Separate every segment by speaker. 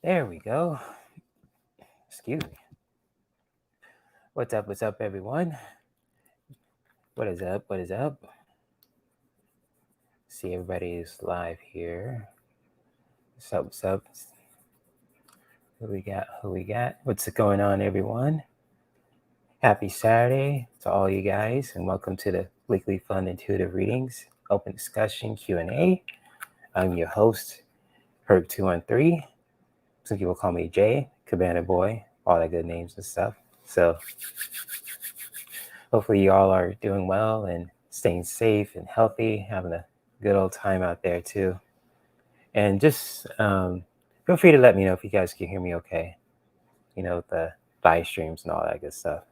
Speaker 1: There we go. Excuse me. What's up, everyone? What is up? What is up? See, everybody is live here. What's up? What's up? Who we got? Who we got? What's going on, everyone? Happy Saturday to all you guys, and welcome to the weekly fun intuitive readings, open discussion Q&A. I'm your host, Herc213. Some people call me Jay, Cabana Boy, all that good names and stuff. So hopefully you all are doing well and staying safe and healthy, having a good old time out there too. And just feel free to let me know if you guys can hear me okay. You know, the live streams and all that good stuff.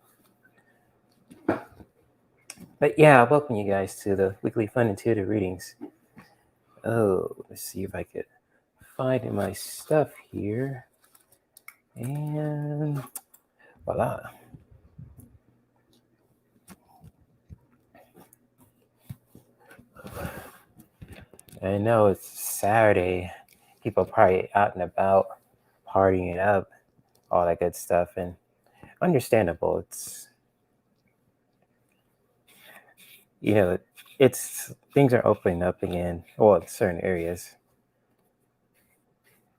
Speaker 1: But yeah, welcome you guys to the weekly fun intuitive readings. Oh, let's see if I could find my stuff here. And voila. I know it's Saturday. People probably out and about, partying it up, all that good stuff. And understandable. It's things are opening up again, well, in certain areas.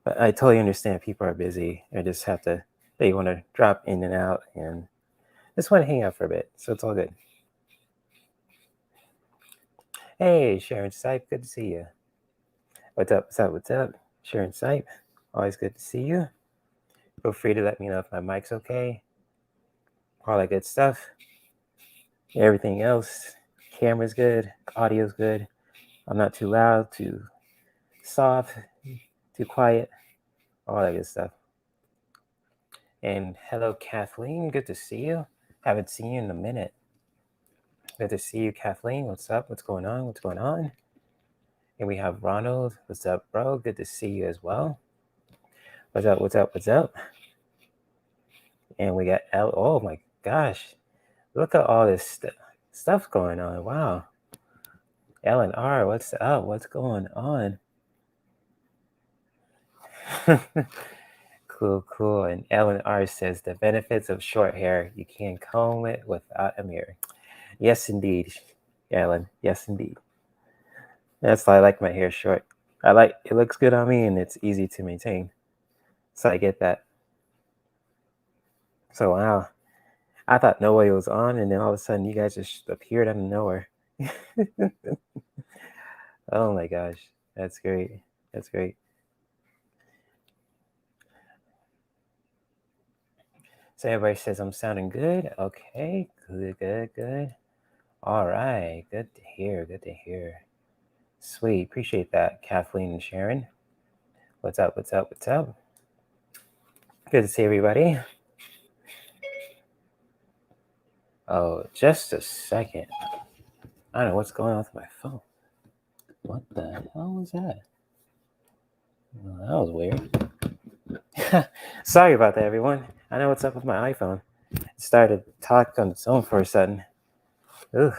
Speaker 1: But I totally understand people are busy. They want to drop in and out and just want to hang out for a bit. So it's all good. Hey, Sharon Sipe, good to see you. What's up? Sharon Sipe, always good to see you. Feel free to let me know if my mic's okay. All that good stuff. Everything else, camera's good, audio's good. I'm not too loud, too soft, too quiet, all that good stuff. And hello, Kathleen. Good to see you. Haven't seen you in a minute. Good to see you, Kathleen. What's up? What's going on? And we have Ronald. What's up, bro? Good to see you as well. What's up? And we got oh my gosh. Look at all this stuff going on. Wow. Ellen R, what's up? What's going on? Cool. And Ellen R says the benefits of short hair. You can't comb it without a mirror. Yes, indeed, Ellen. Yes, indeed. That's why I like my hair short. It looks good on me and it's easy to maintain. So I get that. So wow. I thought nobody was on, and then all of a sudden you guys just appeared out of nowhere. Oh my gosh. That's great. So everybody says I'm sounding good. Okay, good. All right, good to hear. Sweet, appreciate that, Kathleen and Sharon. What's up? Good to see everybody. Oh, just a second. I don't know what's going on with my phone. What the hell was that? Well, that was weird. Sorry about that, everyone. I know what's up with my iPhone. It started talking on its own for a sudden. Ugh.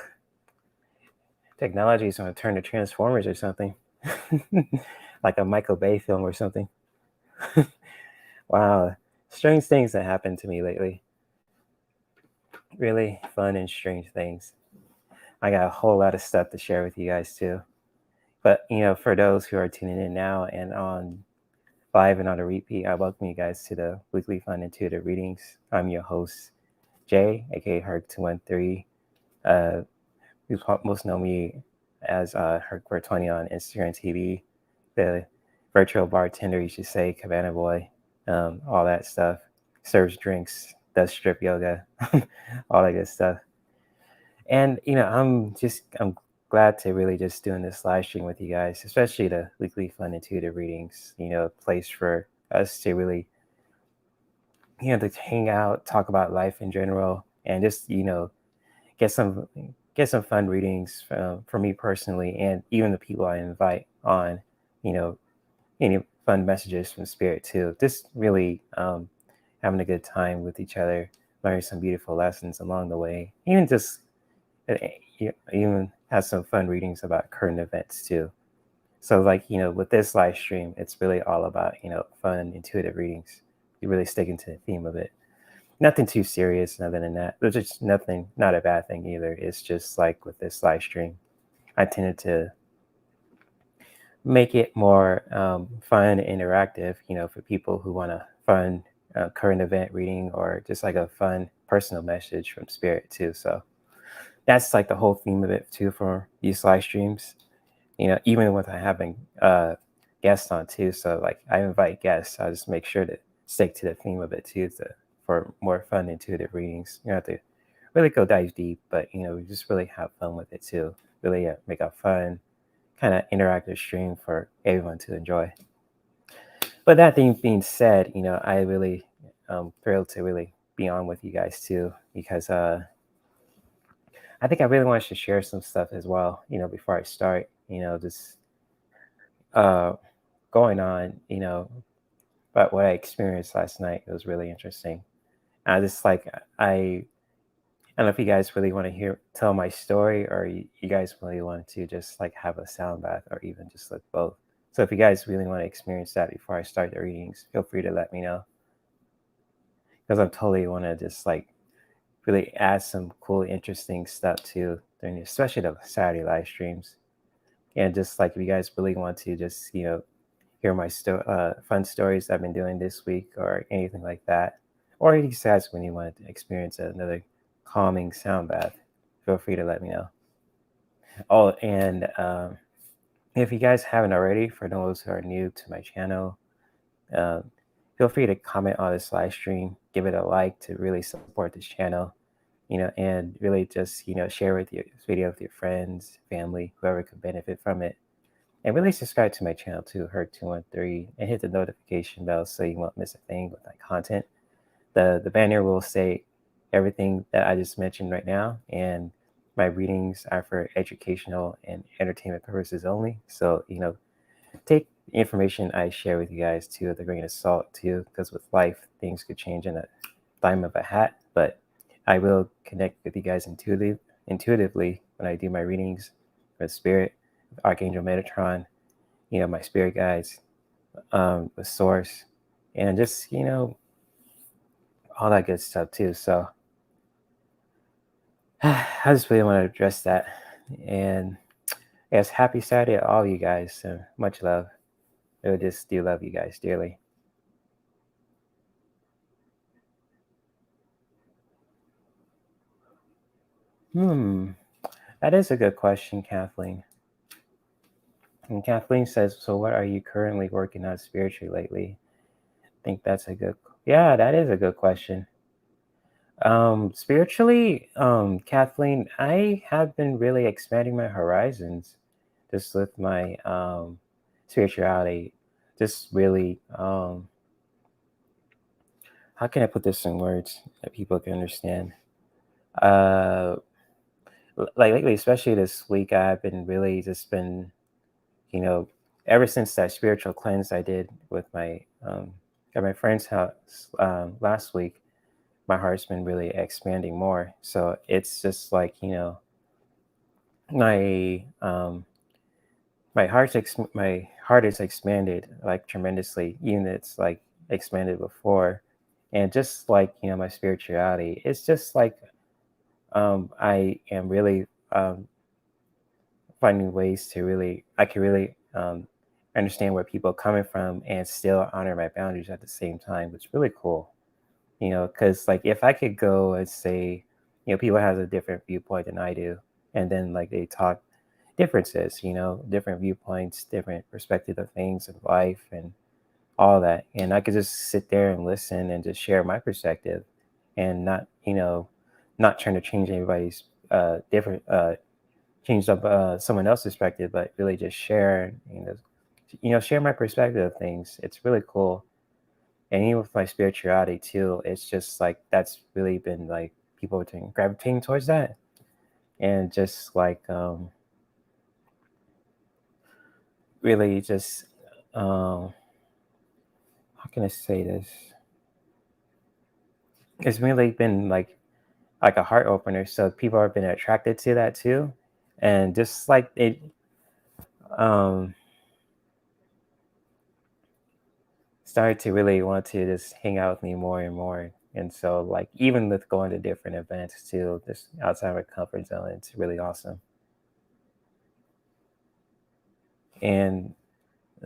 Speaker 1: Technology is going to turn to Transformers or something. Like a Michael Bay film or something. Wow. Strange things that happened to me lately. Really fun and strange things. I got a whole lot of stuff to share with you guys too. But, for those who are tuning in now and on live and on a repeat, I welcome you guys to the weekly fun intuitive readings. I'm your host, Jay, aka Herc213. You most know me as Herc420 on Instagram TV, the virtual bartender, you should say, Cabana Boy, all that stuff. Serves drinks, does strip yoga, all that good stuff. And I'm glad to really just doing this live stream with you guys, especially the weekly fun intuitive readings. Place for us to really to hang out, talk about life in general, and just get some fun readings for me personally, and even the people I invite on. Any fun messages from spirit too. Just really having a good time with each other, learning some beautiful lessons along the way. Even have some fun readings about current events too. So like, with this live stream, it's really all about, fun, intuitive readings. You really sticking to the theme of it. Nothing too serious, nothing than that. There's just nothing, not a bad thing either. It's just like with this live stream, I tended to make it more fun and interactive, for people who want a fun current event reading or just like a fun personal message from spirit too. So that's like the whole theme of it too for these live streams. Even with I having guests on too. So like I invite guests, I just make sure to stick to the theme of it too, for more fun, intuitive readings. You don't have to really go dive deep, but we just really have fun with it too. Really make a fun kind of interactive stream for everyone to enjoy. But that thing being said, I really thrilled to really be on with you guys too, because I think I really wanted to share some stuff as well, before I start, just uh, going on, but what I experienced last night. It was really interesting. I just like, I don't know if you guys really want to tell my story, or you guys really want to just like have a sound bath, or even just like both. So if you guys really want to experience that before I start the readings, feel free to let me know, because I totally want to just like really add some cool, interesting stuff too during, especially the Saturday live streams. And just like if you guys really want to just hear my fun stories I've been doing this week or anything like that, or you guys when you want to experience another calming sound bath, feel free to let me know. Oh, and if you guys haven't already, for those who are new to my channel, uh, feel free to comment on this live stream, give it a like to really support this channel, and really just share this video with your friends, family, whoever could benefit from it. And really subscribe to my channel too, Herc213, and hit the notification bell so you won't miss a thing with my content. The banner will say everything that I just mentioned right now, and my readings are for educational and entertainment purposes only. So, take the information I share with you guys too with a grain of salt too, because with life, things could change in a dime of a hat. But I will connect with you guys intuitively when I do my readings with Spirit, with Archangel Metatron, my spirit guides, with Source, and just, all that good stuff too. So I just really want to address that. And yes, happy Saturday to all you guys. Much love. I just do love you guys dearly. That is a good question, Kathleen. And Kathleen says, "So, what are you currently working on spiritually lately?" I think that's a good. Yeah, that is a good question. Spiritually, Kathleen, I have been really expanding my horizons, just with my spirituality. Just really, how can I put this in words that people can understand? Uh, like lately, especially this week, I've been really just been, you know, ever since that spiritual cleanse I did with my at my friend's house last week. My heart's been really expanding more. So it's just like, my my heart is expanded like tremendously. Even it's like expanded before, and just like my spirituality, it's just like I am really finding ways to really I can really understand where people are coming from and still honor my boundaries at the same time. It's really cool. Because like if I could go and say, people has a different viewpoint than I do, and then like they talk differences, different viewpoints, different perspective of things in life and all that, and I could just sit there and listen and just share my perspective, and not, not trying to change anybody's different change up someone else's perspective, but really just share, share my perspective of things. It's really cool. And even with my spirituality too, it's just like that's really been like people have been gravitating towards that, and just like really just how can I say this? It's really been like a heart opener. So people have been attracted to that too, and just like it. Um, started to really want to just hang out with me more and more. And so, like, even with going to different events too, just outside my comfort zone, it's really awesome. And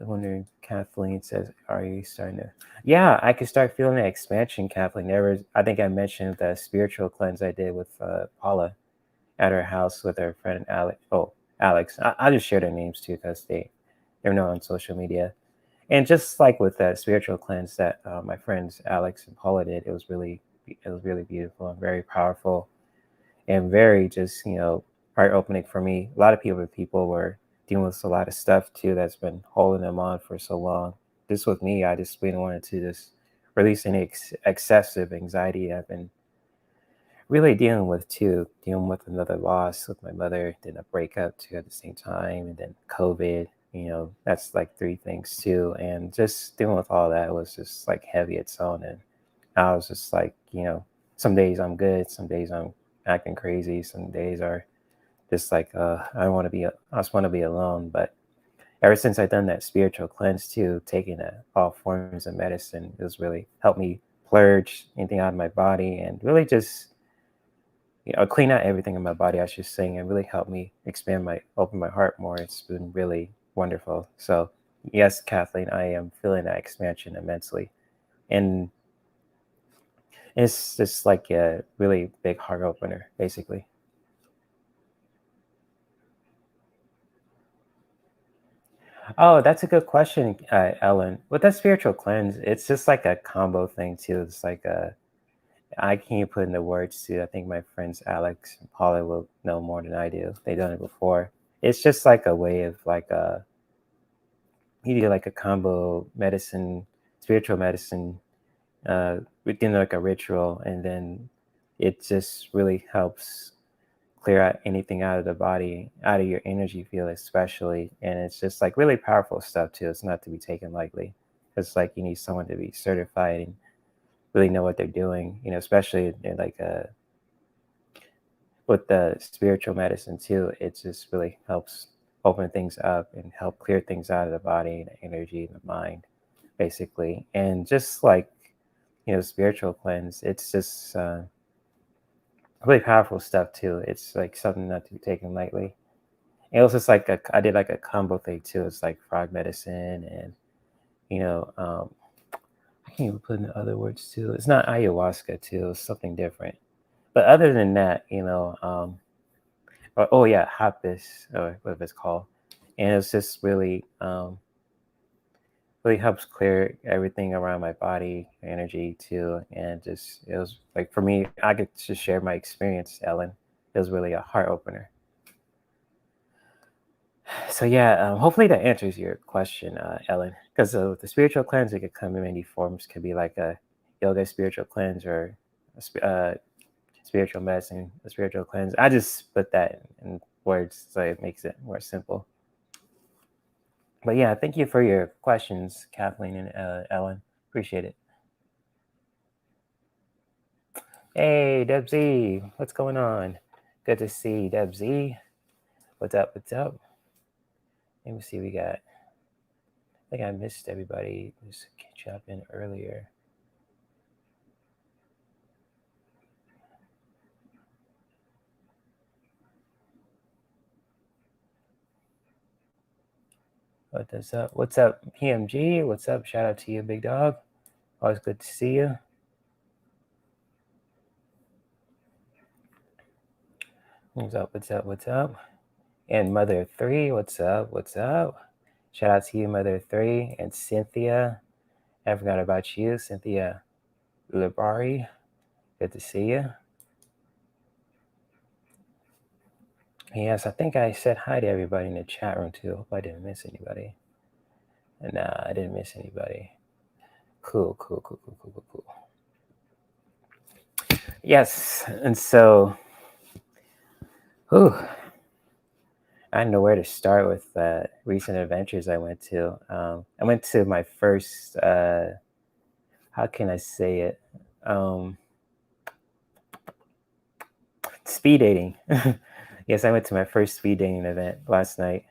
Speaker 1: I'm wondering, Kathleen says, "Are you starting to?" Yeah, I could start feeling the expansion, Kathleen. I think I mentioned the spiritual cleanse I did with Paula at her house with her friend Alex. Oh, Alex. I'll just share their names too because they're known on social media. And just like with that spiritual cleanse that my friends Alex and Paula did, it was really beautiful and very powerful and very just heart opening for me. A lot of people were dealing with a lot of stuff too that's been holding them on for so long. Just with me, I just really wanted to just release any excessive anxiety I've been really dealing with too. Dealing with another loss with my mother, then a breakup too at the same time, and then COVID. That's like three things too. And just dealing with all that was just like heavy its own. And I was just like, some days I'm good, some days I'm acting crazy, some days are just like I just want to be alone. But ever since I've done that spiritual cleanse too, taking all forms of medicine, it was really helped me purge anything out of my body and really just clean out everything in my body, I should say, and really helped me open my heart more. It's been really wonderful. So, yes, Kathleen, I am feeling that expansion immensely. And it's just like a really big heart opener, basically. Oh, that's a good question, Ellen. With that spiritual cleanse, it's just like a combo thing, too. It's like I can't put into words to. I think my friends Alex and Paula will know more than I do. They've done it before. It's just like a way of like you do like a combo medicine, spiritual medicine, within like a ritual, and then it just really helps clear out anything out of the body, out of your energy field, especially. And it's just like really powerful stuff too. It's not to be taken lightly. It's like you need someone to be certified and really know what they're doing. Especially in like with the spiritual medicine too. It just really helps open things up and help clear things out of the body and the energy and the mind, basically. And just like spiritual cleanse, it's just really powerful stuff too. It's like something not to be taken lightly. It was just like I did like a combo thing too. It's like frog medicine and you know um, I can't even put in other words too. It's not ayahuasca too. It's something different. But other than that, oh yeah, hospice or whatever it's called, and it's just really helps clear everything around my body, energy too, and just it was like for me, I get to share my experience, Ellen. It was really a heart opener. So yeah, hopefully that answers your question, Ellen. Because the spiritual cleanse it could come in many forms. Could be like a yoga spiritual cleanse or spiritual medicine, a spiritual cleanse. I just put that in words so it makes it more simple. But yeah, thank you for your questions, Kathleen and Ellen. Appreciate it. Hey, Deb Z, what's going on? Good to see Deb Z. What's up? What's up? Let me see. I think I missed everybody. Just catch up in earlier. What's up? What's up, PMG? What's up? Shout out to you, big dog. Always good to see you. What's up? What's up? What's up? And Mother 3, what's up? What's up? Shout out to you, Mother 3. And Cynthia. I forgot about you, Cynthia Libari. Good to see you. Yes, I think I said hi to everybody in the chat room too. Hope I didn't miss anybody. Nah, I didn't miss anybody. Cool. Yes, and so, whew, I don't know where to start with recent adventures I went to. I went to my first, how can I say it? Um, Speed dating. Yes, I went to my first speed dating event last night,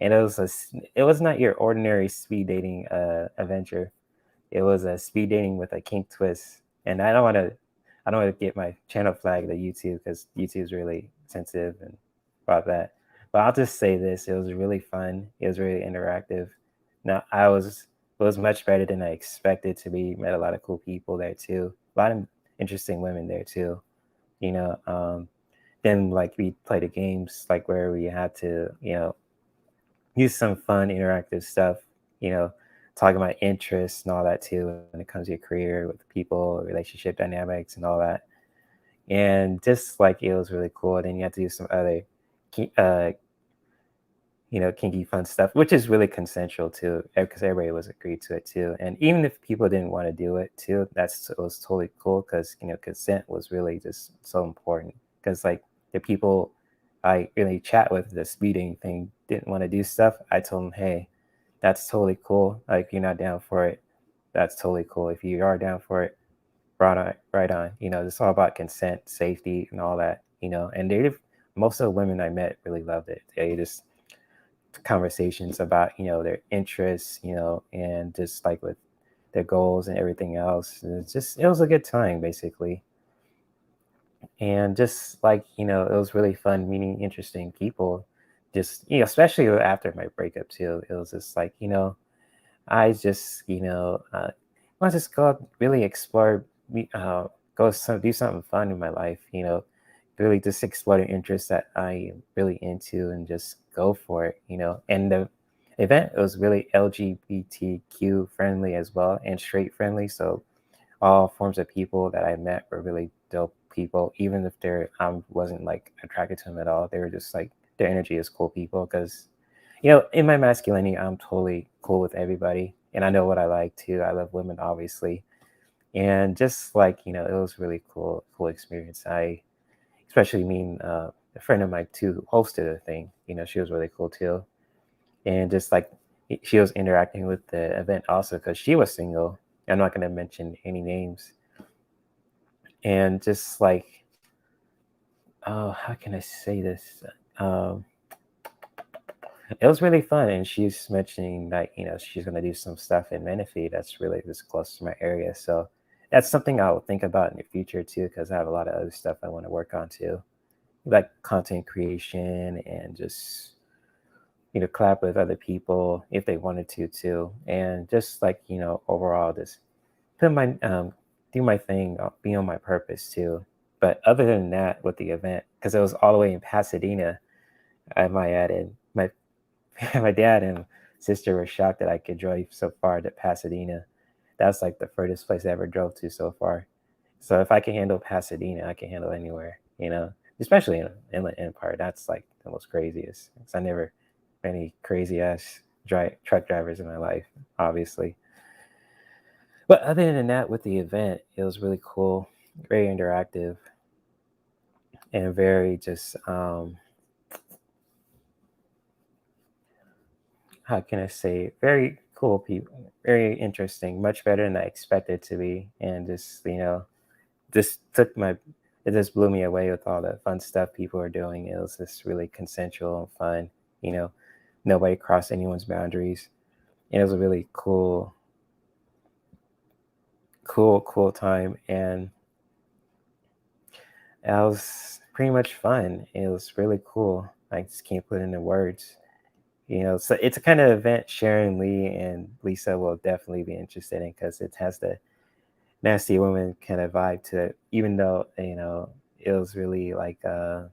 Speaker 1: and it was not your ordinary speed dating adventure. It was a speed dating with a kink twist, and I don't want to get my channel flagged to YouTube because YouTube's really sensitive and about that. But I'll just say this: it was really fun. It was really interactive. Now it was much better than I expected to be. Met a lot of cool people there too. A lot of interesting women there too. You know, then like we played the games like where we had to use some fun interactive stuff. You know, talking about interests and all that too when it comes to your career with people, relationship dynamics and all that. And just like it was really cool. Then you have to do some other ki- uh kinky fun stuff, which is really consensual too, because everybody was agreed to it too. And even if people didn't want to do it too, it was totally cool because consent was really just so important. Because like the people I really chat with, the speeding thing didn't want to do stuff. I told them, hey, that's totally cool. Like if you're not down for it, that's totally cool. If you are down for it, right on, right on. It's all about consent, safety, and all that. And most of the women I met really loved it. They just conversations about their interests, and just like with their goals and everything else. It was a good time basically, and just like it was really fun meeting interesting people. Just especially after my breakup too. It was just like I just want to just go out, really explore, do something fun in my life. Really just explore the interests that I am really into and just go for it. And the event was really LGBTQ friendly as well and straight friendly. So all forms of people that I met were really dope people, even if I wasn't like attracted to them at all. They were just like their energy is cool people because in my masculinity, I'm totally cool with everybody, and I know what I like too. I love women, obviously, and just like it was really cool experience. I especially mean a friend of mine too who hosted the thing. She was really cool too, and just like she was interacting with the event also because she was single. I'm not going to mention any names, and just like oh, how can I say this? Um, It was really fun, and she's mentioning that she's gonna do some stuff in Menifee that's really just close to my area. So that's something I'll think about in the future too, because I have a lot of other stuff I want to work on too, like content creation and just collab with other people if they wanted to too, and just like overall just put my do my thing, be on my purpose too. But other than that, with the event, because it was all the way in Pasadena, I might add in my my dad and sister were shocked that I could drive so far to Pasadena. That's like the furthest place I ever drove to so far. So if I can handle Pasadena, I can handle anywhere, especially in Inland Empire. That's like the most craziest. 'Cause I never met any crazy ass truck drivers in my life, obviously. But other than that, with the event, it was really cool, very interactive, and very just how can I say, very cool people, very interesting, much better than I expected to be, and just just it just blew me away with all the fun stuff people were doing. It was just really consensual and fun. You know, Nobody crossed anyone's boundaries, and it was a really cool time, and it was pretty much fun. It was really cool. I just can't put it into words. So it's a kind of event Sharon Lee and Lisa will definitely be interested in because it has the nasty woman kind of vibe to it, even though it was really like how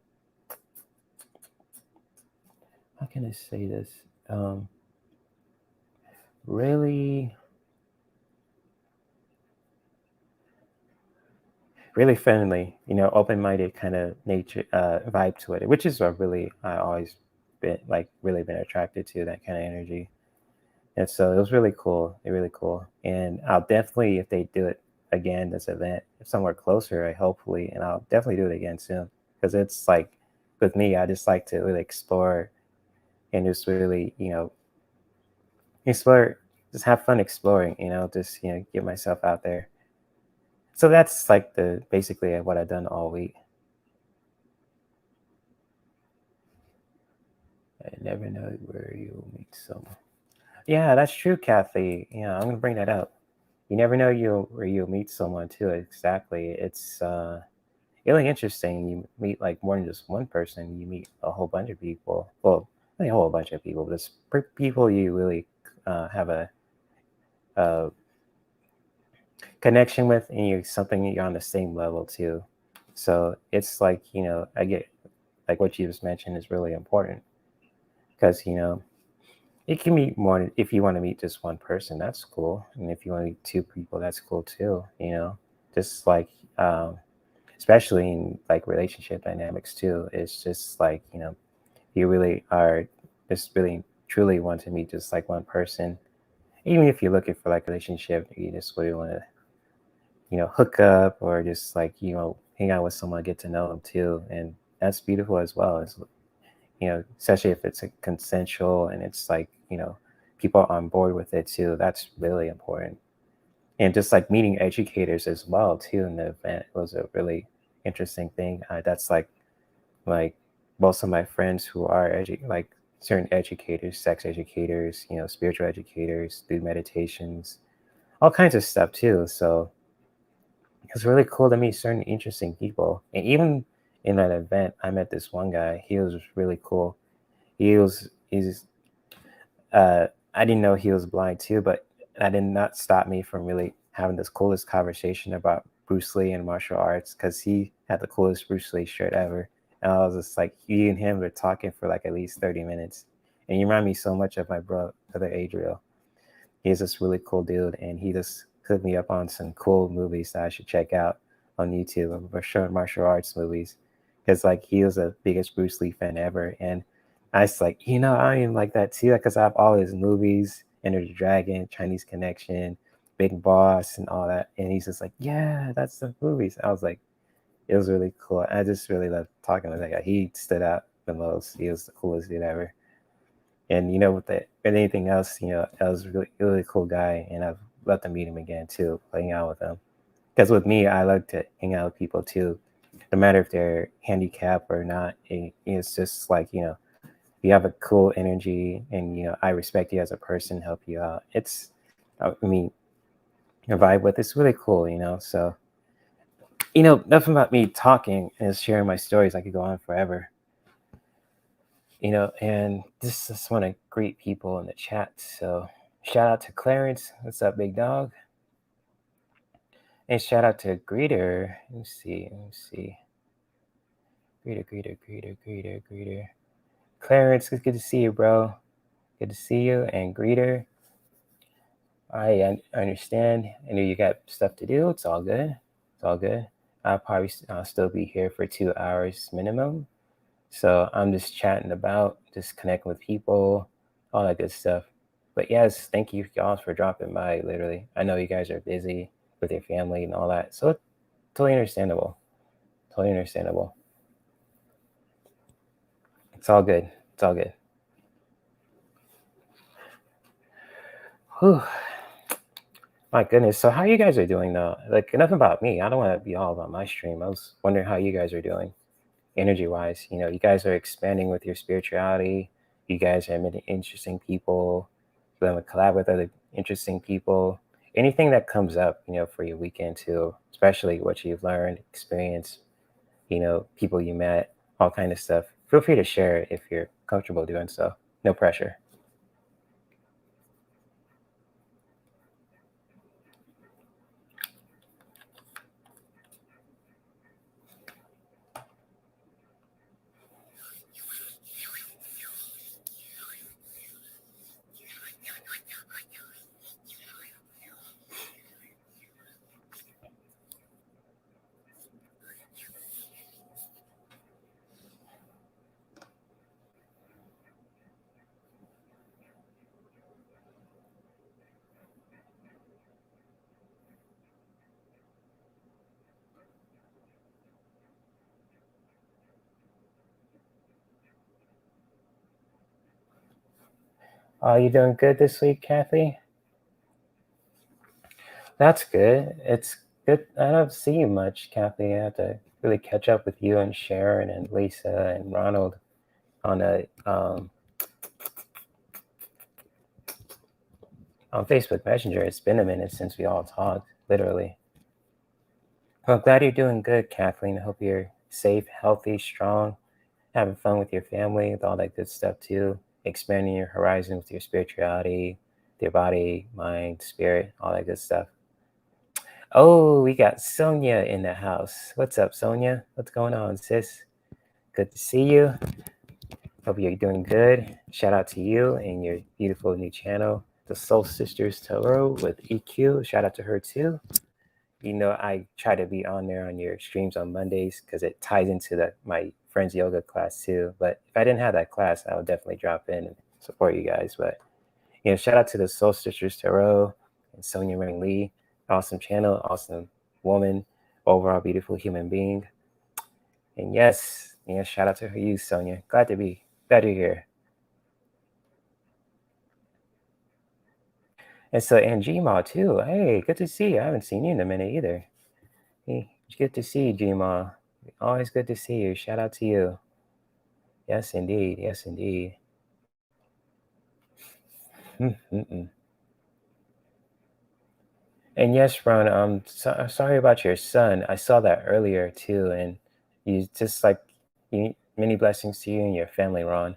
Speaker 1: can I say this? Um really really friendly, open-minded kind of nature vibe to it, which is what really I always been like really been attracted to that kind of energy. And so it was really cool. And I'll definitely, if they do it again, this event somewhere closer, I hopefully, and I'll definitely do it again soon. Because it's like, with me, I just like to really explore and just really, explore, just have fun exploring, just, get myself out there. So that's like basically what I've done all week. I never know where you'll meet someone. Yeah, that's true, Kathy. Yeah, I'm gonna bring that up. you never know where you'll meet someone too. Exactly. It's really interesting. You meet like more than just one person. You meet a whole bunch of people. Well, not a whole bunch of people, but it's people you really have a connection with, and you're something you're on the same level too. So it's like, I get like what you just mentioned is really important because it can meet more. If you want to meet just one person, that's cool, and if you want to meet two people, that's cool too. Just like especially in like relationship dynamics too. It's just like you really are just really truly want to meet just like one person, even if you're looking for like a relationship, you just really want to hook up or just like hang out with someone, get to know them too, and that's beautiful as well. As especially if it's a consensual and it's like people are on board with it too. That's really important. And just like meeting educators as well too in the event was a really interesting thing. That's like most of my friends who are like certain educators, sex educators, spiritual educators, do meditations, all kinds of stuff too. So it's really cool to meet certain interesting people. And even in that event, I met this one guy. He was really cool. He's I didn't know he was blind too, but that did not stop me from really having this coolest conversation about Bruce Lee and martial arts because he had the coolest Bruce Lee shirt ever. And I was just like, he and him were talking for like at least 30 minutes. And you remind me so much of my brother Adriel. He's this really cool dude, and he just hooked me up on some cool movies that I should check out on YouTube. For sure, martial arts movies, because like he was the biggest Bruce Lee fan ever, and I was like, I am like that too, because I have all his movies, Enter the Dragon, Chinese Connection, Big Boss, and all that. And he's just like, yeah, that's the movies. I was like, it was really cool. I just really loved talking with that guy. He stood out the most. He was the coolest dude ever. And with anything else, that was really cool guy, and I've loved to meet him again too, hang out with him. Because with me, I like to hang out with people too, no matter if they're handicapped or not. It's just like you have a cool energy, and I respect you as a person, help you out. I mean, your vibe with it's really cool, So nothing about me talking and sharing my stories. I could go on forever. And just want to greet people in the chat. So shout out to Clarence. What's up, big dog? And shout out to Greeter. Let me see. Greeter. Clarence, it's good to see you, bro. Good to see you. And Greeter, I understand. I know you got stuff to do. It's all good. I'll probably still be here for 2 hours minimum. So I'm just chatting about, just connecting with people, all that good stuff. But yes, thank you y'all for dropping by, literally. I know you guys are busy with your family and all that. So totally understandable. It's all good. Whew. My goodness. So how you guys are doing though? Like enough about me. I don't want to be all about my stream. I was wondering how you guys are doing energy wise. You guys are expanding with your spirituality. You guys are meeting interesting people. You want to collab with other interesting people. Anything that comes up, for your weekend too, especially what you've learned, experienced, people you met, all kind of stuff. Feel free to share it if you're comfortable doing so. No pressure. Are you doing good this week, Kathy? That's good. It's good. I don't see you much, Kathy. I have to really catch up with you and Sharon and Lisa and Ronald on a on Facebook Messenger. It's been a minute since we all talked, literally. Well, I'm glad you're doing good, Kathleen. I hope you're safe, healthy, strong, having fun with your family, with all that good stuff too. Expanding your horizon with your spirituality, your body, mind, spirit, all that good stuff. Oh, we got Sonia in the house. What's up, Sonia? What's going on, sis? Good to see you. Hope you're doing good. Shout out to you and your beautiful new channel, the Soul Sisters Tarot with EQ. Shout out to her too. You know, I try to be on there on your streams on Mondays because it ties into my friend's yoga class too. But if I didn't have that class, I would definitely drop in and support you guys. But shout out to the Soul Sisters Tarot and Sonia Ring Lee. Awesome channel, awesome woman, overall beautiful human being. And yes, shout out to you, Sonia. Glad you're here. And so, and Gma too. Hey, good to see you. I haven't seen you in a minute either. Hey, good to see you, Gma. Always good to see you. Shout out to you. Yes, indeed. Yes, indeed. And yes, Ron, sorry about your son. I saw that earlier too. And you just many blessings to you and your family, Ron.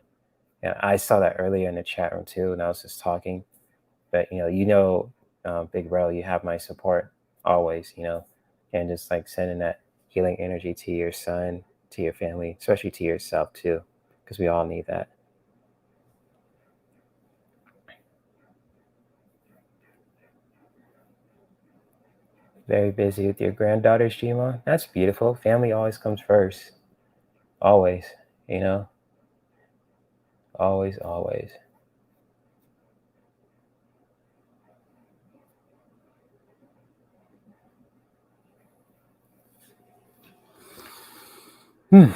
Speaker 1: Yeah, I saw that earlier in the chat room too, and I was just talking. But Big Bro, you have my support always. And just sending that healing energy to your son, to your family, especially to yourself too, because we all need that. Very busy with your granddaughters, Gma. That's beautiful. Family always comes first. Always, always, always. Yeah,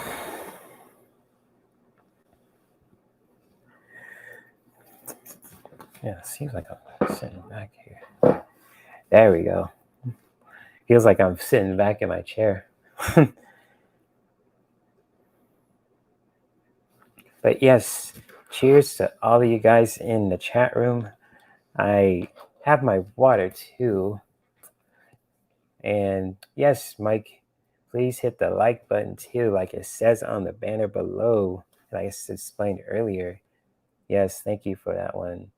Speaker 1: it seems like I'm sitting back here. There we go. Feels like I'm sitting back in my chair. But yes, cheers to all of you guys in the chat room. I have my water too. And yes, Mike, please hit the like button too, like it says on the banner below. Like I explained earlier. Yes, thank you for that one,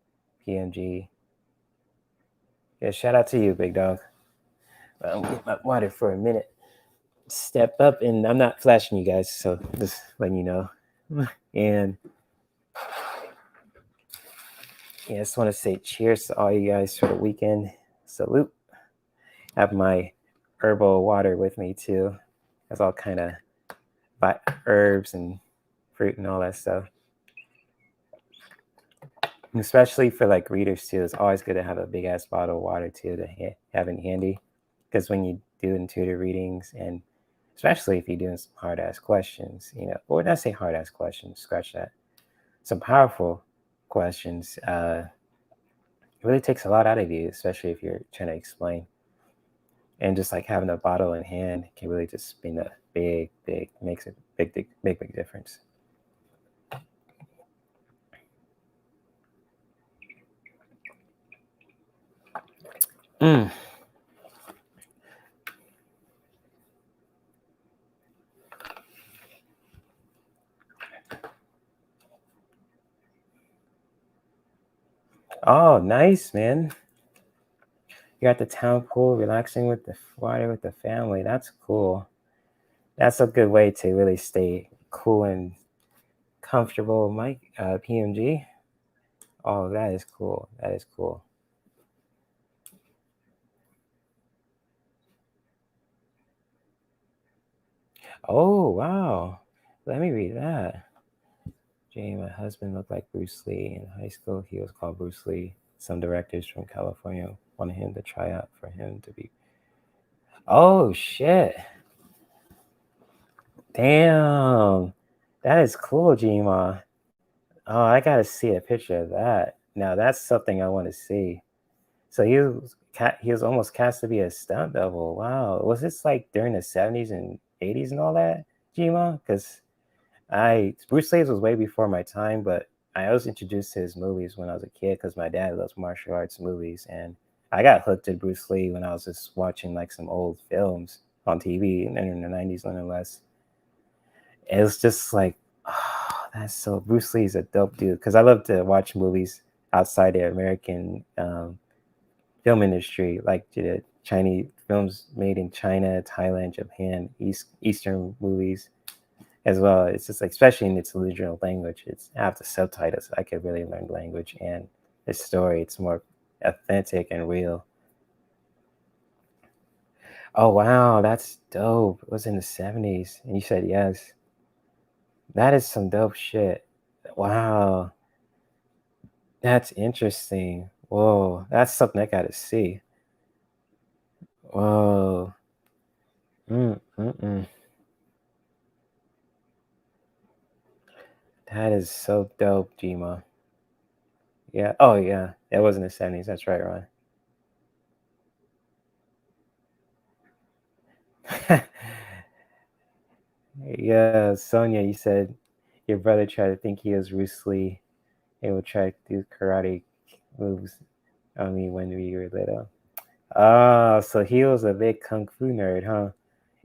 Speaker 1: PMG. Yeah, shout out to you, big dog. I'm getting my water for a minute. Step up, and I'm not flashing you guys, so just letting you know. And I just want to say cheers to all you guys for the weekend. Salute. Have my herbal water with me too. That's all kind of herbs and fruit and all that stuff. And especially for readers too, it's always good to have a big ass bottle of water too to have in handy, because when you do intuitive readings, and especially if you're doing some hard ass questions, or not say hard ass questions, scratch that, some powerful questions, it really takes a lot out of you, especially if you're trying to explain. And just having a bottle in hand can really just mean a makes a big difference. Oh, nice, man. You're at the town pool, relaxing with the water with the family. That's cool. That's a good way to really stay cool and comfortable, Mike. PMG. Oh, that is cool. That is cool. Oh, wow. Let me read that. Jay, my husband looked like Bruce Lee. In high school, he was called Bruce Lee. Some directors from California wanted him to try out for him to be. Oh, shit. Damn. That is cool, Gma. Oh, I gotta see a picture of that. Now that's something I want to see. So he was almost cast to be a stunt double. Wow. Was this during the 70s and 80s and all that, Gma? Because Bruce Lee was way before my time, but I was introduced to his movies when I was a kid because my dad loves martial arts movies, and I got hooked at Bruce Lee when I was just watching like some old films on TV and in the '90s, nonetheless. It was just like, oh, that's so Bruce Lee's a dope dude because I love to watch movies outside the American film industry, like the Chinese films made in China, Thailand, Japan, Eastern movies as well. It's just like, especially in its original language, it's after subtitles. I could really learn the language and the story. It's more authentic and real. Oh wow, that's dope. It was in the '70s, and you said yes. That is some dope shit. Wow, that's interesting. Whoa, that's something I gotta see. Whoa. Mm. That is so dope, Gma. Yeah. Oh yeah. It was in the '70s. That's right, Ron. Yeah, Sonia, you said your brother tried to think he was Bruce Lee and would try to do karate moves on me when we were little. Oh, so he was a big kung fu nerd, huh?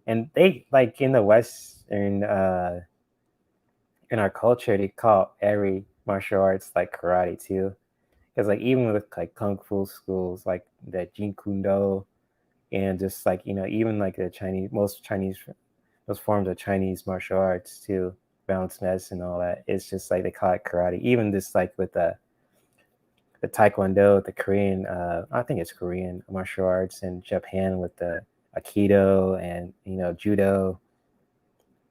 Speaker 1: And they like in the Western in our culture, they call every martial arts like karate too. Because like even with like kung fu schools, like the Jeet Kune Do, and just like even like the Chinese, most Chinese, those forms of Chinese martial arts too, balance medicine, and all that. It's just like they call it karate. Even just like with the Taekwondo, the Korean, I think it's Korean martial arts, and Japan with the Aikido and Judo,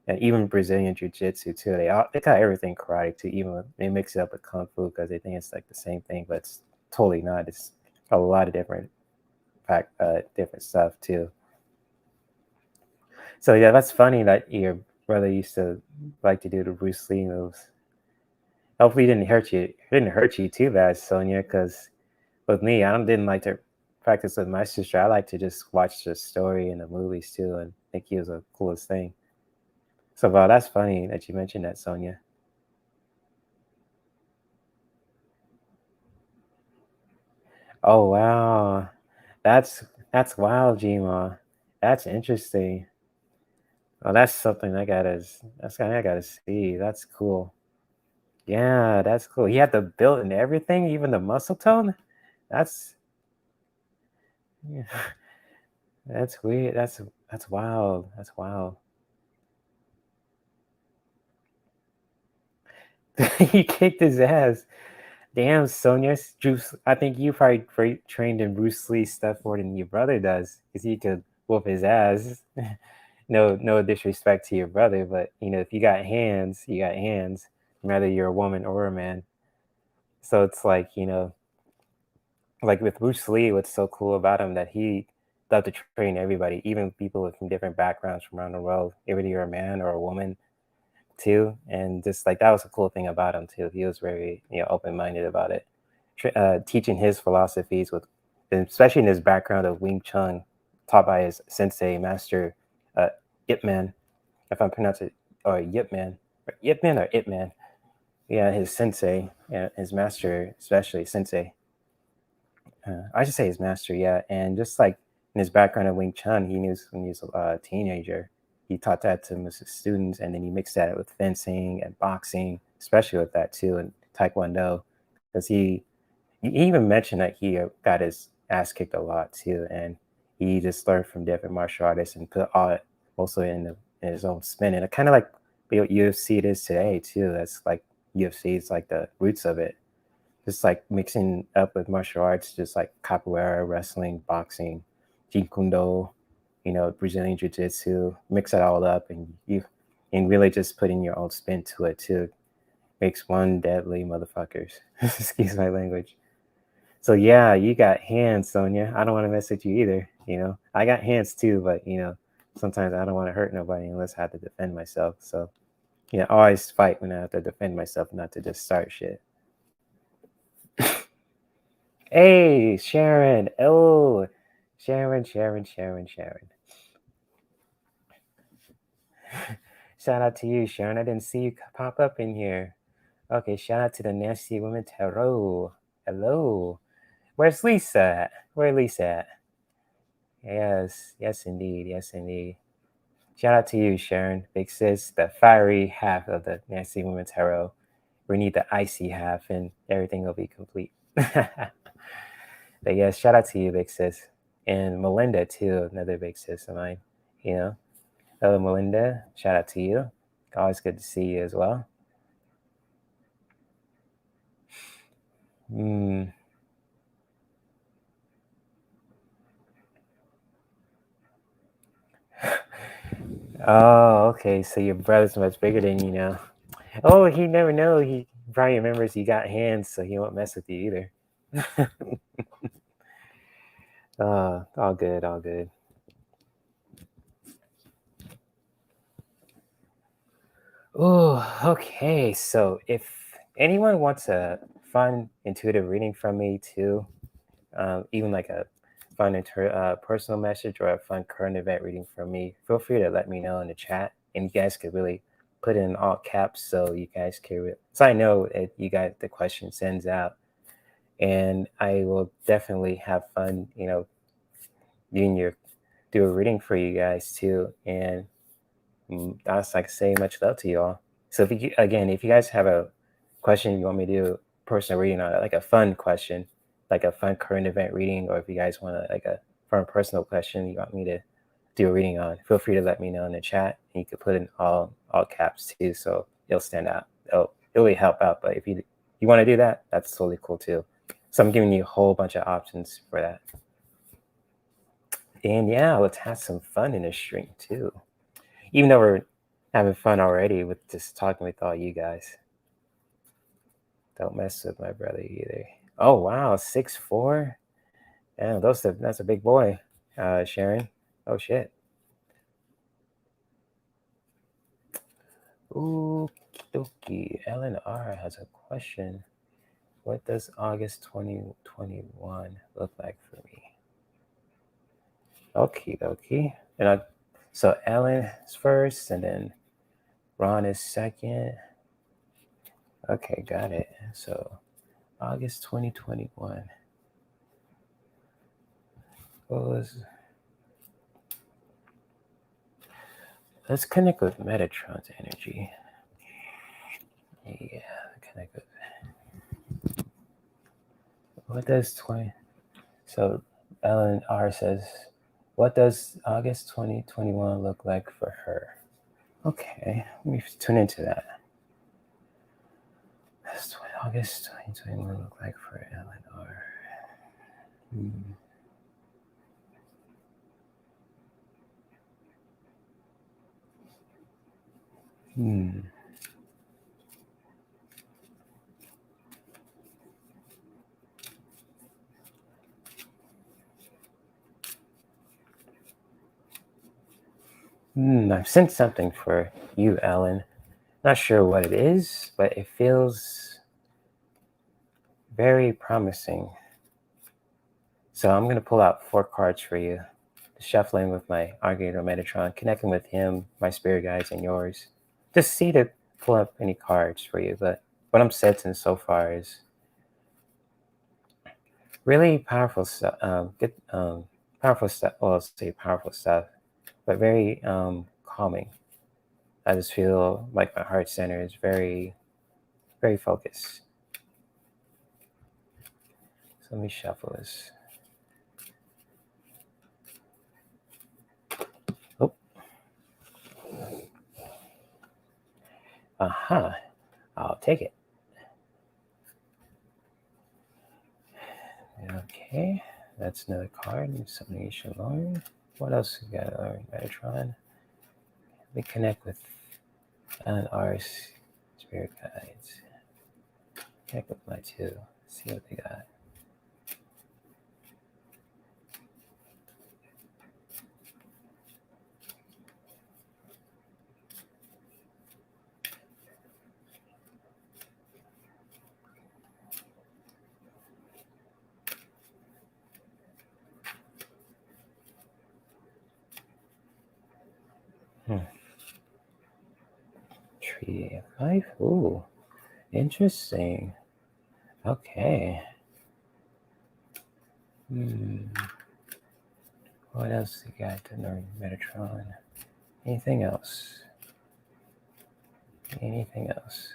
Speaker 1: and even Brazilian Jiu Jitsu too. They call everything karate too. Even they mix it up with kung fu because they think it's like the same thing, but it's totally not. It's a lot of different stuff too. So yeah, that's funny that your brother used to like to do the Bruce Lee moves. Hopefully, it didn't hurt you. It didn't hurt you too bad, Sonia. Because with me, didn't like to practice with my sister. I like to just watch the story and the movies too, and think he was the coolest thing. So, wow, that's funny that you mentioned that, Sonia. Oh wow, that's that's wild, Gma. That's interesting. Well, that's something that's something I gotta see. That's cool. Yeah, that's cool. He had the build and everything, even the muscle tone. That's yeah, that's weird. That's wild. That's wild. He kicked his ass. Damn, Sonia. I think you probably trained in Bruce Lee stuff more than your brother does, because he could whoop his ass. No disrespect to your brother, but if you got hands, you got hands, whether you're a woman or a man. So it's like with Bruce Lee, what's so cool about him that he loved to train everybody, even people from different backgrounds from around the world, whether you're a man or a woman too. And just like that was a cool thing about him too. He was very open minded about it, teaching his philosophies with, especially in his background of Wing Chun, taught by his sensei master, uh, Ip Man, if I'm pronouncing it, or Yip Man or Ip Man. Yeah, his sensei, yeah, his master, especially sensei. I should say his master, yeah. And just like in his background of Wing Chun, he knew when he was a teenager. He taught that to his students, and then he mixed that with fencing and boxing, especially with that too, and Taekwondo, because he even mentioned that he got his ass kicked a lot too, and he just learned from different martial artists and put all it mostly in his own spin, and it kind of like what UFC it is today too. That's like UFC is like the roots of it, just like mixing up with martial arts, just like capoeira, wrestling, boxing, jeet kune do, Brazilian jiu jitsu. Mix it all up, and you and really just putting your own spin to it too. Makes one deadly motherfuckers. Excuse my language. So yeah, you got hands, Sonia. I don't want to mess with you either. I got hands too, but sometimes I don't want to hurt nobody unless I have to defend myself. So I always fight when I have to defend myself, not to just start shit. Hey, Sharon. Oh, Sharon. Shout out to you, Sharon. I didn't see you pop up in here. Okay, shout out to the Nasty Women Tarot. Hello. Where's Lisa at? Where Lisa at? Yes, yes indeed, yes indeed. Shout out to you, Sharon, big sis, the fiery half of the Nasty Women Tarot. We need the icy half, and everything will be complete. But yes, shout out to you, big sis, and Melinda too, another big sis of mine. You know, hello, Melinda. Shout out to you. Always good to see you as well. Hmm. Oh, okay. So your brother's much bigger than you now. Oh, he never know. He probably remembers you got hands, so he won't mess with you either. All good, all good. Oh, okay. So if anyone wants a fun, intuitive reading from me too, even like a fun personal message or a fun current event reading from me, feel free to let me know in the chat. And you guys could really put in all caps so you guys can, so I know it, you guys the question sends out, and I will definitely have fun, doing your do a reading for you guys too. And that's like say much love to you all. So if you again, if you guys have a question you want me to do personal reading on, like a fun question, like a fun current event reading, or if you guys want like a fun personal question you want me to do a reading on, feel free to let me know in the chat. And you could put in all caps too, so it'll stand out. It'll really help out. But if you want to do that, that's totally cool too. So I'm giving you a whole bunch of options for that. And yeah, let's have some fun in the stream too. Even though we're having fun already with just talking with all you guys. Don't mess with my brother either. Oh wow, 6'4". Damn, that's a big boy, Sharon. Oh shit. Okie dokie. Ellen R has a question. What does August 2021 look like for me? Okie dokie. So Ellen is first, and then Ron is second. Okay, got it. So August 2021. Let's connect with Metatron's energy. Yeah, connect with. What does 20? So Ellen R says, what does August 2021 look like for her? Okay, let me tune into that. That's what August 2021 look like for Ellen R. I've sent something for you, Ellen. Not sure what it is, but it feels very promising. So I'm going to pull out 4 cards for you. Shuffling with my Archangel Metatron, connecting with him, my spirit guides, and yours. Just see to pull up any cards for you. But what I'm sensing so far is really powerful stuff. Good, powerful stuff. Well, I'll say powerful stuff, but very calming. I just feel like my heart center is very, very focused. So let me shuffle this. Oh. Aha. I'll take it. Okay. That's another card. Something you should learn. What else we got to learn, Metatron? Let me connect with Ellen R's spirit guides. Connect with my 2. See what they got. Tree of Life. Ooh. Interesting. Okay. What else you got to know? Metatron. Anything else? Anything else?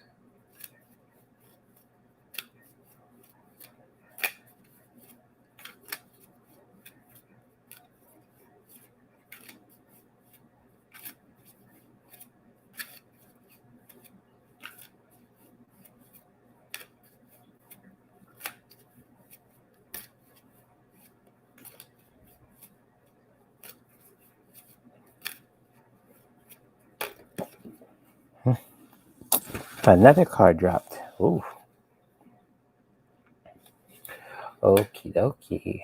Speaker 1: Another card dropped. Ooh. Okie dokie.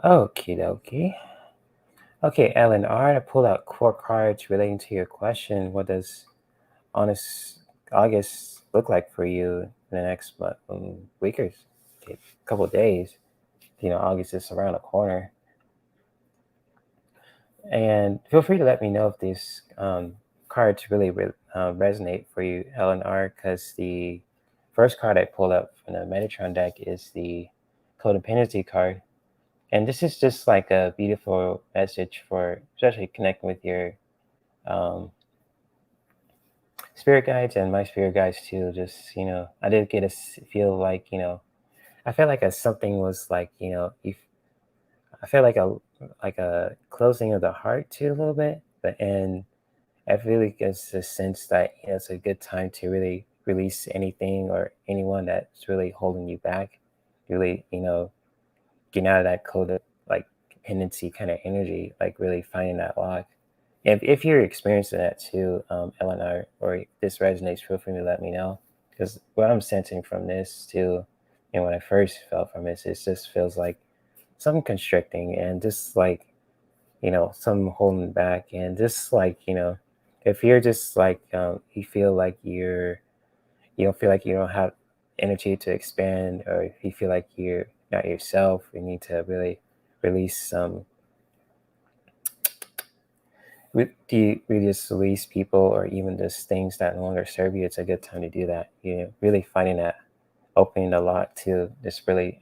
Speaker 1: Okie dokie. Okay, Ellen R. I pulled out 4 cards relating to your question. What does honest August look like for you in the next month, week or couple of days? August is around the corner. And feel free to let me know if these cards really resonate for you, LNR, because the first card I pulled up from the Metatron deck is the codependency card. And this is just like a beautiful message for especially connecting with your spirit guides and my spirit guides too. Just, I did get to feel like, I felt like something was like, if I felt like a closing of the heart too a little bit, and I really gets the sense that it's a good time to really release anything or anyone that's really holding you back. Really, getting out of that code of like dependency kind of energy, like really finding that lock. If you're experiencing that too, Eleanor, or if this resonates, feel free to let me know. Because what I'm sensing from this too, when I first felt from this, it just feels like something constricting and just like some holding back, and just like if you're just like you feel like you don't feel like you don't have energy to expand, or if you feel like you're not yourself, you need to really release some do you really just release people or even just things that no longer serve you. It's a good time to do that. Really finding that, opening a lot to just really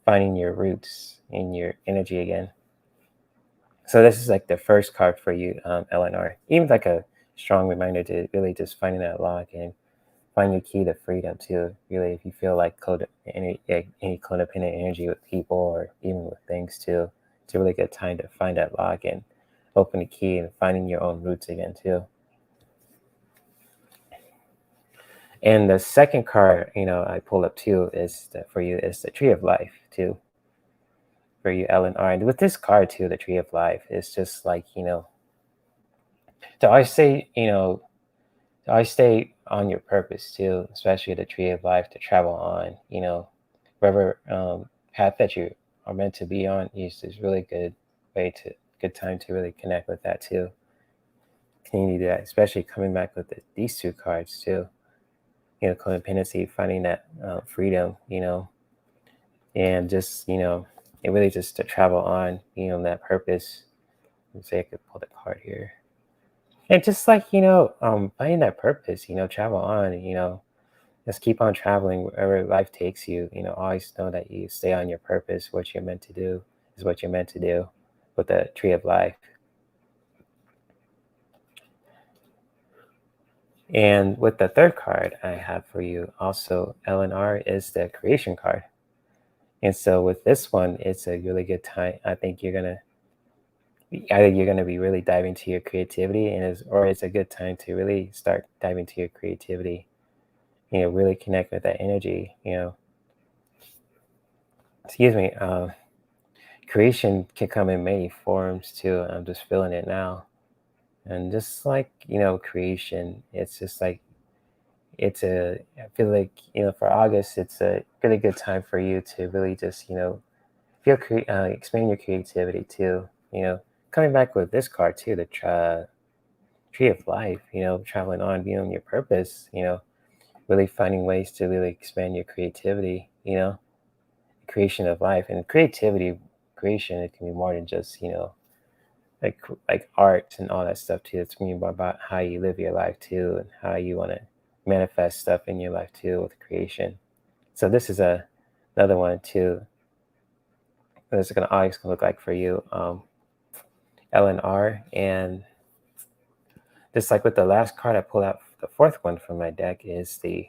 Speaker 1: finding your roots in your energy again. So this is like the first card for you, Eleanor. Even like a strong reminder to really just finding that lock and find your key to freedom too. Really, if you feel like any codependent energy with people or even with things too, it's a really good time to find that lock and open the key and finding your own roots again too. And the second card, I pulled up too for you is the Tree of Life too. For you, Ellen R. And with this card too, the Tree of Life, it's just like to always say, to always stay on your purpose too, especially the Tree of Life to travel on. Wherever path that you are meant to be on is really good time to really connect with that too. Continue to do that, especially coming back with these 2 cards too. Codependency, finding that freedom. And just it really just to travel on. That purpose. Let's say I could pull the card here. And just like finding that purpose. Travel on. Just keep on traveling wherever life takes you. Always know that you stay on your purpose. What you're meant to do is what you're meant to do with the Tree of Life. And with the third card I have for you, also LNR, is the Creation card. And so with this one, it's a really good time. I think you're gonna be really diving into your creativity, or it's a good time to really start diving into your creativity. Really connect with that energy. Excuse me. Creation can come in many forms too. I'm just feeling it now, and just like creation, it's just like I feel like for August, it's a really good time for you to really just expand your creativity too. Coming back with this card too, the Tree of Life. Traveling on, being on your purpose. Really finding ways to really expand your creativity. Creation of life and creativity creation, it can be more than just, like art and all that stuff too. It's more about how you live your life too, and how you want to manifest stuff in your life too with creation. So this is another one too. This is gonna always gonna look like for you, LNR, and just like with the last card I pulled out, the fourth one from my deck is the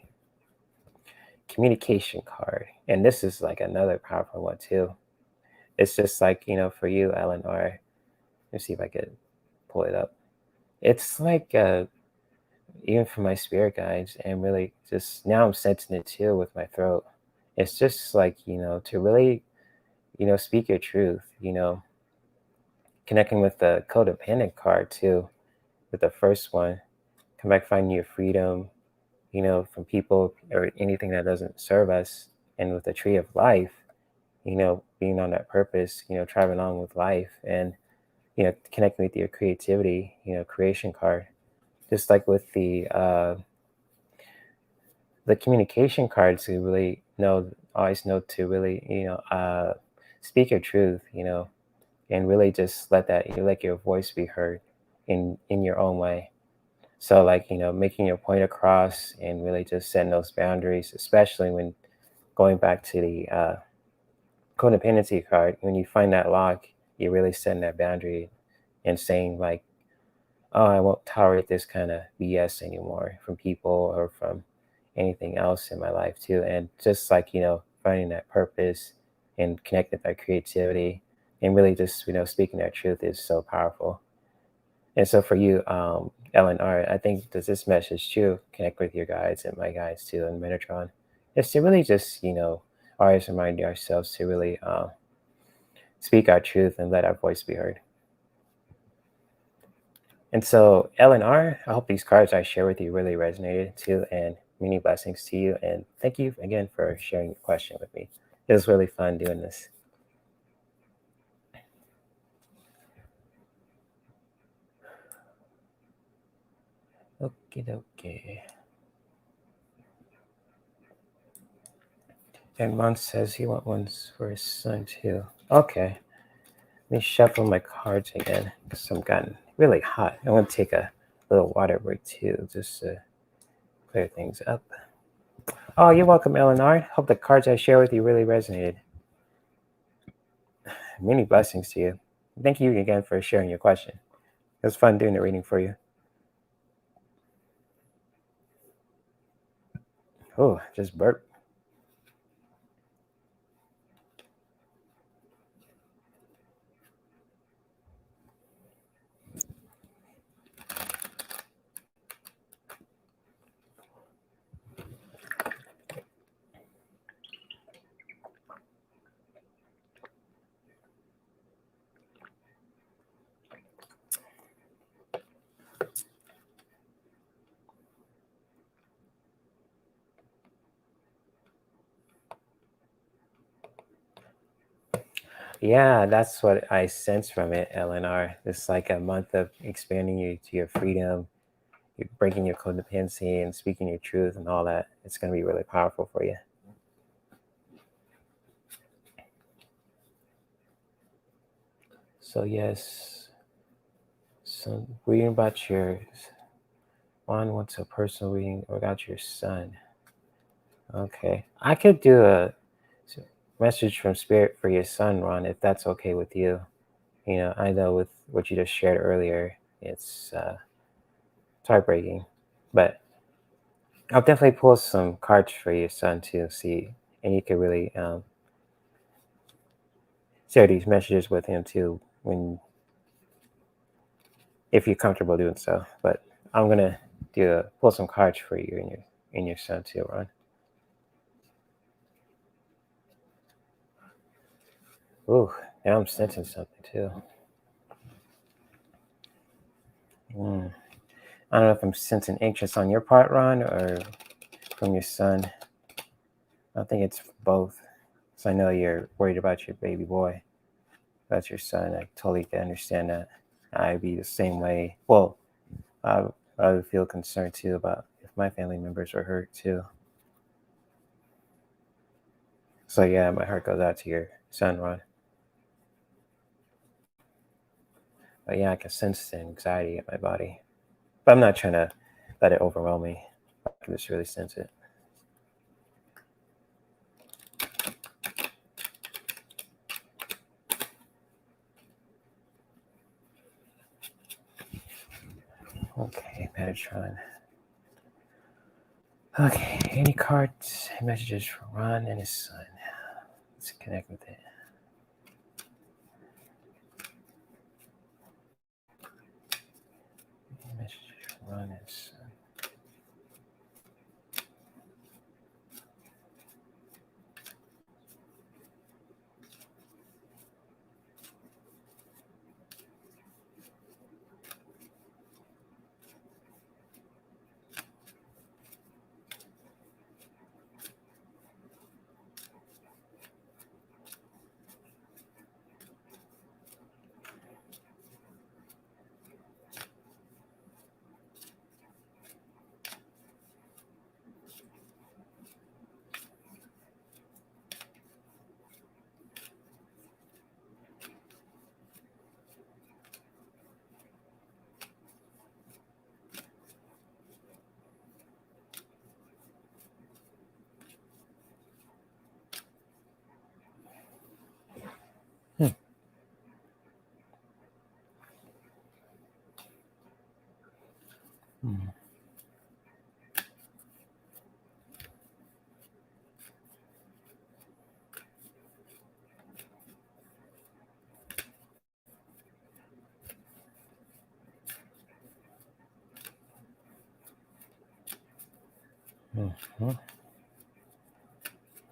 Speaker 1: communication card, and this is like another powerful one too. It's just like, for you, LNR. Let me see if I could pull it up. It's like even for my spirit guides, and really just now I'm sensing it too with my throat. It's just like, to really, speak your truth, connecting with the codependent card too, with the first one. Come back, finding your freedom, from people or anything that doesn't serve us. And with the tree of life, being on that purpose, traveling on with life, and, connecting with your creativity, creation card. Just like with the communication cards, to really always know to really, speak your truth, and really just let your voice be heard in your own way. So like, making your point across and really just setting those boundaries, especially when going back to the codependency card, when you find that lock, you're really setting that boundary and saying like, oh, I won't tolerate this kind of BS anymore from people or from anything else in my life too. And just like, finding that purpose and connecting with that creativity, and really just, speaking that truth is so powerful. And so for you, LNR, I think does this message too connect with your guides and my guides too, and Metatron, is to really just, always remind ourselves to really speak our truth and let our voice be heard. And so, LNR, I hope these cards I share with you really resonated too, and many blessings to you. And thank you again for sharing your question with me. It was really fun doing this. Okay. And Mon says he wants ones for his son too. Okay. Let me shuffle my cards again because I'm gotten really hot. I want to take a little water break too, just to clear things up. Oh, you're welcome, Eleanor. Hope the cards I share with you really resonated. Many blessings to you. Thank you again for sharing your question. It was fun doing the reading for you. Oh, just burp. Yeah, that's what I sense from it, Eleanor. It's like a month of expanding you to your freedom, you're breaking your codependency and speaking your truth and all that. It's going to be really powerful for you. So yes, so reading about your one wants a personal reading about your son. Okay, I could do a message from spirit for your son, Ron, if that's okay with you. I know with what you just shared earlier, it's heartbreaking, but I'll definitely pull some cards for your son to see, and you can really share these messages with him too, if you're comfortable doing so. But I'm gonna pull some cards for you and your son too, Ron. Ooh, now I'm sensing something too. I don't know if I'm sensing anxious on your part, Ron, or from your son. I think it's both. So I know you're worried about your baby boy. That's your son. I totally can understand that. I'd be the same way. Well, I, I would feel concerned too about if my family members are hurt too. So yeah, my heart goes out to your son, Ron. But yeah, I can sense the anxiety in my body. But I'm not trying to let it overwhelm me. I can just really sense it. Okay, Metatron. Okay, any cards, messages for Ron and his son. Let's connect with it. Messages for Ron and his son. Hmm. Hmm.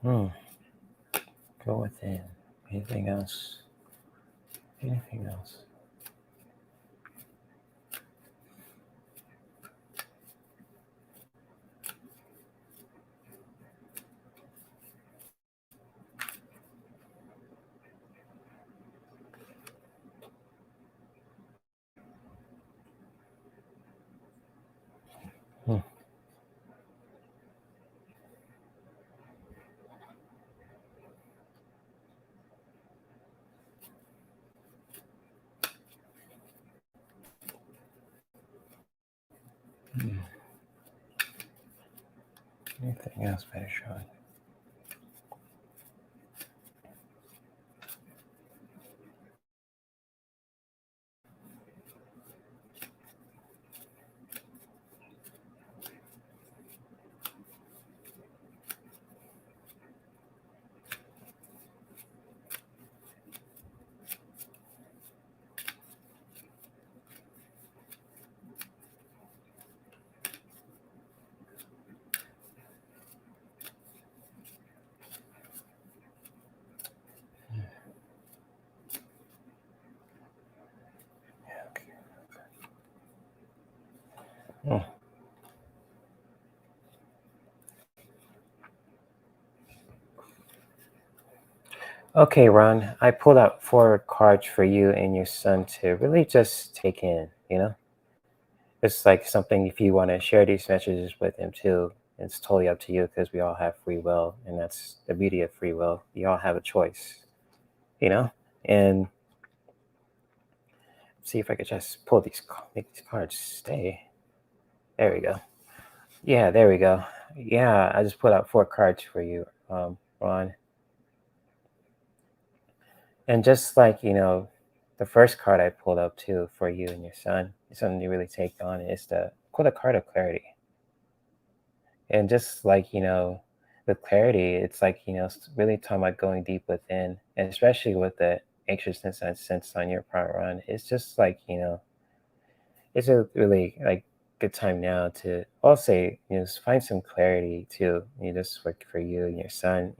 Speaker 1: Hmm. Go within. Anything else? Anything else? Hmm. Hmm. Anything else, Metatron? Okay. Hmm. Okay, Ron, I pulled out 4 cards for you and your son to really just take in, It's like something if you want to share these messages with him too, it's totally up to you because we all have free will, and that's the beauty of free will. We all have a choice, you know? And see if I could just pull make these cards stay. There we go. Yeah, there we go. Yeah, I just put out 4 cards for you, Ron. And just like, the first card I pulled up too for you and your son, something you really take on is the pull the card of clarity. And just like, with clarity, it's like, really talking about going deep within, and especially with the anxiousness I sense on your part, Ron, it's just like, it's a really like good time now to also, just find some clarity too, just for you and your son,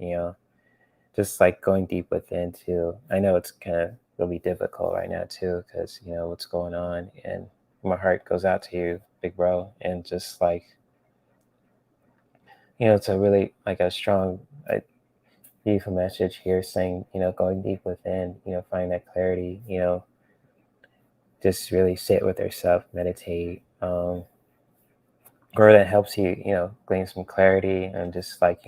Speaker 1: just like going deep within too. I know it's kind of really difficult right now too, because what's going on, and my heart goes out to you, big bro, and just like it's a really like a strong, beautiful message here saying going deep within, find that clarity, just really sit with yourself, meditate, or that helps you gain some clarity and just like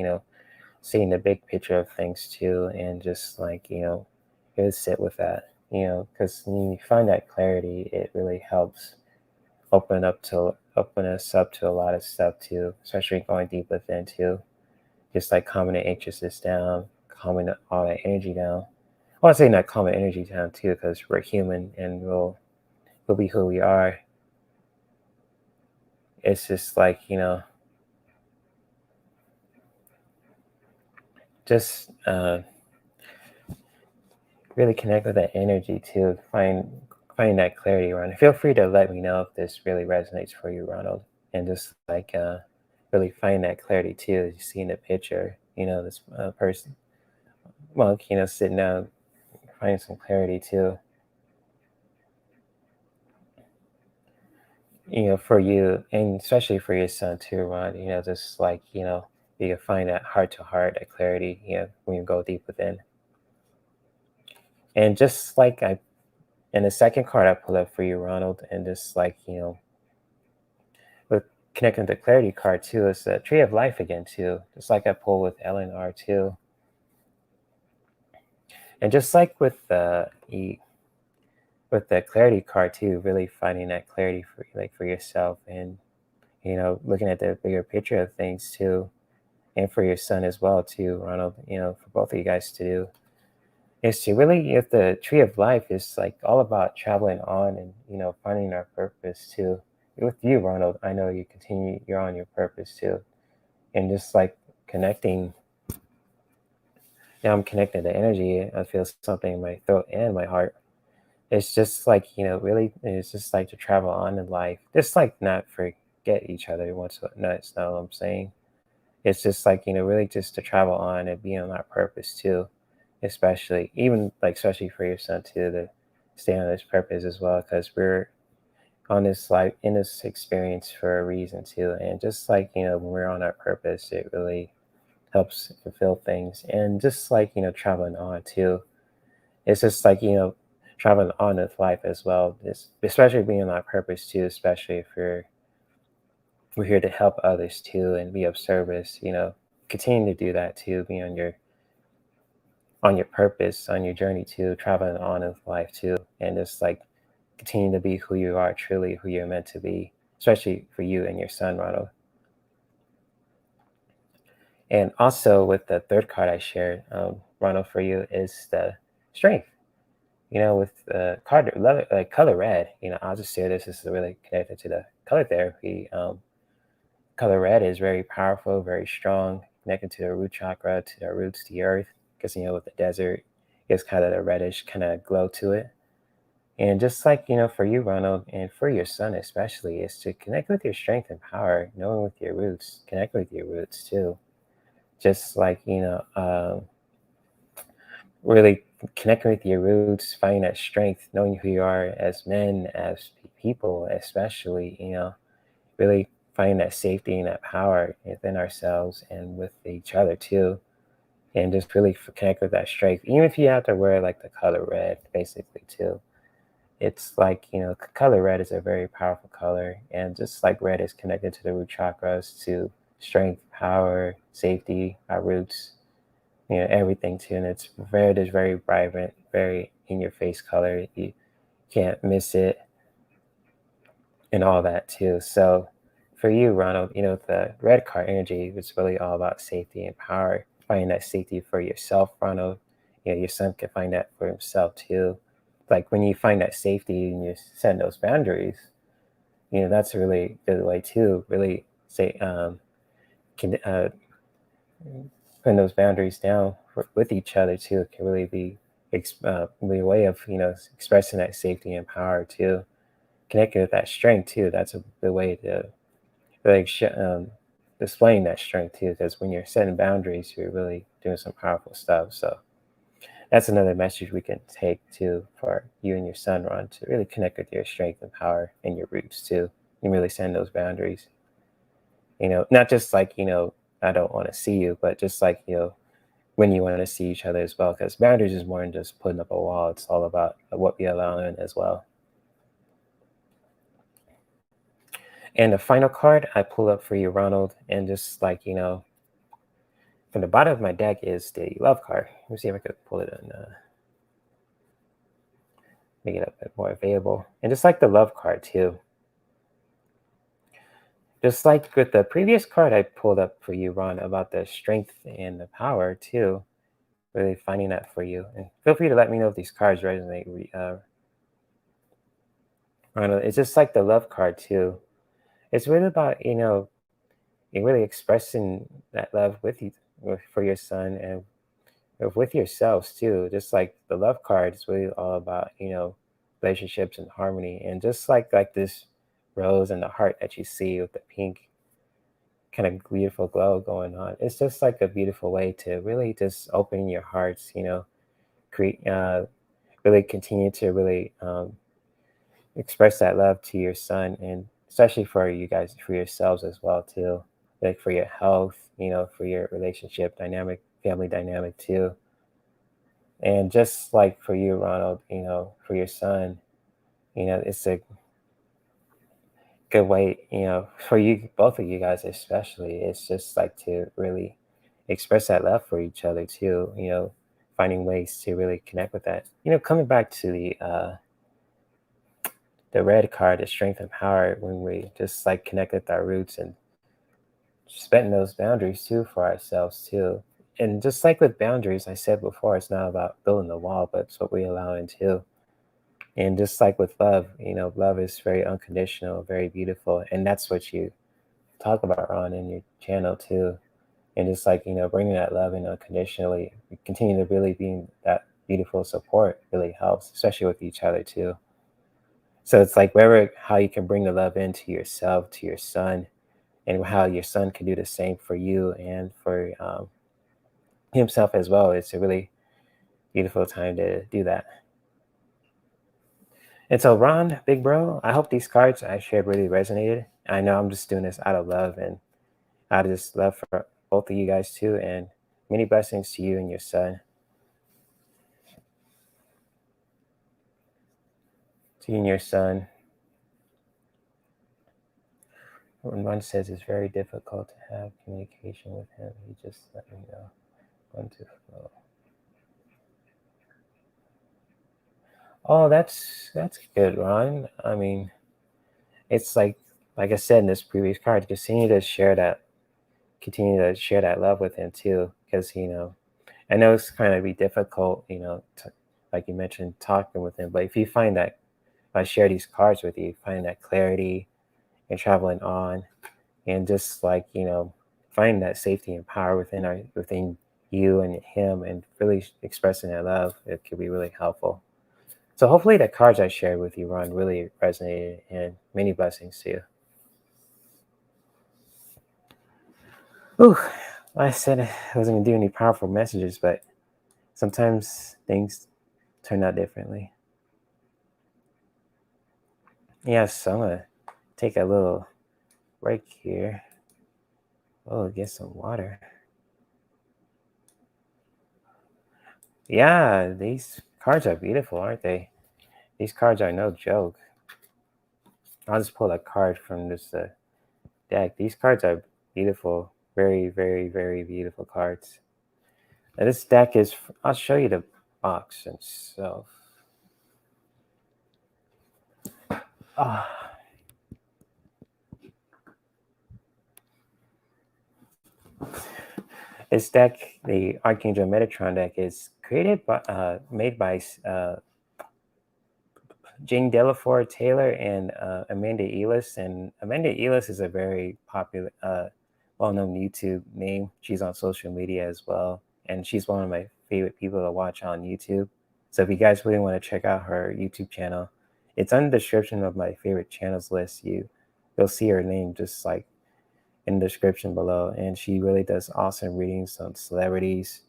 Speaker 1: seeing the big picture of things too, and just like really sit with that. because when you find that clarity, it really helps open us up to a lot of stuff too, especially going deep within too. Just like calming the anxiousness down, calming all that energy down. I want to say not calming energy down too, because we're human and we'll be who we are. It's just like just really connect with that energy too. Find that clarity around it. Feel free to let me know if this really resonates for you, Ronald. And just like really find that clarity too. As you see in the picture, this person monk, sitting down, find some clarity too. For you, and especially for your son too, Ron. Just like you can find that heart to heart, that clarity. When you go deep within, and just like I and the second card I pulled up for you, Ronald, and just like with connecting the clarity card too, is the tree of life again too, just like I pulled with LNR too, and just like with the clarity card too, really finding that clarity for yourself, and looking at the bigger picture of things too, and for your son as well too, Ronald. For both of you guys to do is to really, if the tree of life is like all about traveling on and finding our purpose too. With you, Ronald, I know you're on your purpose too, and just like connecting. Now I'm connected to energy. I feel something in my throat and my heart. It's just like really, it's just like to travel on in life, just like not forget each other once. That's not what I'm saying. It's just like really just to travel on and be on our purpose too, especially even like especially for your son too, to stay on his purpose as well, because we're on this life in this experience for a reason too, and just like when we're on our purpose, it really helps fulfill things, and just like traveling on too. It's just like traveling on with life as well, especially being on our purpose too, especially if we're here to help others too and be of service. Continue to do that too, be on your purpose, on your journey too, traveling on with life too, and just like continue to be who you are, truly who you're meant to be, especially for you and your son, Ronald. And also with the third card I shared, Ronald, for you is the strength. With the card color red, I'll just say this is really connected to the color therapy. Color red is very powerful, very strong, connected to the root chakra, to the roots, to the earth. Because with the desert, it's kind of a reddish kind of glow to it. And just like for you, Ronald, and for your son especially, is to connect with your strength and power, knowing with your roots, connect with your roots too. Just like really connecting with your roots, finding that strength, knowing who you are as men, as people, especially, really finding that safety and that power within ourselves and with each other too. And just really connect with that strength, even if you have to wear like the color red, basically too. It's like, color red is a very powerful color. And just like red is connected to the root chakras, to strength, power, safety, our roots, everything too. And red is very vibrant, very in your face color. You can't miss it and all that too. So for you, Ronald, the red card energy was really all about safety and power. Finding that safety for yourself, Ronald. Your son can find that for himself too. Like when you find that safety and you set those boundaries, that's a really good way to really say can putting those boundaries down with each other too can really be be a way of expressing that safety and power too, connecting with that strength too. That's a good way to really displaying that strength too, because when you're setting boundaries, you're really doing some powerful stuff. So that's another message we can take too for you and your son, Ron, to really connect with your strength and power and your roots too, and really send those boundaries. Not just like I don't want to see you, but just like when you want to see each other as well, because boundaries is more than just putting up a wall. It's all about what we allow in as well. And the final card I pull up for you, Ronald, and just like from the bottom of my deck is the love card. Let me see if I could pull it in. make it a bit more available. And just like the love card too. Just like with the previous card I pulled up for you, Ron, about the strength and the power too. Really finding that for you. And feel free to let me know if these cards resonate. Ron, it's just like the love card too. It's really about, you really expressing that love with you, for your son, and with yourselves too. Just like the love card is really all about, relationships and harmony. And just like this rose and the heart that you see with the pink kind of beautiful glow going on, it's just like a beautiful way to really just open your hearts, create really continue to really express that love to your son, and especially for you guys, for yourselves as well too, like for your health, for your relationship dynamic, family dynamic too. And just like for you, Ronald, for your son, it's a good way, for you, both of you guys especially, it's just like to really express that love for each other too, finding ways to really connect with that. Coming back to the red card, the strength and power, when we just like connect with our roots and setting those boundaries too for ourselves too. And just like with boundaries, I said before, it's not about building the wall, but it's what we allow into. And just like with love, love is very unconditional, very beautiful, and that's what you talk about, Ron, in your channel too. And just like, bringing that love in unconditionally, continue to really be that beautiful support really helps, especially with each other too. So it's like wherever, how you can bring the love into yourself, to your son, and how your son can do the same for you and for himself as well. It's a really beautiful time to do that. And so, Ron, big bro, I hope these cards I shared really resonated. I know I'm just doing this out of love and out of just love for both of you guys too. And many blessings to you and your son. To you and your son. When one says it's very difficult to have communication with him, he just let me know when to flow. Oh, that's good, Ron. I mean, it's like I said in this previous card, continue to share that love with him too, because I know it's kind of be difficult, like you mentioned, talking with him. But if you find that if I share these cards with you, find that clarity and traveling on, and just like find that safety and power within you and him, and really expressing that love, it could be really helpful. So hopefully the cards I shared with you, Ron, really resonated, and many blessings to you. Ooh, I said I wasn't gonna do any powerful messages, but sometimes things turn out differently. Yes, so I'm gonna take a little break here. Oh, get some water. Yeah, these cards are beautiful, aren't they? These cards are no joke. I'll just pull a card from this deck. These cards are beautiful. Very, very, very beautiful cards. And this deck is, I'll show you the box itself. Ah. This deck, the Archangel Metatron deck, is made by Jane Delafore Taylor and Amanda Ellis. And Amanda Ellis is a very popular, well-known YouTube name. She's on social media as well, and she's one of my favorite people to watch on YouTube. So if you guys really want to check out her YouTube channel, it's on the description of my favorite channels list. You'll see her name just like in the description below, and she really does awesome readings on celebrities,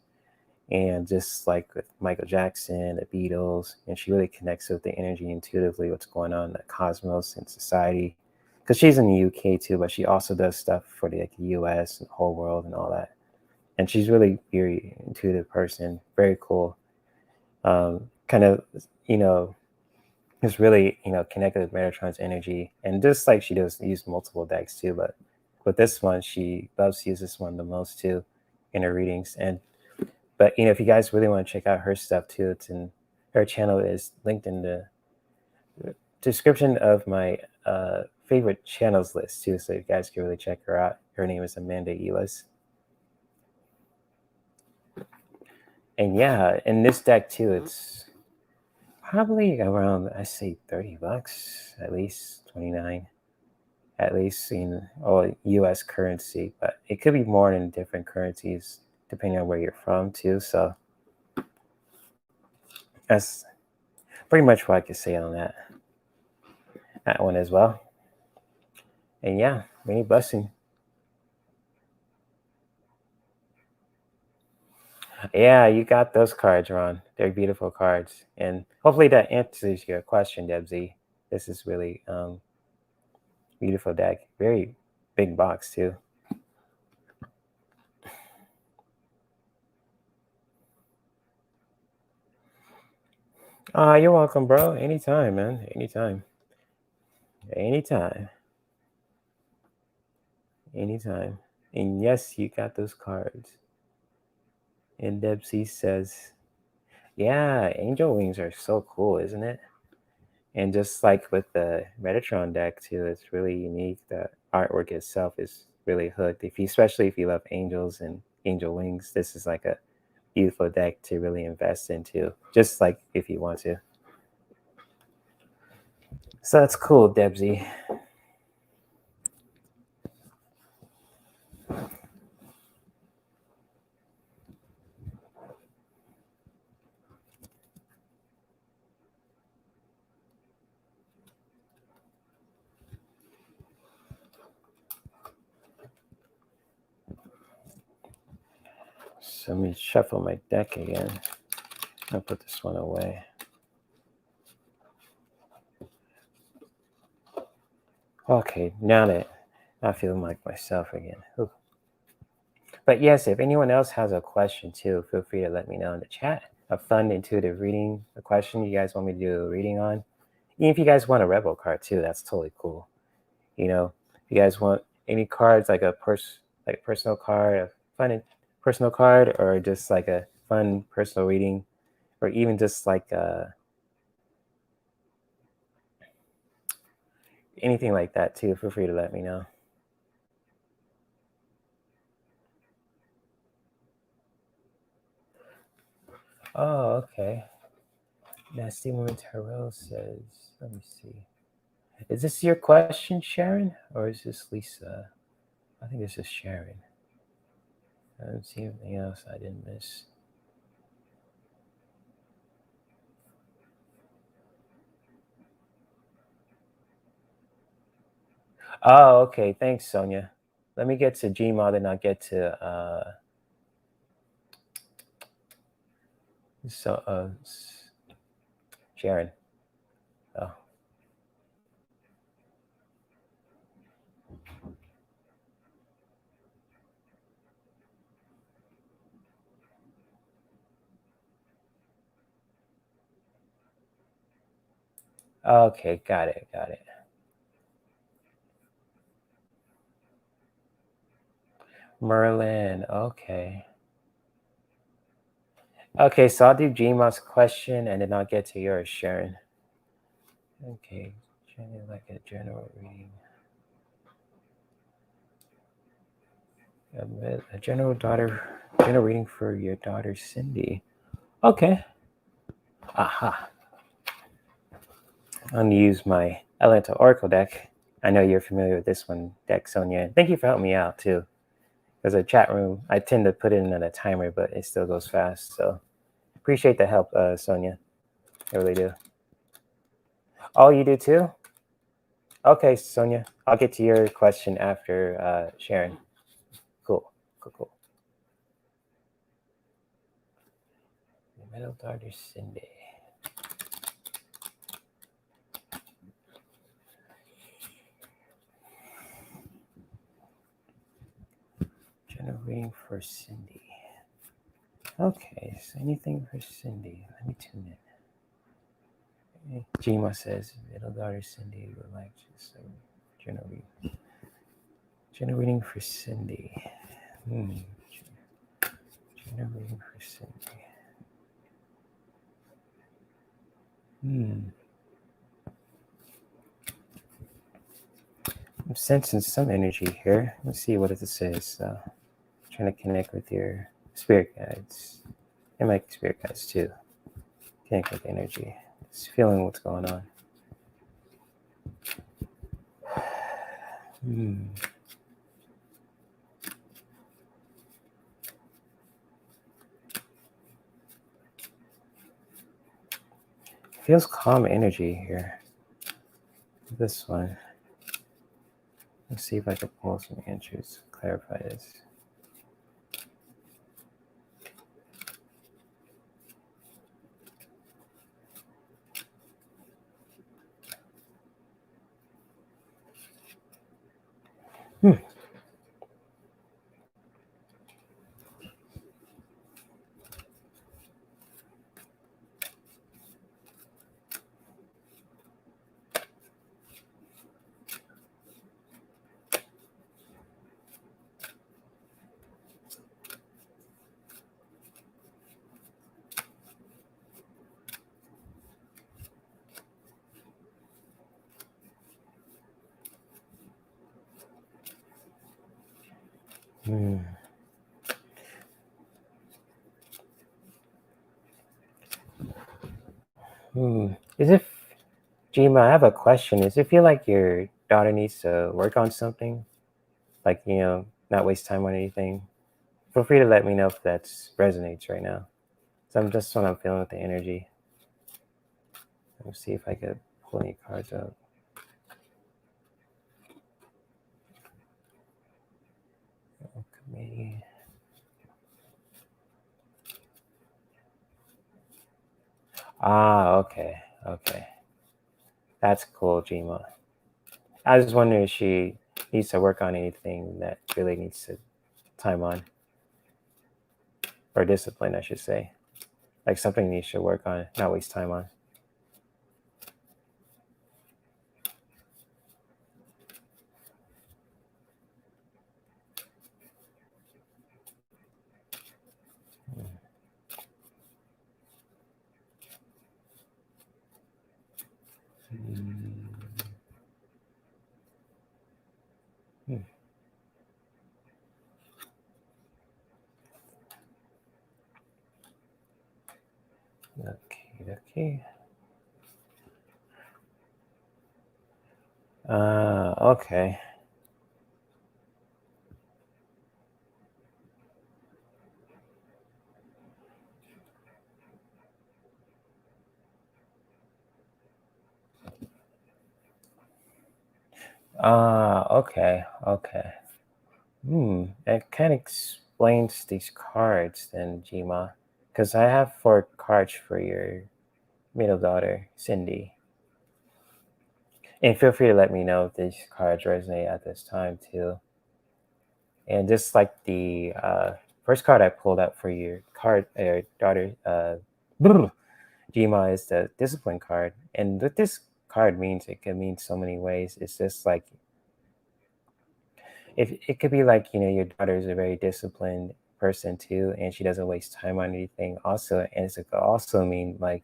Speaker 1: and just like with Michael Jackson, the Beatles, and she really connects with the energy intuitively, what's going on in the cosmos and society. Because she's in the UK too, but she also does stuff for the US and the whole world and all that. And she's really very intuitive person, very cool. Kind of, you know, is really connected with Metatron's energy, and just like she does use multiple decks too. But with this one, she loves to use this one the most too in her readings. And but if you guys really want to check out her stuff too, it's in her channel is linked in the description of my favorite channels list too, so you guys can really check her out. Her name is Amanda Elis. And yeah, in this deck too, it's probably around, I say $30 at least, 29 at least in US currency, but it could be more in different currencies depending on where you're from too. So that's pretty much what I could say on that one as well. And yeah, many blessing. Yeah, you got those cards, Ron. They're beautiful cards. And hopefully that answers your question, Debsy. This is really beautiful deck. Very big box too. You're welcome, bro. Anytime, man. Anytime. Anytime. Anytime. And yes, you got those cards. And Debsy says, yeah, angel wings are so cool, isn't it? And just like with the Metatron deck too, it's really unique. The artwork itself is really hooked. Especially if you love angels and angel wings, this is like a beautiful deck to really invest into. Just like if you want to. So that's cool, Debsy. So let me shuffle my deck again. I'll put this one away. Okay, now that I feel like myself again. Ooh. But yes, if anyone else has a question too, feel free to let me know in the chat. A fun, intuitive reading, a question you guys want me to do a reading on. Even if you guys want a rebel card too, that's totally cool. You know, if you guys want any cards like a personal card, a fun personal card, or just like a fun personal reading, or even just like anything like that too, feel free to let me know. Oh, okay. Nasty Woman Tarot says, let me see. Is this your question, Sharon? Or is this Lisa? I think this is Sharon. I don't see anything else I didn't miss. Oh, okay. Thanks, Sonia. Let me get to Gmail, then I'll get to Sharon. Oh. Okay, got it. Merlin, okay. Okay, so I'll do Gmail's question and then I'll get to yours, Sharon. Okay, like a general reading. A general reading for your daughter, Cindy. Okay. Aha. I'm gonna use my Elemental Oracle deck. I know you're familiar with this one, deck, Sonia. Thank you for helping me out too. There's a chat room. I tend to put it in on a timer, but it still goes fast. So appreciate the help, Sonia. I really do. Oh, you do too? Okay, Sonia. I'll get to your question after Sharon. Cool. Metal Daughter Cindy. General reading for Cindy. Okay, so anything for Cindy. Let me tune in. Jima says, middle daughter Cindy would like to so general reading for Cindy. General reading for Cindy. I'm sensing some energy here. Let's see what this is. Trying to connect with your spirit guides. And my spirit guides too. Connect with energy. Just feeling what's going on. Feels calm energy here. This one. Let's see if I can pull some answers, clarify this. Is it, Jima, I have a question. Does it feel like your daughter needs to work on something? Like, not waste time on anything? Feel free to let me know if that resonates right now. So I'm just what I'm feeling with the energy. Let's see if I could pull any cards up. Committee. Okay. That's cool, Jima. I was wondering if she needs to work on anything that really needs to time on, or discipline, I should say. Like something you should work on, not waste time on. Okay. Okay. Okay. It kind of explains these cards then, Jima. Because I have 4 cards for your middle daughter, Cindy. And feel free to let me know if these cards resonate at this time too. And just like the first card I pulled out for your daughter, Jima, is the discipline card. And what this card means, it can mean so many ways. It's just like, if it could be like, your daughter is a very disciplined person too, and she doesn't waste time on anything also. And it could also mean like,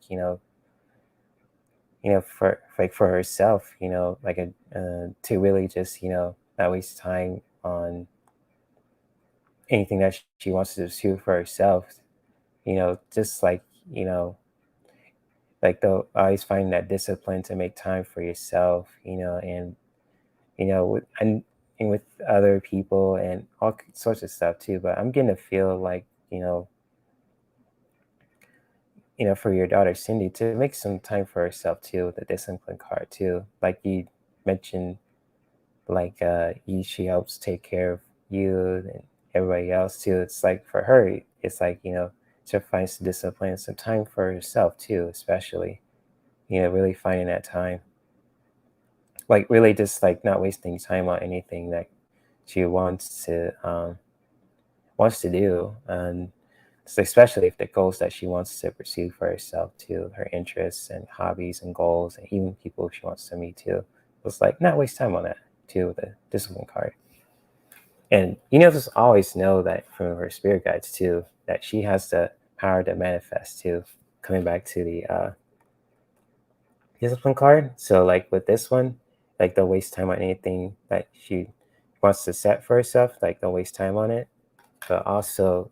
Speaker 1: for like for herself, like to really just, not waste time on anything that she wants to do for herself, just like, like the always finding that discipline to make time for yourself, and and with other people and all sorts of stuff too. But I'm getting to feel like, for your daughter Cindy to make some time for herself too, with the discipline card too. Like you mentioned, like she helps take care of you and everybody else too. It's like for her, it's like, to find some discipline, some time for herself too, especially, really finding that time. Like really just like not wasting time on anything that she wants to do, and especially if the goals that she wants to pursue for herself too, her interests and hobbies and goals, and even people she wants to meet too. It's like not waste time on that too, with the discipline card. And just always know that from her spirit guides too, that she has the power to manifest too. Coming back to the discipline card, so like with this one, Like, don't waste time on anything that she wants to set for herself. Like, don't waste time on it. But also,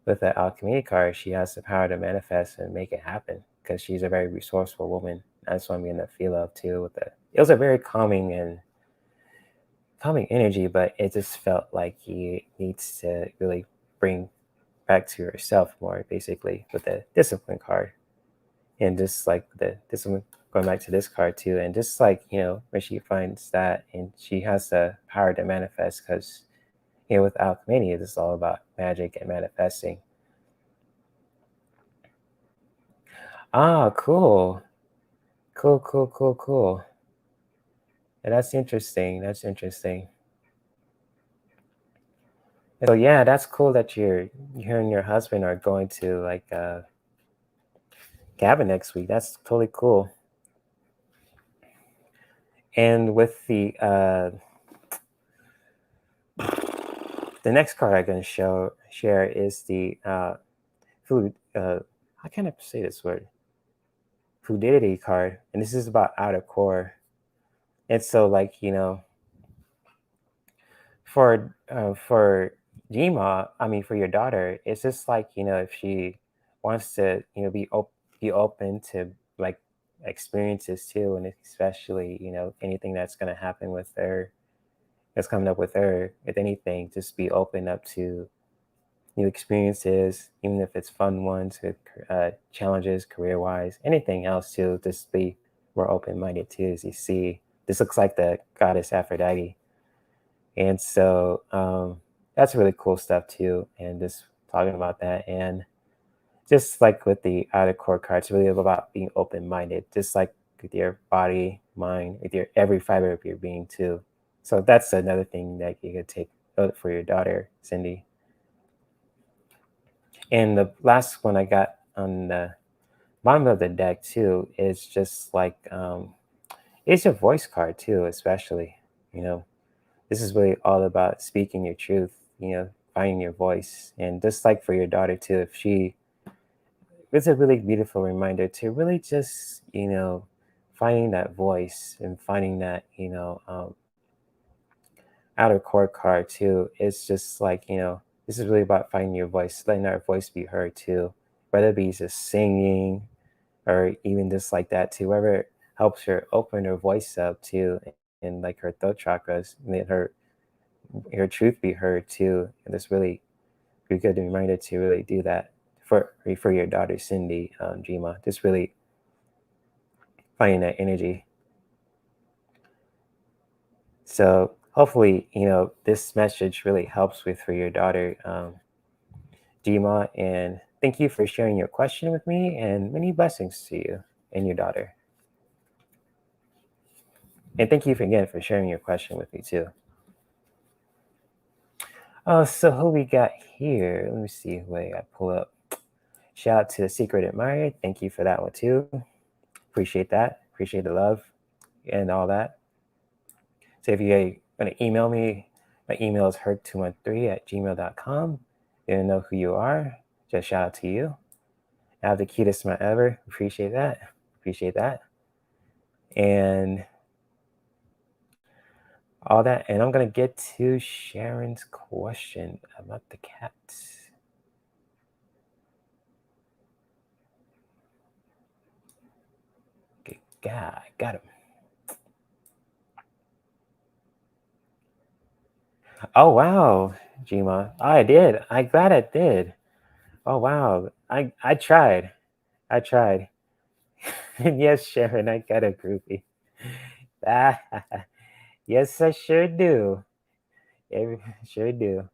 Speaker 1: with the alchemy card, she has the power to manifest and make it happen because she's a very resourceful woman. That's what I'm getting the feel of too. It was a very calming energy, but it just felt like he needs to really bring back to herself more, basically, with the discipline card. And just like the discipline, going back to this card too, and just like, when she finds that and she has the power to manifest, because with alchemy, it's all about magic and manifesting. Ah, cool. Cool, cool, cool, cool. And that's interesting. That's interesting. So yeah, that's cool that you and your husband are going to like cabin next week. That's totally cool. And with the next card I'm going to share is the food. How can I say this word? Fluidity card, and this is about outer core. And so, like, for Jima, I mean, for your daughter, it's just like, if she wants to, be open to like experiences too, and especially, anything that's going to happen with her, that's coming up with her, with anything, just be open up to new experiences, even if it's fun ones, with challenges, career wise, anything else too. Just be more open minded too. As you see, this looks like the goddess Aphrodite, and so that's really cool stuff too. And just talking about that, and just like with the outer core cards, really about being open minded, just like with your body, mind, with your every fiber of your being too. So that's another thing that you could take note for your daughter, Cindy. And the last one I got on the bottom of the deck too is just like it's your voice card too, especially. You know, this is really all about speaking your truth, finding your voice. And just like for your daughter too, if she it's a really beautiful reminder to really just, finding that voice and finding that, outer core card too. It's just like, this is really about finding your voice, letting our voice be heard too, whether it be just singing or even just like that too, wherever helps her open her voice up too, and like her throat chakras, and let her truth be heard too. And this really be a good reminder to really do that for your daughter Cindy, Jima. Just really finding that energy. So hopefully, this message really helps with for your daughter, Jima. And thank you for sharing your question with me, and many blessings to you and your daughter. And thank you again for sharing your question with me too. Oh, so who we got here? Let me see who I got pull up. Shout out to the Secret Admirer. Thank you for that one too. Appreciate that. Appreciate the love and all that. So if you want to email me, my email is herc213@gmail.com. You don't know who you are, just shout out to you. I have the cutest smile ever. Appreciate that. Appreciate that. And all that. And I'm going to get to Sharon's question about the cats. Okay, got him. Oh, wow, Jima. I did. I'm glad I did. Oh, wow. I tried. I tried. Yes, Sharon, I got a groupie. Ah, yes, I sure do. Sure do.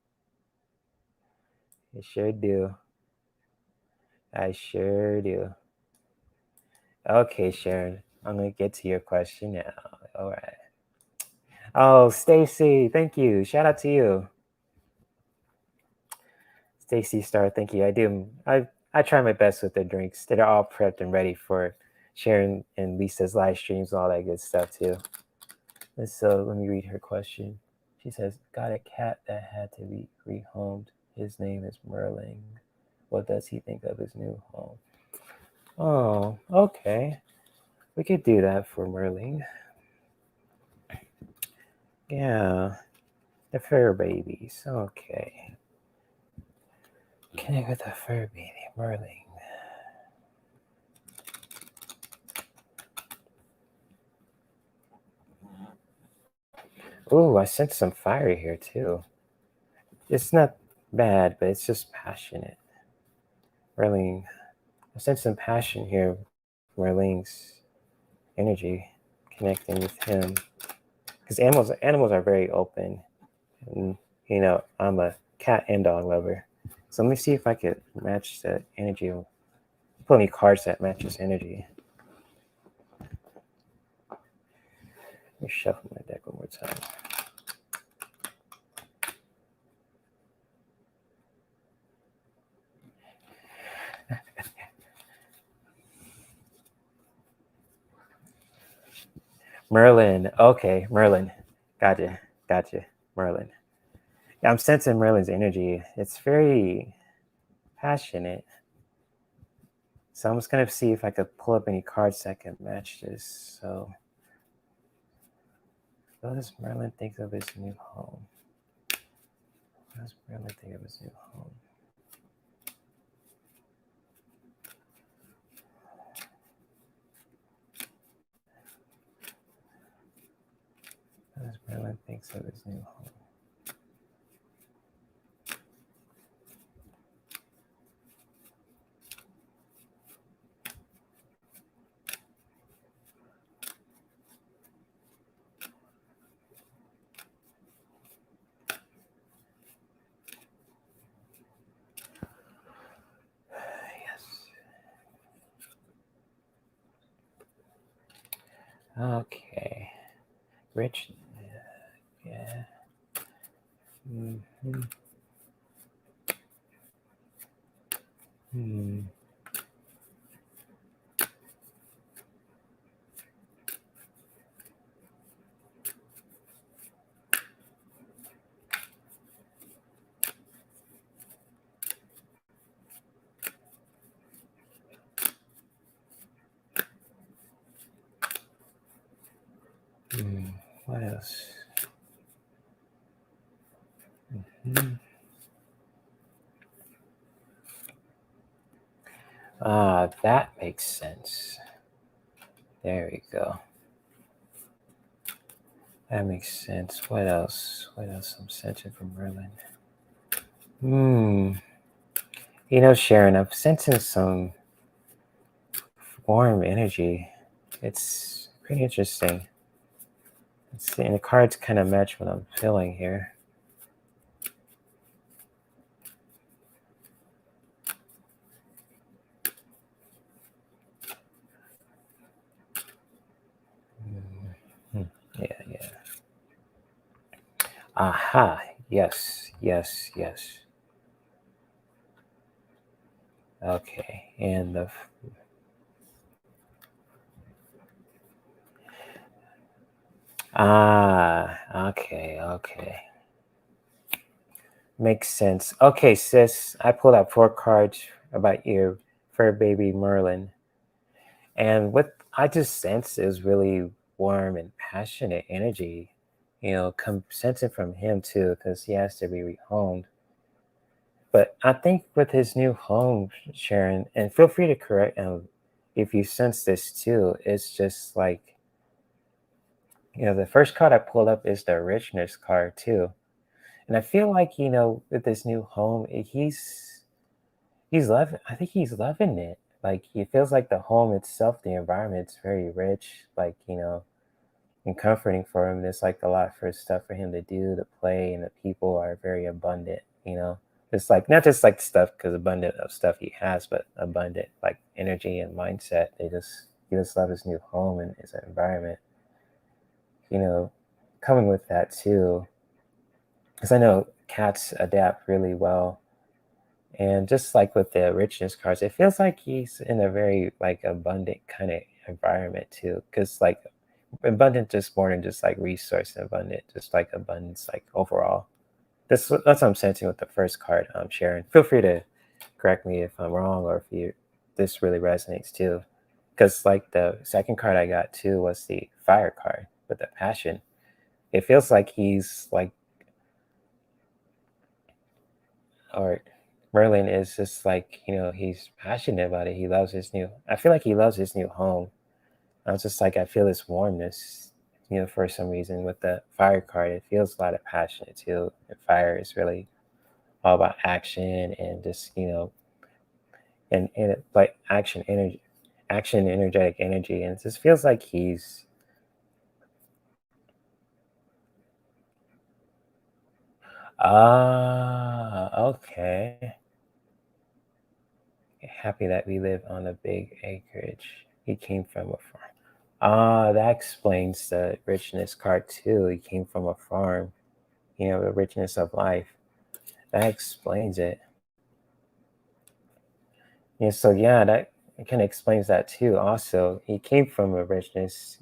Speaker 1: I sure do. I sure do. Okay, Sharon, I'm gonna get to your question now. All right. Oh, Stacy, thank you. Shout out to you, Stacy Star. Thank you. I do. I try my best with the drinks. They're all prepped and ready for Sharon and Lisa's live streams, all that good stuff too. And so let me read her question. She says, "Got a cat that had to be rehomed. His name is Merling. What does he think of his new home?" Oh, okay. We could do that for Merling. Yeah, the fur babies. Okay. Connect with the fur baby, Merlin. Ooh, I sense some fire here too. It's not bad, but it's just passionate. Merlin, I sense some passion here. Merlin's energy connecting with him, because animals are very open, and I'm a cat and dog lover. So let me see if I could match the energy. Pull any cards that matches energy. Let me shuffle my deck one more time. Merlin. Okay, Merlin. Gotcha. Merlin. Yeah, I'm sensing Merlin's energy. It's very passionate. So I'm just gonna see if I could pull up any cards that can match this. So what does Merlin think of his new home? What does Merlin think of his new home? What does Merlin thinks of his new home? Yes. Okay. Rich. Yeah. Mm-hmm. Hmm. What else? Mm-hmm. Ah, that makes sense. There we go. That makes sense. What else? What else I'm sensing from Merlin? Sharon, I'm sensing some warm energy. It's pretty interesting. And the cards kind of match what I'm feeling here. Mm-hmm. Yeah. Aha. Yes. Okay. And the okay. Makes sense. Okay, sis. I pulled out 4 cards about your fur baby Merlin. And what I just sense is really warm and passionate energy, sensing from him too, because he has to be rehomed. But I think with his new home, Sharon, and feel free to correct if you sense this too, it's just like, the first card I pulled up is the richness card too. And I feel like, with this new home, he's loving, I think he's loving it. Like, he feels like the home itself, the environment's very rich, like, and comforting for him. There's like a lot for stuff for him to do, to play, and the people are very abundant. It's like not just like stuff because abundant of stuff he has, but abundant like energy and mindset. He just love his new home and his environment. You know, coming with that too, because I know cats adapt really well. And just like with the richness cards, it feels like he's in a very like abundant kind of environment too. Because like abundant just more than just like resource abundant, just like abundance like overall. That's what I'm sensing with the first card, Sharon. Feel free to correct me if I'm wrong or if you this really resonates too. Because like the second card I got too was the fire card with the passion. it feels like he's like, or Merlin is just like, he's passionate about it. He loves his new, I feel like he loves his new home. I was just like, I feel this warmness, for some reason with the fire card. It feels a lot of passion too. And fire is really all about action and just, and it, like action energy, action, energetic energy. And it just feels like he's, okay. Happy that we live on a big acreage. He came from a farm. That explains the richness card too. He came from a farm, the richness of life. That explains it. Yeah, so yeah, that kind of explains that too. Also, he came from a richness,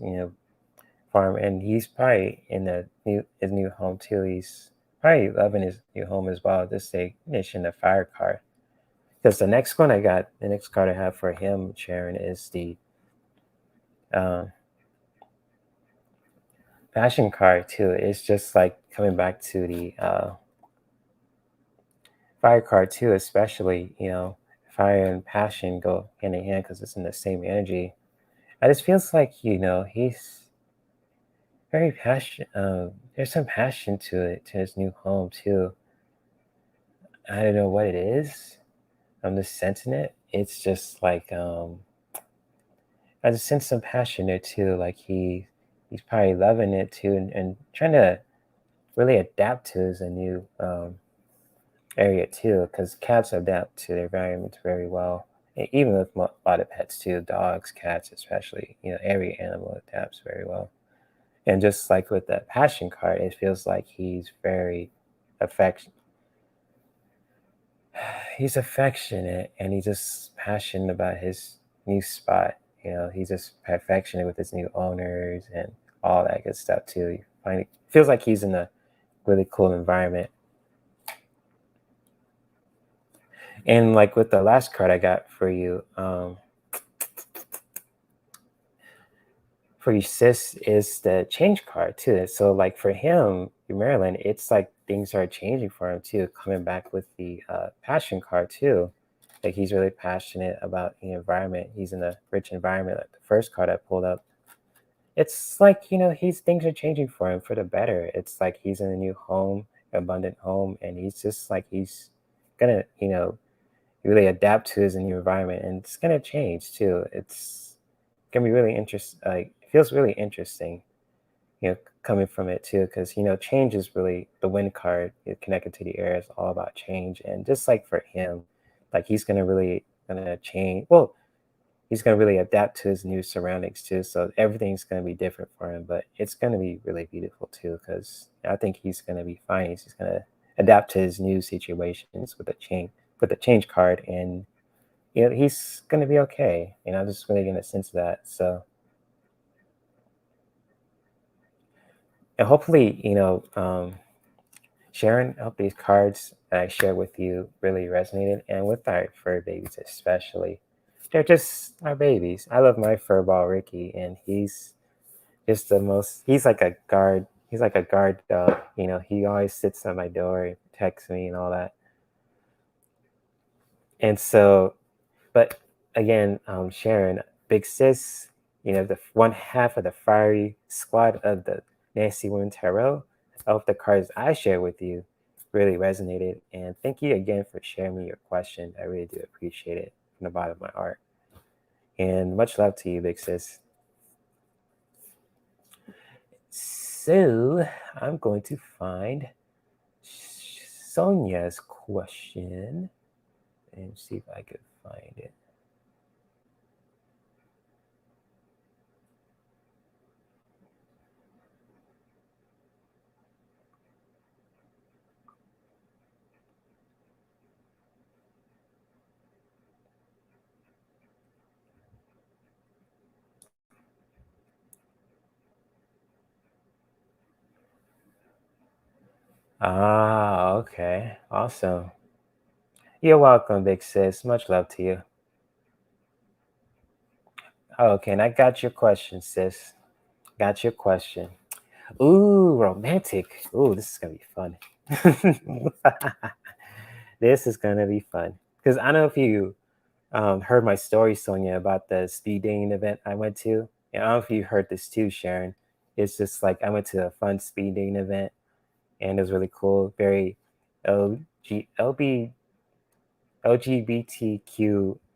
Speaker 1: farm, and he's probably in his new home too. He's probably loving his new home as well. This ignition, the fire card. Because the next card I have for him, Sharon, is the um, passion card too. It's just like coming back to the fire card too, especially. Fire and passion go hand in hand because it's in the same energy. I just feels like he's very passionate. There's some passion to it, to his new home too. I don't know what it is. I'm just sensing it. It's just like I just sense some passion there too. Like he's probably loving it too, and trying to really adapt to his new area too. Because cats adapt to their environment very well. Even with a lot of pets too, dogs, cats, especially. Every animal adapts very well. And just like with that passion card, it feels like he's very affection. He's affectionate, and he's just passionate about his new spot. He's just affectionate with his new owners and all that good stuff too. You find it feels like he's in a really cool environment. And like with the last card I got for you, sis, is the change card too. So like for him, Maryland, it's like things are changing for him too. Coming back with the passion card too, like he's really passionate about the environment. He's in a rich environment. Like the first card I pulled up, it's like he's things are changing for him for the better. It's like he's in a new home, abundant home, and he's just like he's gonna really adapt to his new environment, and it's gonna change too. It's gonna be really interesting. Like it feels really interesting, coming from it too, because change is really the wind card connected to the air is all about change, and just like for him, like he's gonna change. Well, he's gonna really adapt to his new surroundings too. So everything's gonna be different for him, but it's gonna be really beautiful too, because I think he's gonna be fine. He's just gonna adapt to his new situations with the change card, and he's gonna be okay. I'm just really gonna sense that. So, and hopefully, Sharon, I hope these cards that I shared with you really resonated, and with our fur babies especially. They're just our babies. I love my fur ball Ricky, and he's just the most. He's like a guard. He's like a guard dog. He always sits on my door and protects me and all that. And so, but again, Sharon, Big Sis, the one half of the fiery squad of the Nancy Women Tarot, of the cards I shared with you really resonated. And thank you again for sharing me your question. I really do appreciate it from the bottom of my heart. And much love to you, Big Sis. So I'm going to find Sonia's question and see if I could find it. Okay. Awesome. You're welcome, Big Sis. Much love to you. Okay, and I got your question, sis. Got your question. Ooh, romantic. Ooh, this is gonna be fun. This is gonna be fun because I don't know if you heard my story, Sonia, about the speed dating event I went to. And I don't know if you heard this too, Sharon. It's just like I went to a fun speed dating event, and it was really cool. Very LGBTQ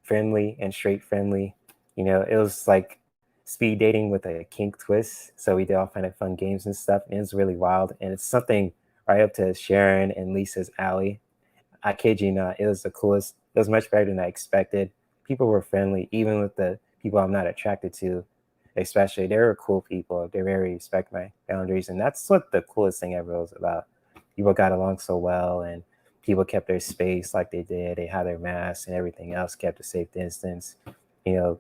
Speaker 1: friendly and straight friendly. You know, it was like speed dating with a kink twist. So we did all kind of fun games and stuff. And it was really wild. And it's something right up to Sharon and Lisa's alley. I kid you not, it was the coolest. It was much better than I expected. People were friendly, even with the people I'm not attracted to, especially. They were cool people. They very respect my boundaries. And that's what the coolest thing ever was about. People got along so well, and people kept their space like they did. They had their masks and everything else, kept a safe distance, you know,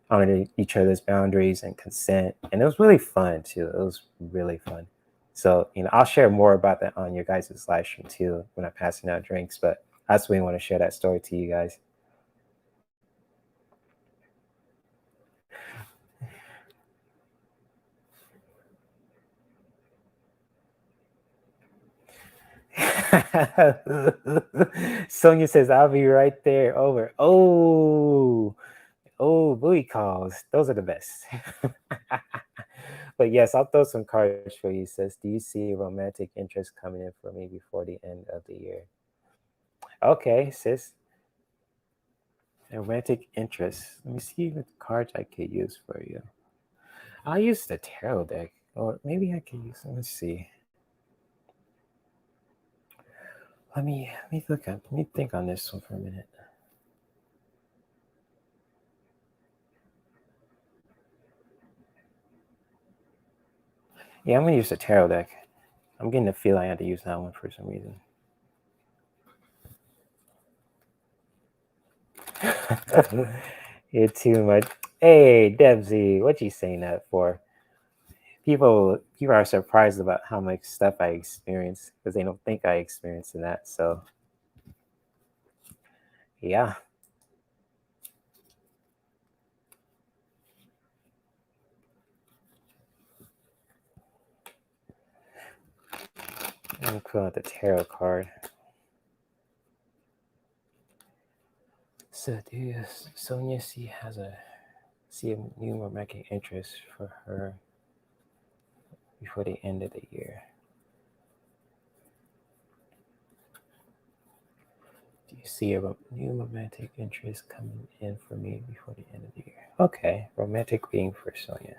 Speaker 1: honored each other's boundaries and consent. And it was really fun too. It was really fun. So, you know, I'll share more about that on your guys' live stream too when I'm passing out drinks. But I just really want to share that story to you guys. Sonia says, I'll be right there. Over. Oh, booty calls. Those are the best. But yes, I'll throw some cards for you. Says, do you see romantic interest coming in for me before the end of the year? Okay, sis. Romantic interest. Let me see what cards I could use for you. I'll use the tarot deck, or maybe I could use. Let's see. Let me look up. Let me think on this one for a minute. Yeah, I'm gonna use the tarot deck. I'm getting the feel I had to use that one for some reason. You're too much. Hey, Debsy, what you saying that for? People are surprised about how much stuff I experience because they don't think I experienced that. So yeah, I'm gonna pull out the tarot card. So Sonia see a new romantic interest for her before the end of the year? Do you see a new romantic interest coming in for me before the end of the year? Okay, romantic being for Sonia.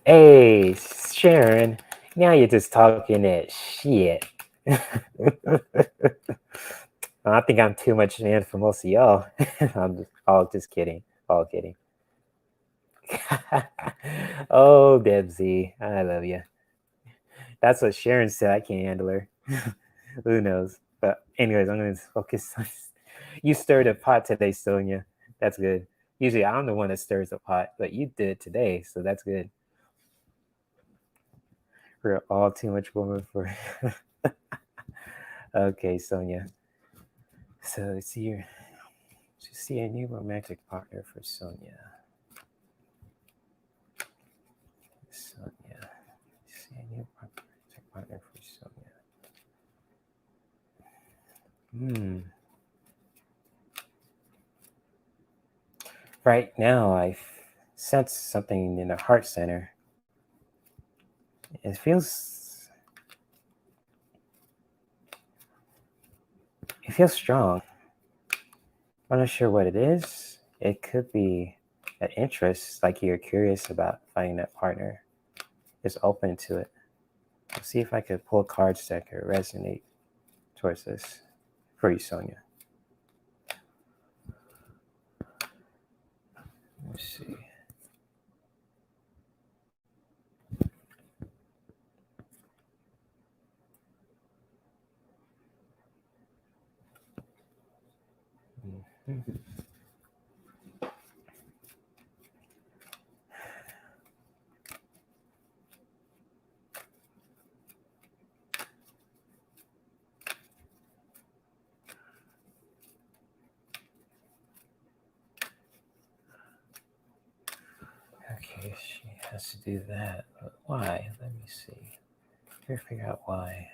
Speaker 1: Hey, Sharon, now you're just talking that shit. I think I'm too much man for most of y'all. I'm just kidding. All kidding. Oh, Debsy, I love you. That's what Sharon said. I can't handle her. Who knows? But anyways, I'm gonna focus on. You stirred a pot today, Sonia. That's good. Usually I'm the one that stirs the pot, but you did today, so that's good. We're all too much woman for. Okay, Sonia. So let's see here. To see a new romantic partner for Sonia. Sonia. See a new romantic partner for Sonia. Right now, I sense something in the heart center. It feels strong. I'm not sure what it is. It could be an interest, like you're curious about finding that partner. Just open to it. Let's see if I could pull cards that could resonate towards this for you, Sonia. Let's see. Mm-hmm. us do that. But why? Let me see. Try to figure out why.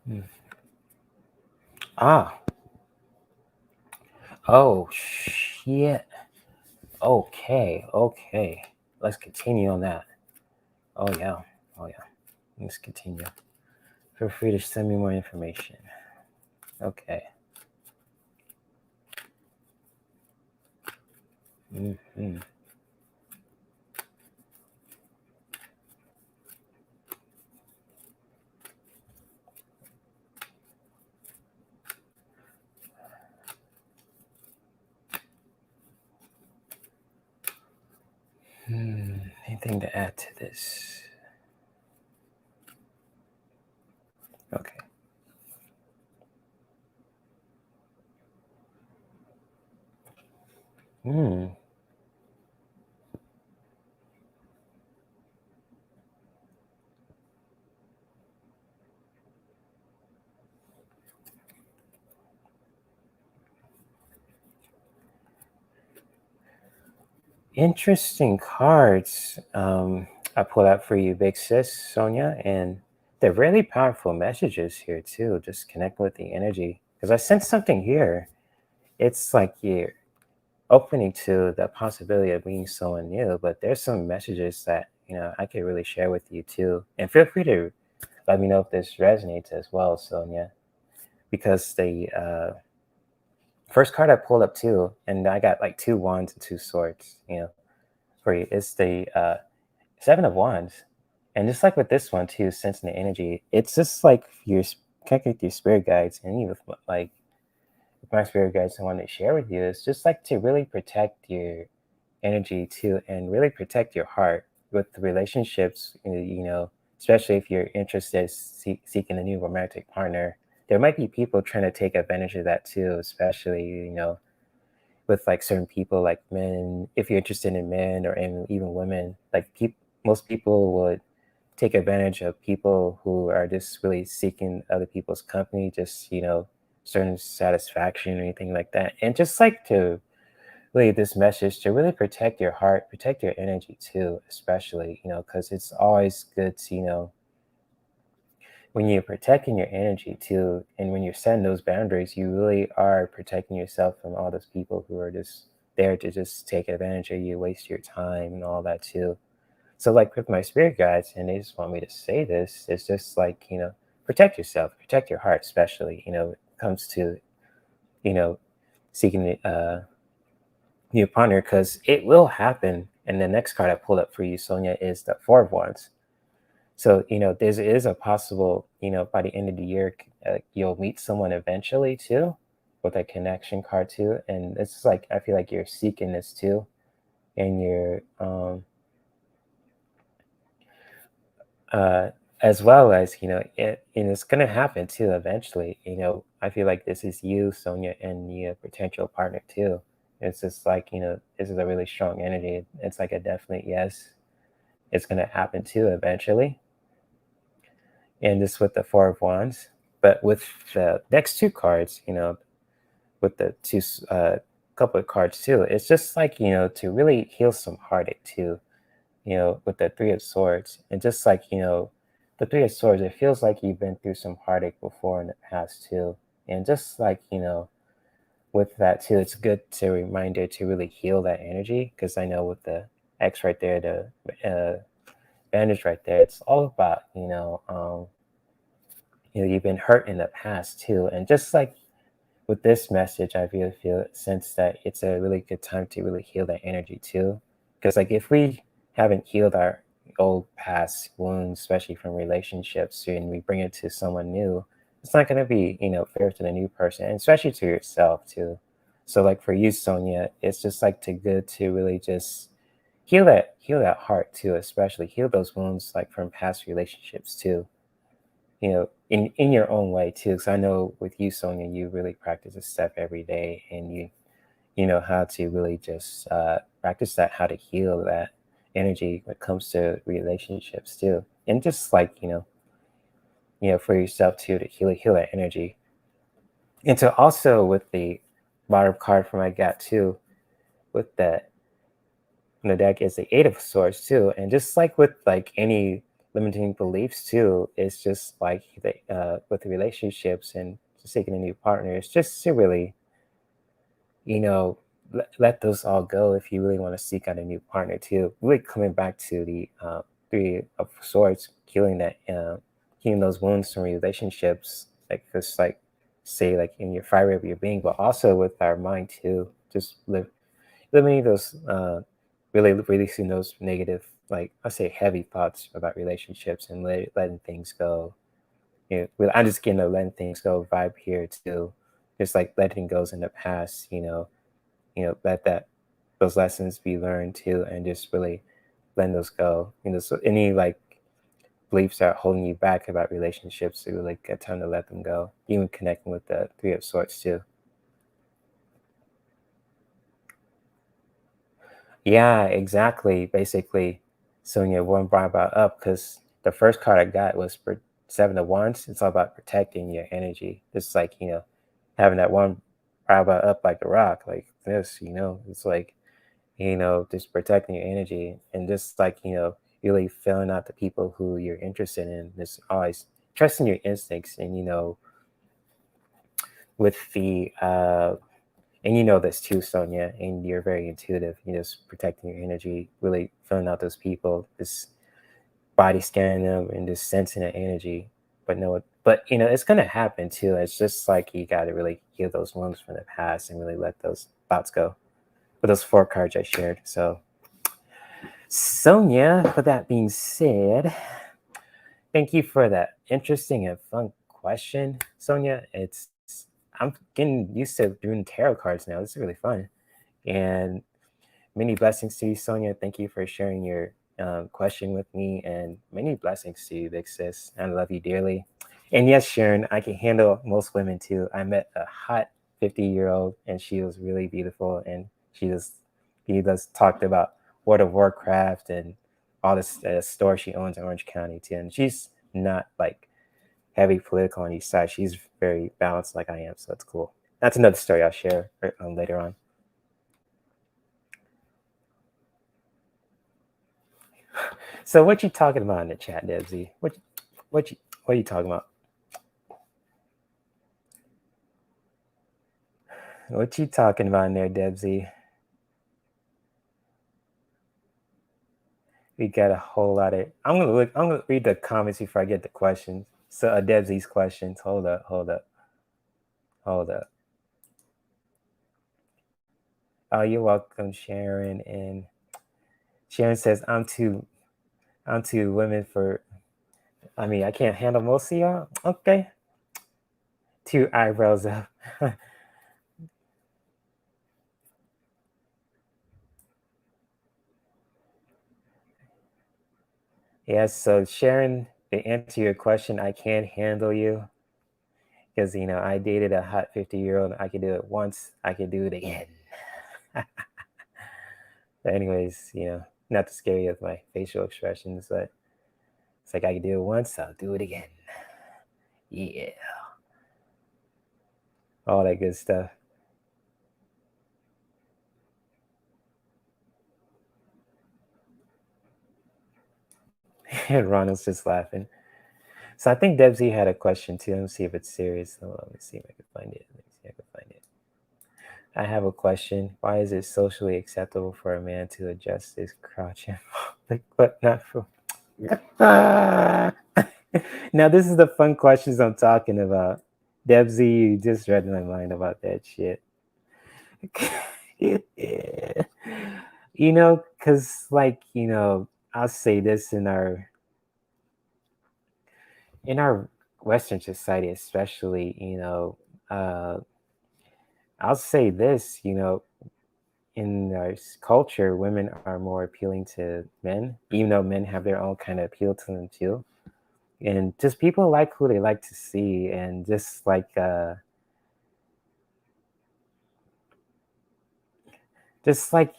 Speaker 1: Hmm. Ah. Oh shit. Okay. Okay. Let's continue on that. Oh yeah. Oh yeah. Let's continue. Feel free to send me more information. Okay. Mm-hmm. Anything to add to this? Okay. Hmm. Interesting cards. I pulled out for you, big sis Sonia, and they're really powerful messages here too. Just connect with the energy because I sense something here. It's like you're opening to the possibility of meeting someone new, but there's some messages that I could really share with you too. And feel free to let me know if this resonates as well, Sonia, because the first card I pulled up too, and I got like two wands and two swords. For you, it's the Seven of Wands. And just like with this one too, sensing the energy, it's just like you're connecting with your spirit guides, and even with my spirit guides I want to share with you is just like to really protect your energy too, and really protect your heart with the relationships. Especially if you're interested in seeking a new romantic partner, there might be people trying to take advantage of that too, especially with like certain people, like men, if you're interested in men or in even women, like most people would take advantage of people who are just really seeking other people's company, just certain satisfaction or anything like that. And just like to really this message to really protect your heart, protect your energy too, especially because it's always good to when you're protecting your energy too, and when you're setting those boundaries, you really are protecting yourself from all those people who are just there to just take advantage of you, waste your time and all that too. So like with my spirit guides, and they just want me to say this, it's just like, protect yourself, protect your heart, especially, when it comes to, you know, seeking your partner, because it will happen. And the next card I pulled up for you, Sonia, is the Four of Wands. So, there is a possible, by the end of the year, you'll meet someone eventually too, with a connection card too. And it's like, I feel like you're seeking this too. And you're, as well as, and it's going to happen too eventually. I feel like this is you, Sonia, and your potential partner too. It's just like, this is a really strong energy. It's like a definite yes. It's going to happen too eventually, and this with the Four of Wands. But with the next two cards, with the two couple of cards too, it's just like to really heal some heartache too. With the Three of Swords, and just like the Three of Swords, it feels like you've been through some heartache before in the past too, and just like with that too, it's good to reminder to really heal that energy, because I know with the X right there, the bandage right there, it's all about you've been hurt in the past too, and just like with this message, I really feel sense that it's a really good time to really heal that energy too, because like if we haven't healed our old past wounds, especially from relationships, and we bring it to someone new, it's not going to be fair to the new person, and especially to yourself too. So like for you, Sonia, it's just like to good to really just heal that heart too, especially heal those wounds like from past relationships too. in your own way too. Because I know with you, Sonia, you really practice a step every day, and you know how to really just practice that, how to heal that energy when it comes to relationships too, and just like for yourself too, to heal that energy. And to also with the bottom card from I got too, with that in the deck is the Eight of Swords too, and just like with like any limiting beliefs too, it's just like with the relationships and just taking a new partner, it's just to really you know let those all go if you really want to seek out a new partner too. Really coming back to the Three of Swords, healing those wounds from relationships, like just like say like in your fiber of your being, but also with our mind too. Just eliminating those really releasing those negative, like I say, heavy thoughts about relationships and letting things go. I'm just getting a letting things go vibe here too. Just like letting goes in the past, let that those lessons be learned too, and just really letting those go. So any like beliefs that are holding you back about relationships, to really get time to let them go. Even connecting with the Three of Swords too. Yeah, exactly. Basically, Sonia, one brought about up because the first card I got was for Seven of Wands. It's all about protecting your energy. It's like, having that one brought about up like a rock, like this, it's like, just protecting your energy and just like, really filling out the people who you're interested in. Just always trusting your instincts and, with the and you know this too, Sonia, and you're very intuitive. Just protecting your energy, really filling out those people, just body scanning them and just sensing the energy. But it's gonna happen too. It's just like you got to really heal those wounds from the past and really let those thoughts go. With those four cards I shared. So, Sonia, with that being said, thank you for that interesting and fun question, Sonia. I'm getting used to doing tarot cards now. This is really fun. And many blessings to you, Sonia. Thank you for sharing your question with me, and many blessings to you, big sis. I love you dearly. And yes, Sharon, I can handle most women too. I met a hot 50-year-old, and she was really beautiful, and he just talked about World of Warcraft and all this store she owns in Orange County too. And she's not like heavy political on each side. She's very balanced like I am, so it's cool. That's another story I'll share later on. So what you talking about in the chat, Debsy? What are you talking about? What you talking about in there, Debsy? We got a whole lot of. I'm gonna read the comments before I get the questions. So Debsy's questions. Hold up. Oh, you're welcome, Sharon. And Sharon says, I'm too women for. I mean, I can't handle most of y'all. Okay. Two eyebrows up. Yes, so Sharon, to answer your question, I can't handle you because I dated a hot 50-year-old. I could do it once, I could do it again. But anyways, not to scare you with my facial expressions, but it's like I could do it once, I'll do it again. Yeah. All that good stuff. And Ronald's just laughing. So I think Debsy had a question too. Let me see if it's serious. Let me see if I can find it. Let me see if I can find it. I have a question. Why is it socially acceptable for a man to adjust his crotch in public, but not for? Now this is the fun questions I'm talking about. Debsy, you just read my mind about that shit. Because like I'll say this in our Western society, especially, uh, I'll say this, in our culture, women are more appealing to men, even though men have their own kind of appeal to them too. and just people like who they like to see, and just like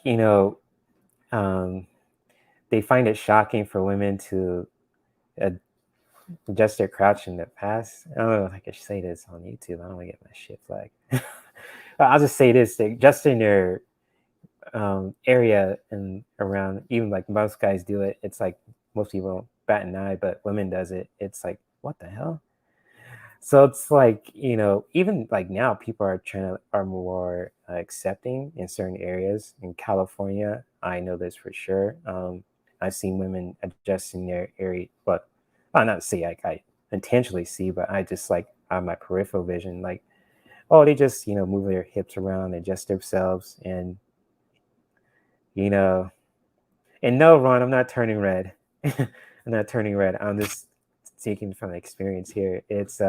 Speaker 1: you know, um, they find it shocking for women to uh, adjust their crouch in the past. I don't know if I could say this on YouTube. I don't want to get my shit flagged. But I'll just say this: they adjusting their area and around. Even like most guys do it. It's like most people bat an eye, but women does it. It's like, what the hell? So it's like, even like now people are more accepting in certain areas. In California, I know this for sure. I've seen women adjusting their area, but I not see like I intentionally see, but I just like on my peripheral vision, like, oh, they just move their hips around, adjust themselves, and you know, and no, Ron, I'm not turning red. I'm not turning red. I'm just speaking from experience here. It's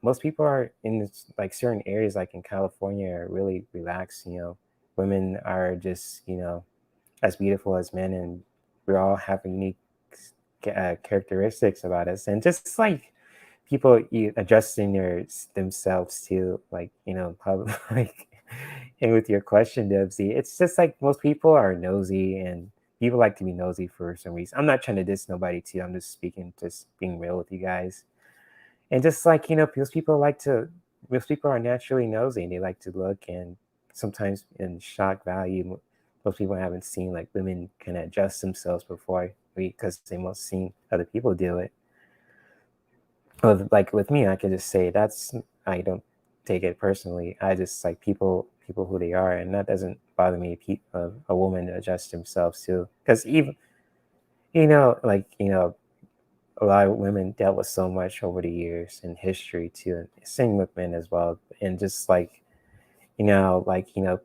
Speaker 1: most people are in like certain areas, like in California, are really relaxed. Women are just as beautiful as men, and we all have unique characteristics about us, and just like people adjusting themselves to like like. And with your question, Debsy, it's just like most people are nosy, and people like to be nosy for some reason. I'm not trying to diss nobody too. I'm just speaking, just being real with you guys. And just like because most people are naturally nosy, and they like to look, and sometimes in shock value, most people haven't seen like women can adjust themselves before, because they most seen other people do it. Well, like with me, I can just say I don't take it personally. I just like people who they are, and that doesn't bother me. A woman to adjust themselves too, because even like a lot of women dealt with so much over the years in history too, and same with men as well. And just like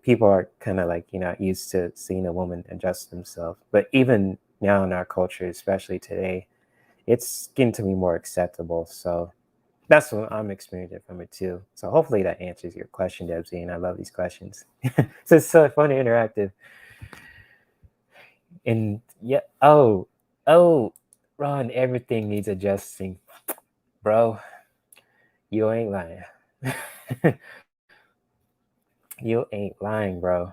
Speaker 1: people are kind of like used to seeing a woman adjust themselves. But even now in our culture, especially today, it's getting to be more acceptable. So that's what I'm experiencing from it too. So hopefully that answers your question, Debsy. And I love these questions. So it's so fun and interactive. And yeah, oh, Ron, everything needs adjusting, bro. You ain't lying. You ain't lying, bro.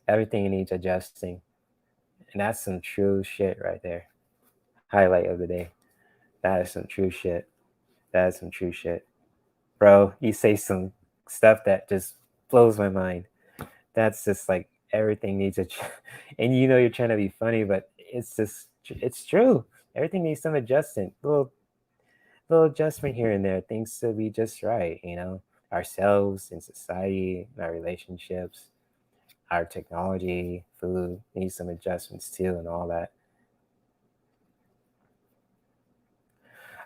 Speaker 1: Everything needs adjusting. And that's some true shit right there. Highlight of the day. That is some true shit. That is some true shit. Bro, you say some stuff that just blows my mind. That's just like everything needs and you're trying to be funny, but it's true. Everything needs some adjustment. Little adjustment here and there. Things to be just right, ourselves in society, in our relationships, our technology, food needs some adjustments too, and all that.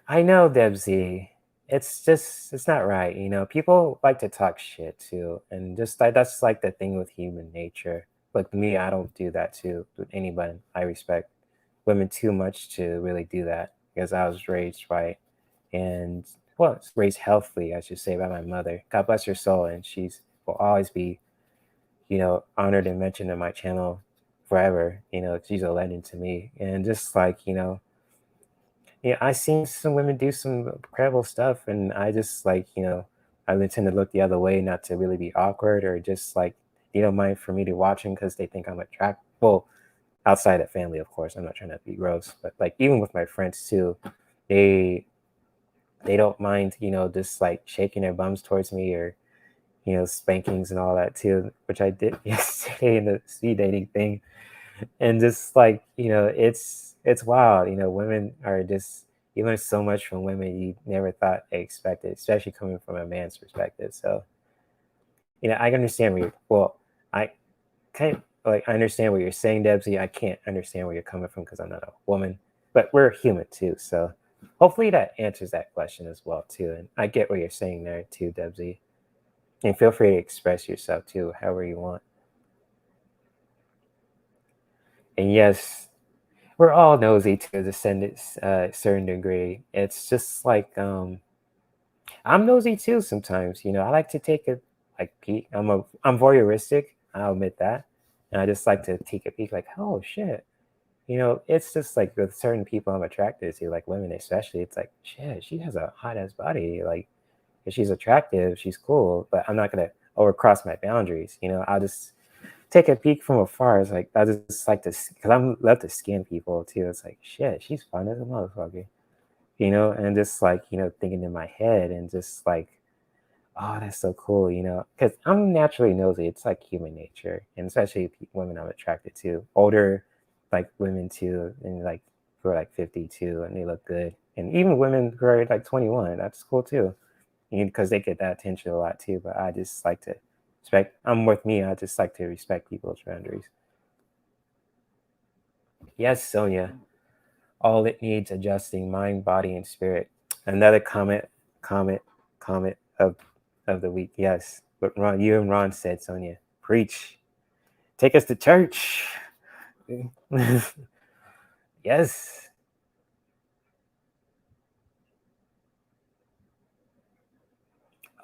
Speaker 1: I know, Debsy. It's not right. People like to talk shit too, and just like that's like the thing with human nature. Like me, I don't do that too with anybody. I respect women too much to really do that, because I was raised right, and well, raised healthily, I should say, by my mother. God bless her soul, and she's will always be honored and mentioned in my channel forever. She's a legend to me. And just like, yeah, I seen some women do some incredible stuff, and I just like, I would tend to look the other way, not to really be awkward, or just like they don't mind for me to watch them because they think I'm attractive. Well, outside of family, of course, I'm not trying to be gross, but like even with my friends too, they they don't mind, just like shaking their bums towards me, or spankings and all that too, which I did yesterday in the speed dating thing. And just like it's wild. Women are just, you learn so much from women you never thought they expected, especially coming from a man's perspective. So I understand where I kind of like, I understand what you're saying, Debsy. I can't understand where you're coming from because I'm not a woman, but we're human too. So hopefully that answers that question as well too. And I get what you're saying there too, Debsy. And feel free to express yourself too, however you want. And yes, we're all nosy to a certain degree. It's just like I'm nosy too sometimes. I like to take a like peek. I'm voyeuristic. I'll admit that, and I just like to take a peek. Like, oh shit, it's just like with certain people I'm attracted to, like women especially. It's like, shit, she has a hot ass body. Like, if she's attractive, she's cool, but I'm not gonna overcross my boundaries. I'll just take a peek from afar. It's like I just like to, because I'm love to scan people too. It's like, shit, she's fun as a motherfucker. And just like thinking in my head and just like, oh, that's so cool. Because I'm naturally nosy. It's like human nature, and especially women I'm attracted to, older like women too, and like who are like 52 and they look good, and even women who are like 21. That's cool too, because they get that attention a lot too. But I just like to respect. I'm with me. I just like to respect people's boundaries. Yes, Sonia. All it needs adjusting mind, body, and spirit. Another comment, comment of the week. Yes, but Ron, you and Ron said, Sonia, preach. Take us to church. Yes.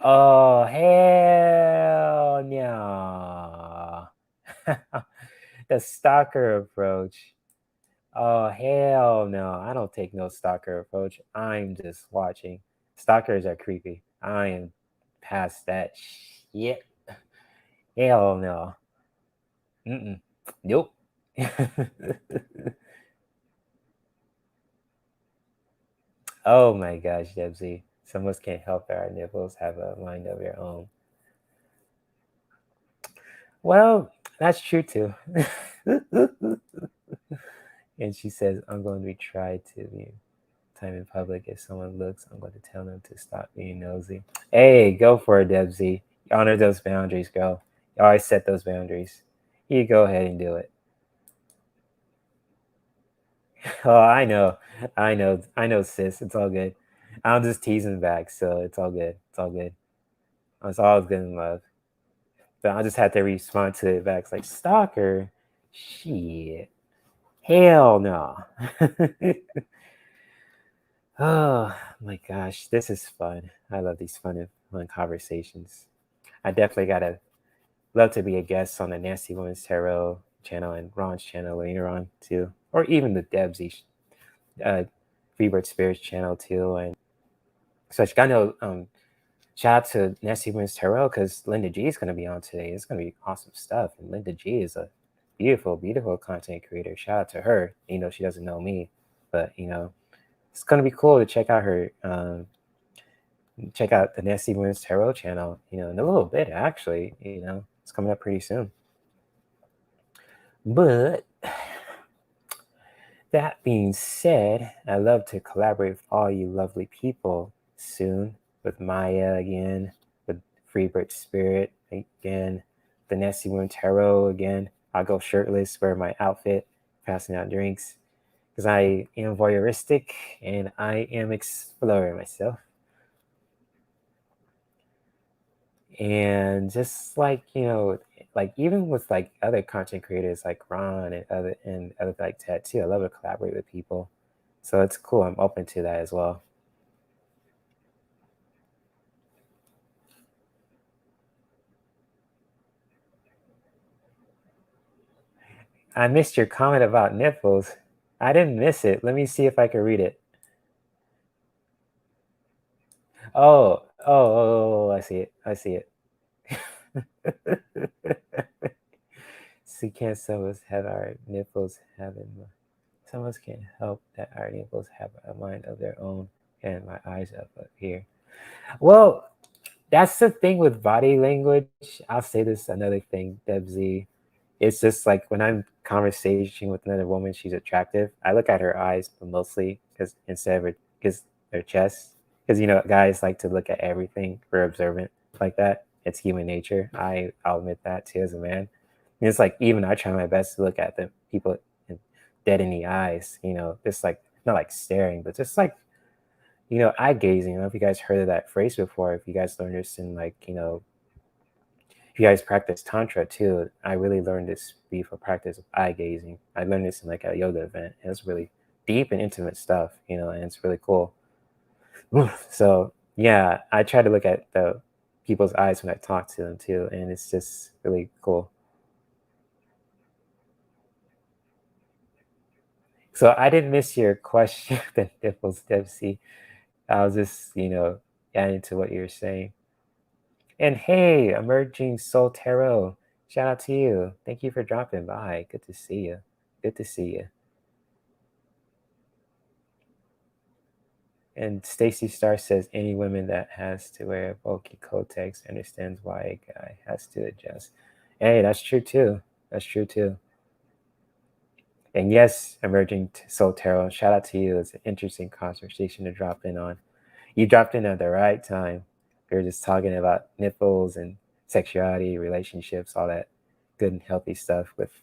Speaker 1: Oh, hell no. The stalker approach. Oh, hell no. I don't take no stalker approach. I'm just watching. Stalkers are creepy. I am past that shit. Hell no. Mm-mm. Nope. Oh my gosh, Debsy. Some of us can't help that our nipples have a mind of their own. Well, that's true too. And she says, I'm going to be tried to be time in public. If someone looks, I'm going to tell them to stop being nosy. Hey, go for it, Debsy. Honor those boundaries, girl. You always set those boundaries. You go ahead and do it. Oh, I know, sis. It's all good. I'm just teasing back, so it's all good. It's all good. It's all good in love. But I just had to respond to it back. It's like, stalker? Shit. Hell no. Oh my gosh, this is fun. I love these fun conversations. I definitely gotta love to be a guest on the Nasty Women's Tarot channel and Ron's channel later on too, or even the Debsy uh, Freebird Spirits channel too. And such. I know. Shout out to Nasty Women's Tarot because Linda G is going to be on today. It's going to be awesome stuff. And Linda G is a beautiful, beautiful content creator. Shout out to her. She doesn't know me, but it's going to be cool to check out her. Check out the Nasty Women's Tarot channel. In a little bit actually. It's coming up pretty soon. But that being said, I love to collaborate with all you lovely people soon, with Maya again, with Freebird Spirit again, the Nessie Moon Tarot again. I'll go shirtless, wear my outfit, passing out drinks, because I am voyeuristic and I am exploring myself. And just like like even with like other content creators like Ron and other like Ted too, I love to collaborate with people, so it's cool. I'm open to that as well. I missed your comment about nipples. I didn't miss it. Let me see if I can read it. Oh, I see it. I see it. See, can't some of us have our nipples having some of us can't help that our nipples have a mind of their own, and my eyes up here. Well, that's the thing with body language. I'll say this another thing, Debsy. It's just like when I'm conversation with another woman, she's attractive. I look at her eyes mostly because instead of because her chest, because guys like to look at everything. We're observant like that. It's human nature. I'll admit that too as a man. And it's like even I try my best to look at the people dead in the eyes. Just like not like staring, but just like eye gazing. I don't know if you guys heard of that phrase before. If you guys learned this in like if you guys practice tantra too, I really learned this before practice of eye gazing. I learned this in like a yoga event. It was really deep and intimate stuff, and it's really cool. So yeah, I try to look at the people's eyes when I talk to them too, and it's just really cool. So I didn't miss your question, the nipples, Dempsey. I was just, adding to what you were saying. And hey, Emerging Soul Tarot, shout out to you. Thank you for dropping by. Good to see you. Good to see you. And Stacy Star says any woman that has to wear a bulky coat-tex understands why a guy has to adjust. Hey, that's true too. That's true too. And yes, Emerging Soul Tarot, shout out to you. It's an interesting conversation to drop in on. You dropped in at the right time. We were just talking about nipples and sexuality, relationships, all that good and healthy stuff with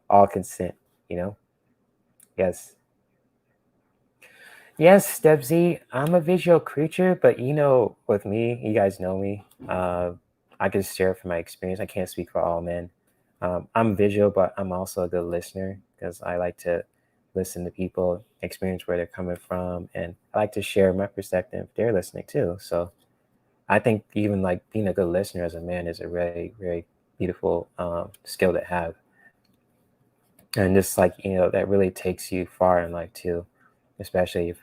Speaker 1: all consent, Yes. Yes, Debsy, I'm a visual creature, but with me, you guys know me. I can share from my experience. I can't speak for all men. I'm visual, but I'm also a good listener because I like to listen to people, experience where they're coming from, and I like to share my perspective. They're listening too. So I think even like being a good listener as a man is a very, very beautiful skill to have. And just like, that really takes you far in life too, especially if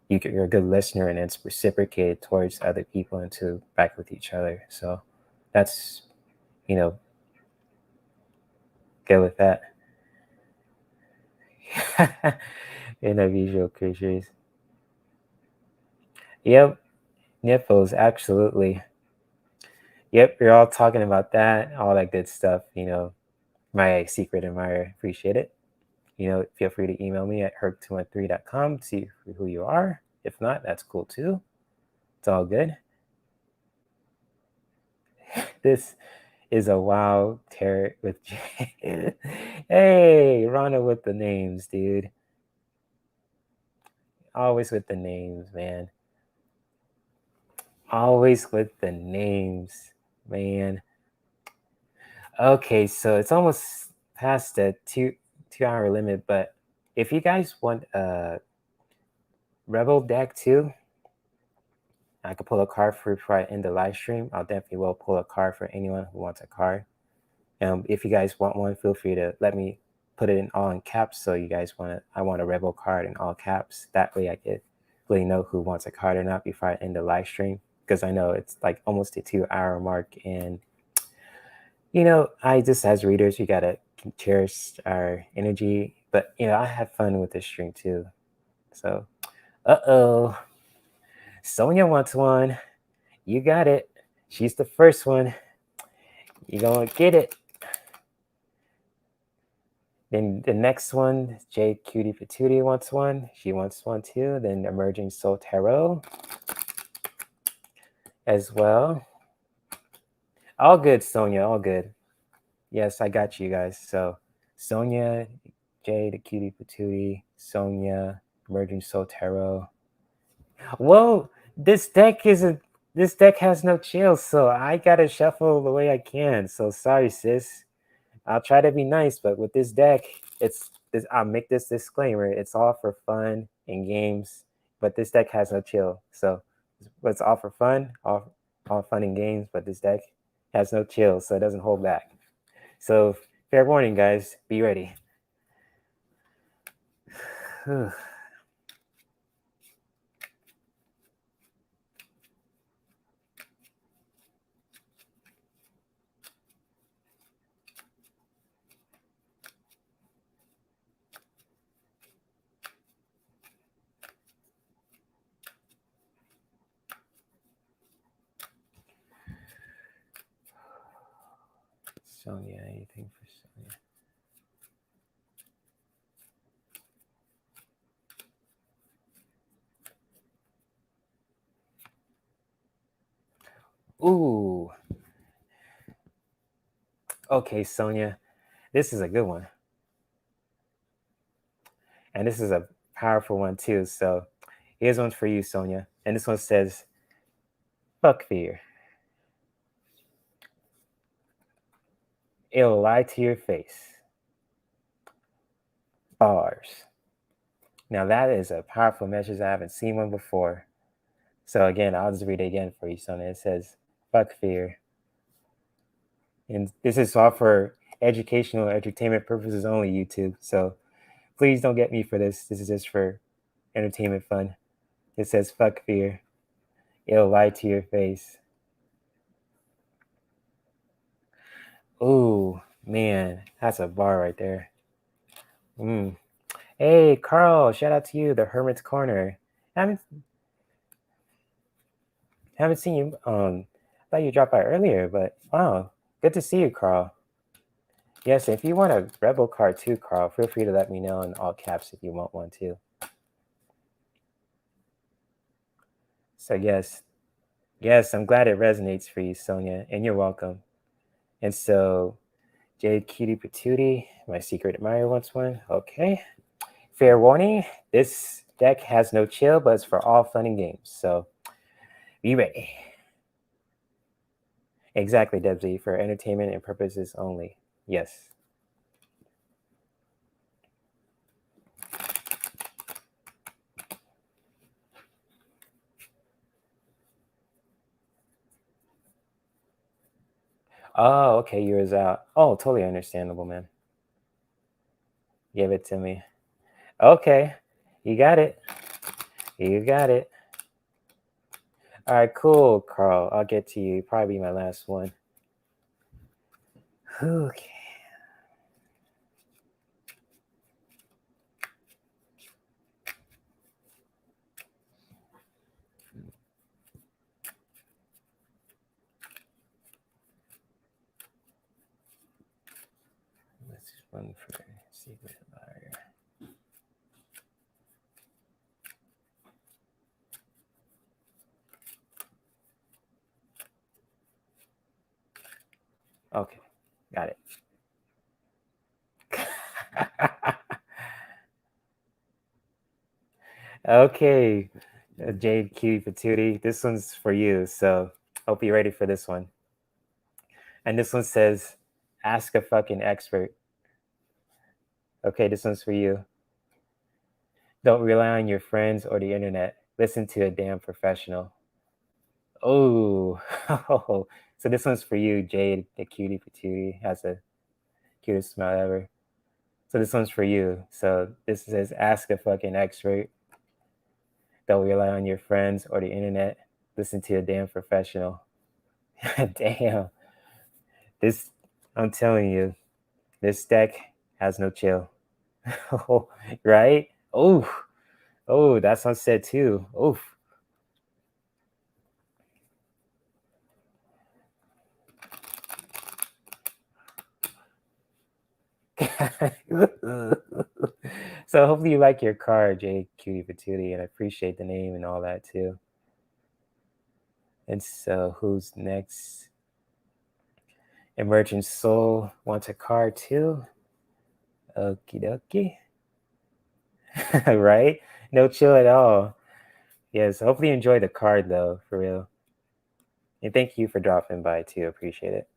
Speaker 1: you're a good listener and it's reciprocated towards other people and to back with each other. So that's, good with that. In a visual creatures. Yep, nipples, absolutely. Yep, you're all talking about that, all that good stuff. My secret admirer, appreciate it. Feel free to email me at herc213.com to see who you are. If not, that's cool too. It's all good. This is a wild tarot with Jay. Hey, Rana with the names, dude. Always with the names, man. Always with the names, man. Okay, so it's almost past the two-hour limit, but if you guys want a Rebel deck too, I could pull a card for before I end the live stream. I'll definitely will pull a card for anyone who wants a card. If you guys want one, feel free to let me put it in all in caps. So you guys I want a Rebel card in all caps. That way I could really know who wants a card or not before I end the live stream. Because I know it's like almost the 2-hour mark. And, I just, as readers, we got to cherish our energy. But, I have fun with this stream too. So, uh-oh. Sonia wants one. You got it. She's the first one. You're going to get it. Then the next one, J Cutie Patootie wants one. She wants one too. Then Emerging Soul Tarot as well. All good, Sonia. All good. Yes, I got you guys. So Sonia, J the Cutie Patootie, Sonia, Emerging Soul Tarot. Whoa, this deck has no chill, so I gotta shuffle the way I can. So sorry, sis. I'll try to be nice, but with this deck, I'll make this disclaimer. It's all for fun and games, but this deck has no chill. So it's all for fun, all fun and games, but this deck has no chill, so it doesn't hold back. So fair warning, guys, be ready. Sonia, anything for Sonia? Ooh. Okay, Sonia, this is a good one. And this is a powerful one too. So here's one for you, Sonia. And this one says, fuck fear. It'll lie to your face. Bars. Now that is a powerful message. I haven't seen one before. So again, I'll just read it again for you, Sonia. It says, fuck fear. And this is all for educational entertainment purposes only, YouTube. So Please don't get me for this. This is just for entertainment fun. It says fuck fear. It'll lie to your face. Ooh, man, that's a bar right there. Hey, Carl, shout out to you, the Hermit's Corner. Haven't seen you. I thought you dropped by earlier, but wow, good to see you, Carl. Yes, if you want a Rebel card too, Carl, feel free to let me know in all caps if you want one too. So yes, I'm glad it resonates for you, Sonia, and you're welcome. And so, Jade Cutie Patootie, my secret admirer wants one. Okay. Fair warning, this deck has no chill, but it's for all fun and games. So be ready. Exactly, Debsy, for entertainment and purposes only. Yes. Oh, okay, yours out. Oh, totally understandable, man. Give it to me. Okay, you got it. You got it. All right, cool, Carl. I'll get to you. Probably be my last one. Okay. This is one for secret admirer. Okay, got it. Okay, Jade Cutie Patootie, this one's for you. So hope you're ready for this one. And this one says, ask a fucking expert. Okay, this one's for you. Don't rely on your friends or the internet. Listen to a damn professional. Oh, so this one's for you, Jade, the cutie patootie, has the cutest smile ever. So this one's for you. So this says, ask a fucking expert. Don't rely on your friends or the internet. Listen to a damn professional. Damn. This, I'm telling you, this deck has no chill. Right? Oh, that's unsaid too. Oof. So hopefully you like your card, Jay Cutie Patootie, and I appreciate the name and all that too. And so who's next? Emergent Soul wants a card too. Okie dokie. Right? No chill at all. Yes, hopefully you enjoy the card though, for real. And thank you for dropping by too. Appreciate it.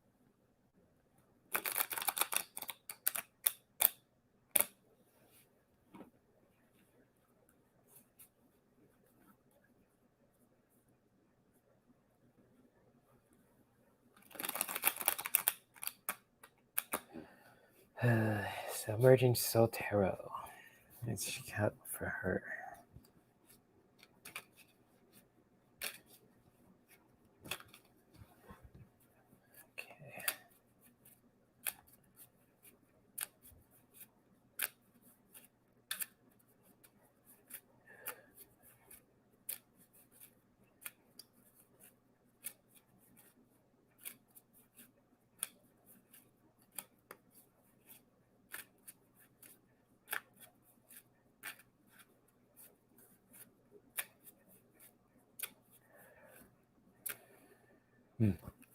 Speaker 1: So Emergent Soul Tarot. Let's check out for her.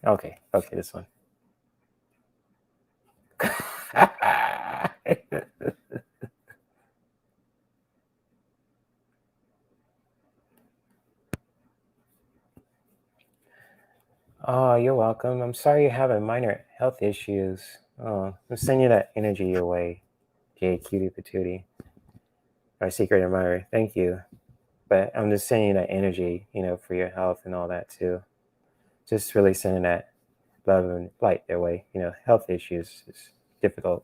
Speaker 1: Okay. Okay, this one. Oh, you're welcome. I'm sorry you're having minor health issues. Oh, I'm sending that energy your way, Jay Cutie Patootie, our secret admirer. Thank you. But I'm just sending that energy, for your health and all that too. Just really sending that love and light their way. Health issues is difficult.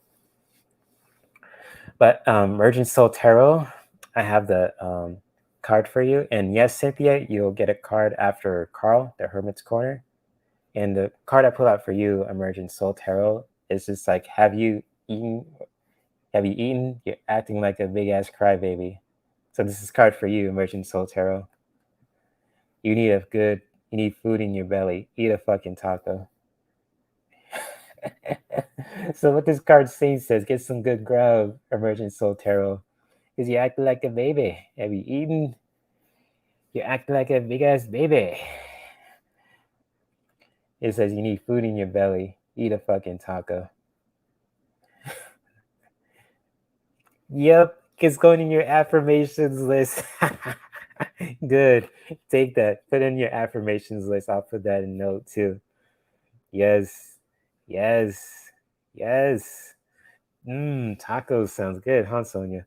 Speaker 1: But Mergent Soul Tarot, I have the card for you. And yes, Cynthia, you'll get a card after Carl, the Hermit's Corner. And the card I pulled out for you, Emergent Soul Tarot, is just like, have you eaten? Have you eaten? You're acting like a big ass crybaby. So this is card for you, Emergent Soul Tarot. You need food in your belly. Eat a fucking taco. So what this card says, get some good grub, Emergent Soul Tarot. Because you acting like a baby. Have you eaten? You acting like a big ass baby. It says you need food in your belly. Eat a fucking taco. Yep, it's going in your affirmations list. Good. Take that. Put in your affirmations list. I'll put that in note too. Yes. Yes. Yes. Tacos sounds good, huh, Sonia?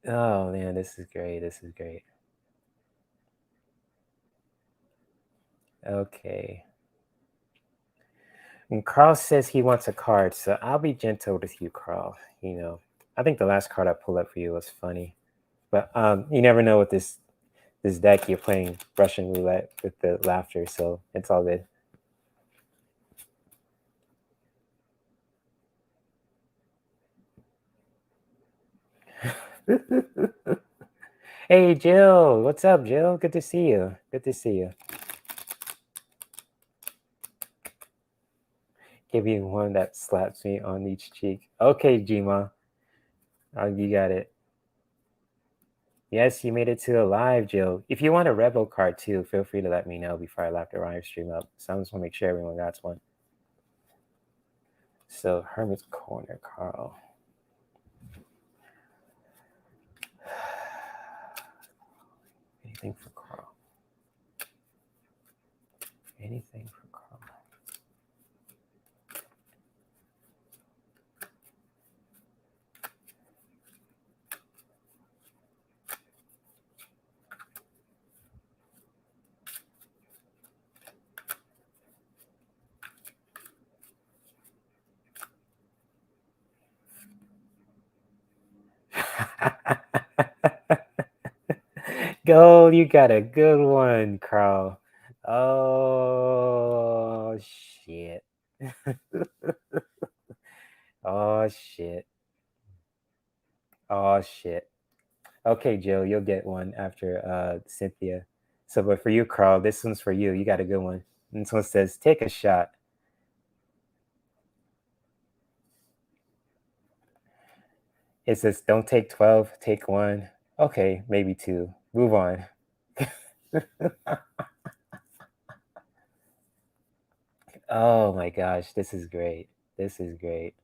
Speaker 1: Oh man, this is great. This is great. Okay. And Carl says he wants a card, so I'll be gentle with you, Carl. You know, I think the last card I pulled up for you was funny, but you never know with this deck. You're playing Russian roulette with the laughter, so it's all good. Hey, Jill. What's up, Jill? Good to see you. Good to see you. Give you one that slaps me on each cheek. Okay, Jima. You got it. Yes, you made it to a live, Jill. If you want a Rebel card too, feel free to let me know before I lock the live stream up. So I just want to make sure everyone got one. So, Hermit's Corner, Carl. Anything for Carl? Anything for Carl? Go, you got a good one, Carl. Oh, shit. Oh, shit. Oh, shit. Okay, Joe, you'll get one after Cynthia. So, but for you, Carl, this one's for you. You got a good one. And this one says, take a shot. It says, don't take 12, take one. Okay, maybe two. Move on. Oh my gosh, this is great. This is great.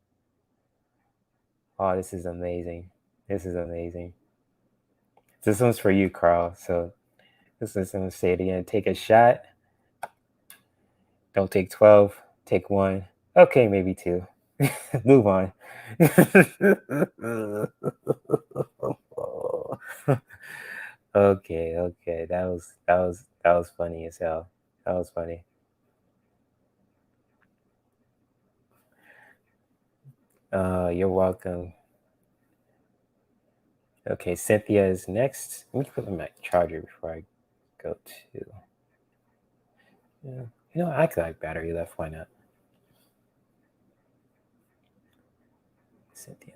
Speaker 1: Oh, this is amazing. This is amazing. This one's for you, Carl. So this is, I'm going to say it again. Take a shot. Don't take 12, take one. Okay, maybe two. Move on. Okay. That was funny as hell. That was funny. You're welcome. Okay, Cynthia is next. Let me put in my charger before I go to. Yeah, I could have battery left. Why not? Cynthia.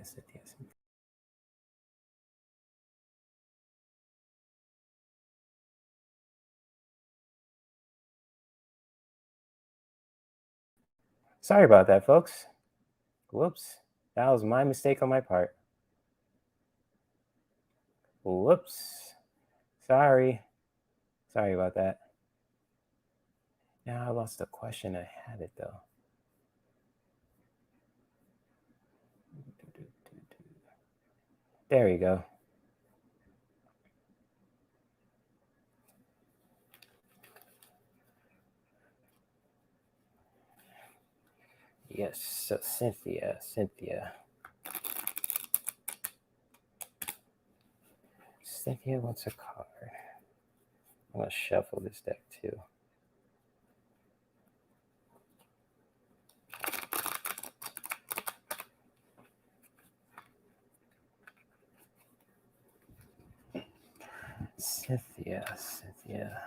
Speaker 1: Sorry about that, folks. Whoops. That was my mistake on my part. Whoops. Sorry about that. Now I lost the question. I had it though. There you go. Yes, so Cynthia. Cynthia wants a card. I'm gonna shuffle this deck too. Cynthia. Cynthia.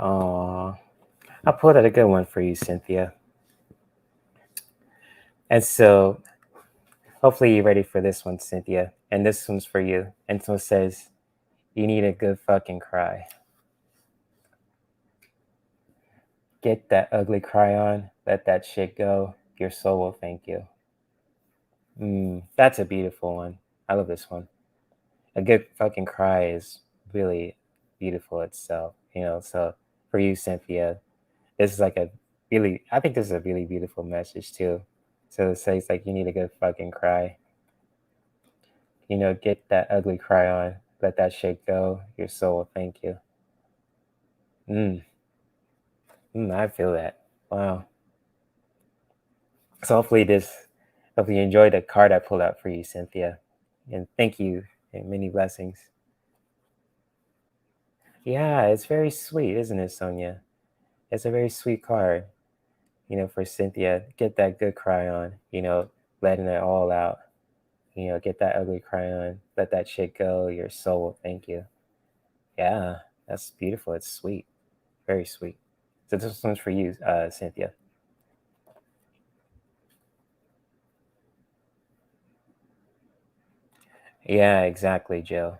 Speaker 1: Oh, I pulled out a good one for you, Cynthia. And so, hopefully, you're ready for this one, Cynthia. And this one's for you. And so it says, you need a good fucking cry. Get that ugly cry on. Let that shit go. Your soul will thank you. That's a beautiful one. I love this one. A good fucking cry is really beautiful itself. So for you, Cynthia, this is like I think this is a really beautiful message too. So it says like you need a good fucking cry. Get that ugly cry on. Let that shit go. Your soul will thank you. I feel that. Wow. So hopefully you enjoyed the card I pulled out for you, Cynthia. And thank you and many blessings. Yeah, it's very sweet, isn't it, Sonia? It's a very sweet card, for Cynthia. Get that good cry on, letting it all out. Get that ugly cry on. Let that shit go. Your soul will thank you. Yeah, that's beautiful. It's sweet. Very sweet. So this one's for you, Cynthia. Yeah, exactly, Jill.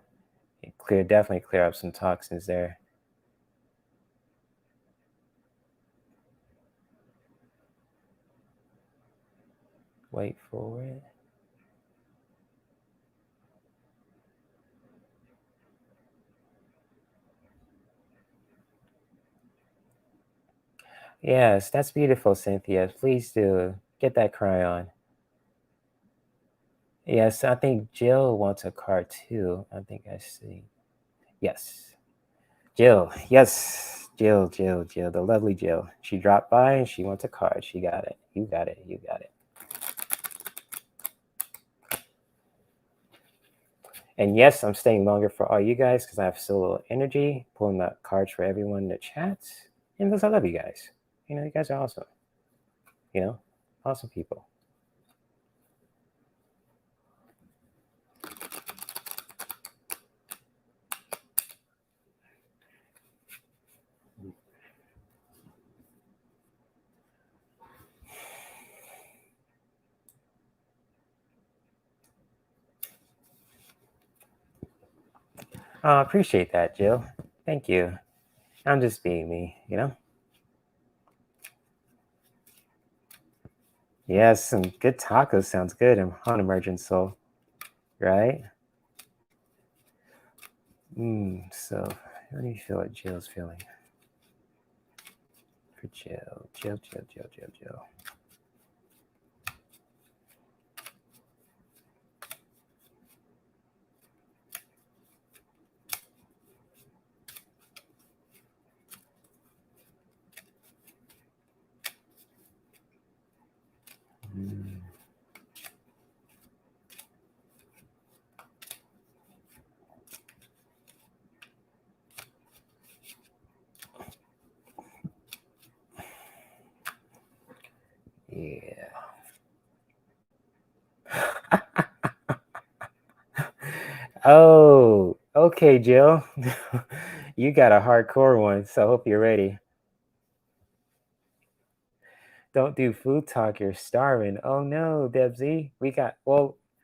Speaker 1: Definitely clear up some toxins there. Wait for it. Yes, that's beautiful, Cynthia. Please do get that cry on. Yes, I think Jill wants a card too. I think I see. Yes, Jill. Yes, Jill. The lovely Jill. She dropped by and she wants a card. She got it. You got it. You got it. And yes, I'm staying longer for all you guys because I have so little energy pulling out cards for everyone in the chat. And because I love you guys. You guys are awesome. Awesome people. I appreciate that, Jill. Thank you. I'm just being me. Yes, some good tacos sounds good on Emergent Soul, right? So let me feel what Jill's feeling. For Jill. Yeah. Oh, okay, Jill. You got a hardcore one, so I hope you're ready. Don't do food talk, you're starving. Oh no, Debsy.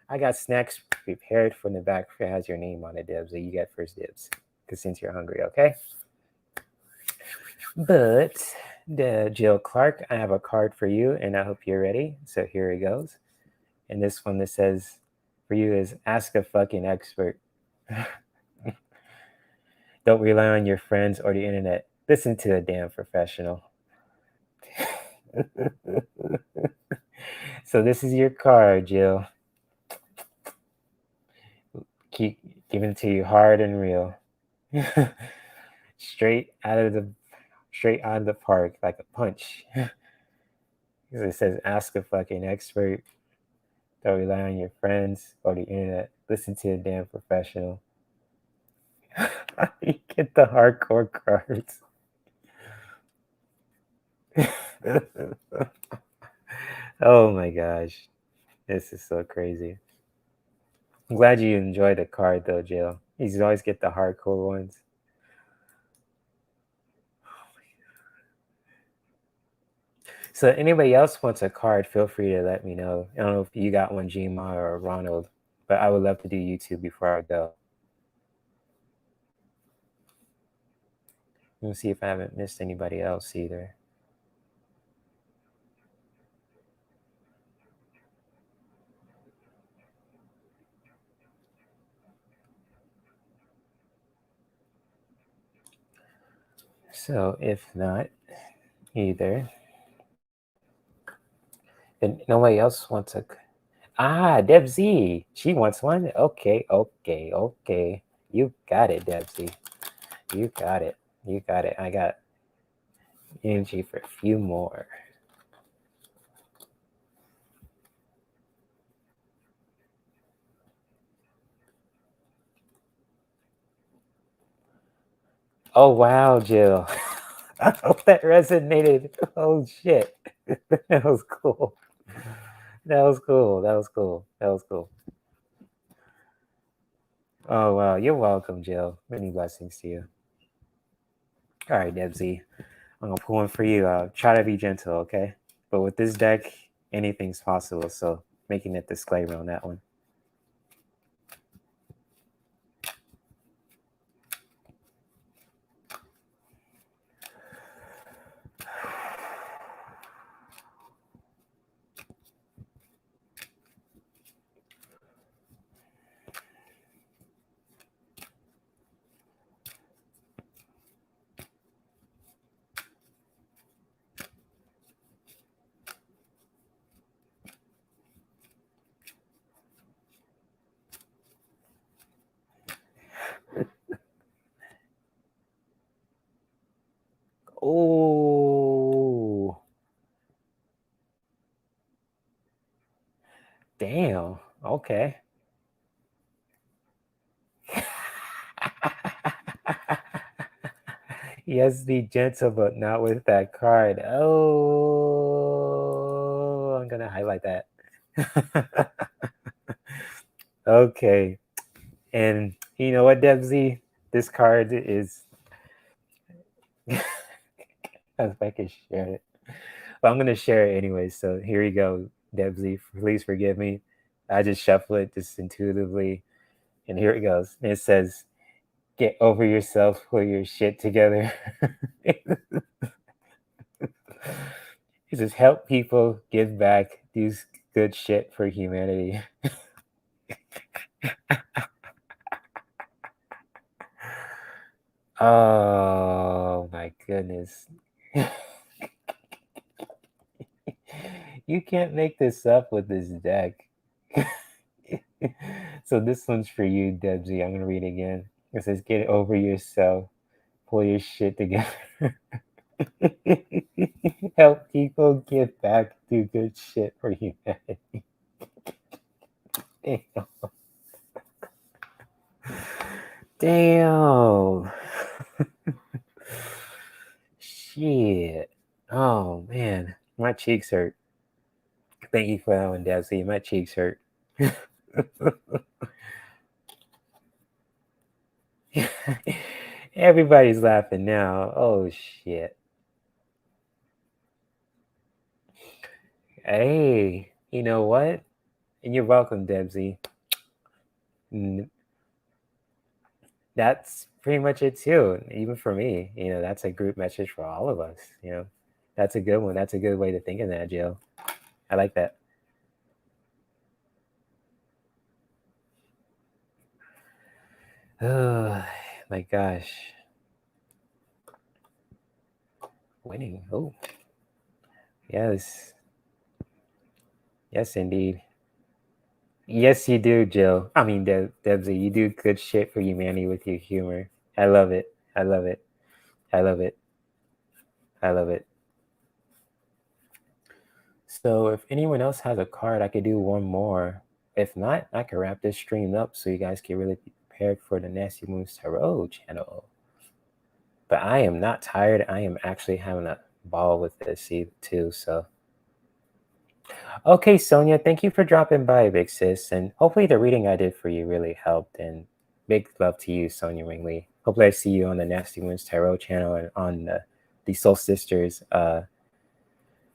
Speaker 1: I got snacks prepared from the back that has your name on it, Debsy. You get first dibs. Because since you're hungry, okay? But Jill Clark, I have a card for you, and I hope you're ready. So here it goes. And this one that says for you is ask a fucking expert. Don't rely on your friends or the internet. Listen to a damn professional. So this is your card, Jill. Keep giving it to you hard and real. straight out of the park like a punch. Because it says, ask a fucking expert. Don't rely on your friends or the internet. Listen to a damn professional. You get the hardcore cards. Oh my gosh. This is so crazy. I'm glad you enjoyed the card though, Jill. You always get the hardcore ones. So anybody else wants a card, feel free to let me know. I don't know if you got one, Gma or Ronald, but I would love to do YouTube before I go. Let me see if I haven't missed anybody else either. So if not either, then nobody else wants a. Deb Z. She wants one. Okay. You got it, Deb Z. You got it. I got energy for a few more. Oh wow, Jill. I hope that resonated. Oh shit. That was cool. That was cool. Oh wow, you're welcome, Jill. Many blessings to you. All right, Debsy. I'm gonna pull one for you. Try to be gentle, okay? But with this deck, anything's possible. So making a disclaimer on that one. Oh, damn. Okay. Yes, be gentle, but not with that card. Oh, I'm gonna highlight that. Okay. And you know what, Debsy? This card is. If I can share it. But I'm gonna share it anyway. So here you go, Debsy. Please forgive me. I just shuffle it just intuitively. And here it goes. And it says, get over yourself, pull your shit together. It says, help people, give back, do good shit for humanity. Oh my goodness. You can't make this up with this deck. So this one's for you, Debsy. I'm gonna read it again. It says, get over yourself, pull your shit together. Help people, give back, do good shit for humanity. Damn. Damn. Shit. Oh man, my cheeks hurt. Thank you for that one, Debsy. My cheeks hurt. Everybody's laughing now. Oh shit. Hey, you know what? And you're welcome, Debsy. That's pretty much it too. Even for me, that's a group message for all of us. That's a good one. That's a good way to think of that, Jill. I like that. Oh my gosh. Winning. Oh, yes. Yes, indeed. Yes, you do, Jill. I mean, Debsy, you do good shit for humanity with your humor. I love it. I love it. I love it. I love it. So if anyone else has a card, I could do one more. If not, I can wrap this stream up so you guys can really be prepared for the Nasty Moons Tarot channel. But I am not tired. I am actually having a ball with this too. So, okay, Sonia, thank you for dropping by, big sis. And hopefully the reading I did for you really helped. And big love to you, Sonia Ringley. Hopefully I see you on the Nasty Moons Tarot channel and on the Soul Sisters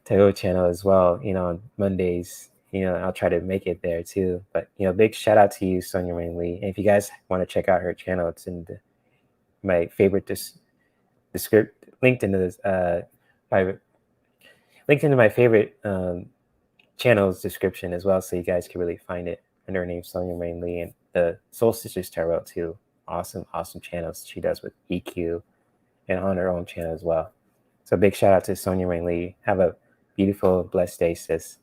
Speaker 1: Tarot channel as well. On Mondays. I'll try to make it there too. But big shout out to you, Sonia Ringley. And if you guys want to check out her channel, it's in my favorite descript linked into this linked into my favorite channel's description as well, so you guys can really find it under her name, Sonia Ringley, and the Soul Sisters Tarot too. Awesome channels she does with EQ and on her own channel as well. So big shout out to Sonia Ringley. Have a beautiful, blessed day, sis.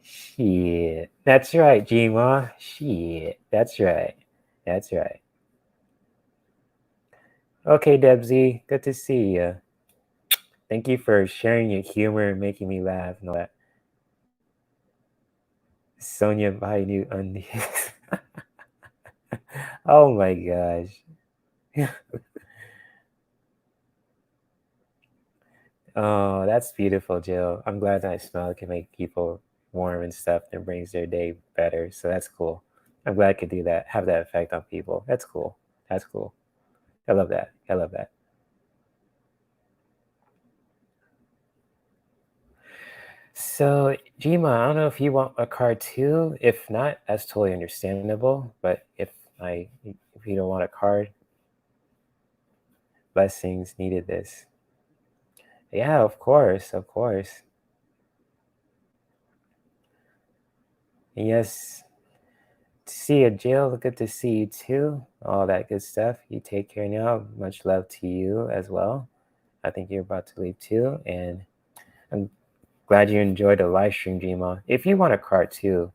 Speaker 1: Shit. That's right, Gma. Shit. That's right. That's right. Okay, Debsy. Good to see you. Thank you for sharing your humor and making me laugh and all that. Sonia, buy new undies. Oh my gosh. Oh, that's beautiful, Jill. I'm glad that smell can make people warm and stuff and brings their day better. So that's cool. I'm glad I could do that, have that effect on people. That's cool. That's cool. I love that. I love that. So, Jima, I don't know if you want a card too. If not, that's totally understandable. But if you don't want a card, blessings needed this. Yeah, of course, of course. Yes. See you, Jill. Good to see you too. All that good stuff. You take care now. Much love to you as well. I think you're about to leave too, and I'm glad you enjoyed the live stream, Jima. If you want a card too,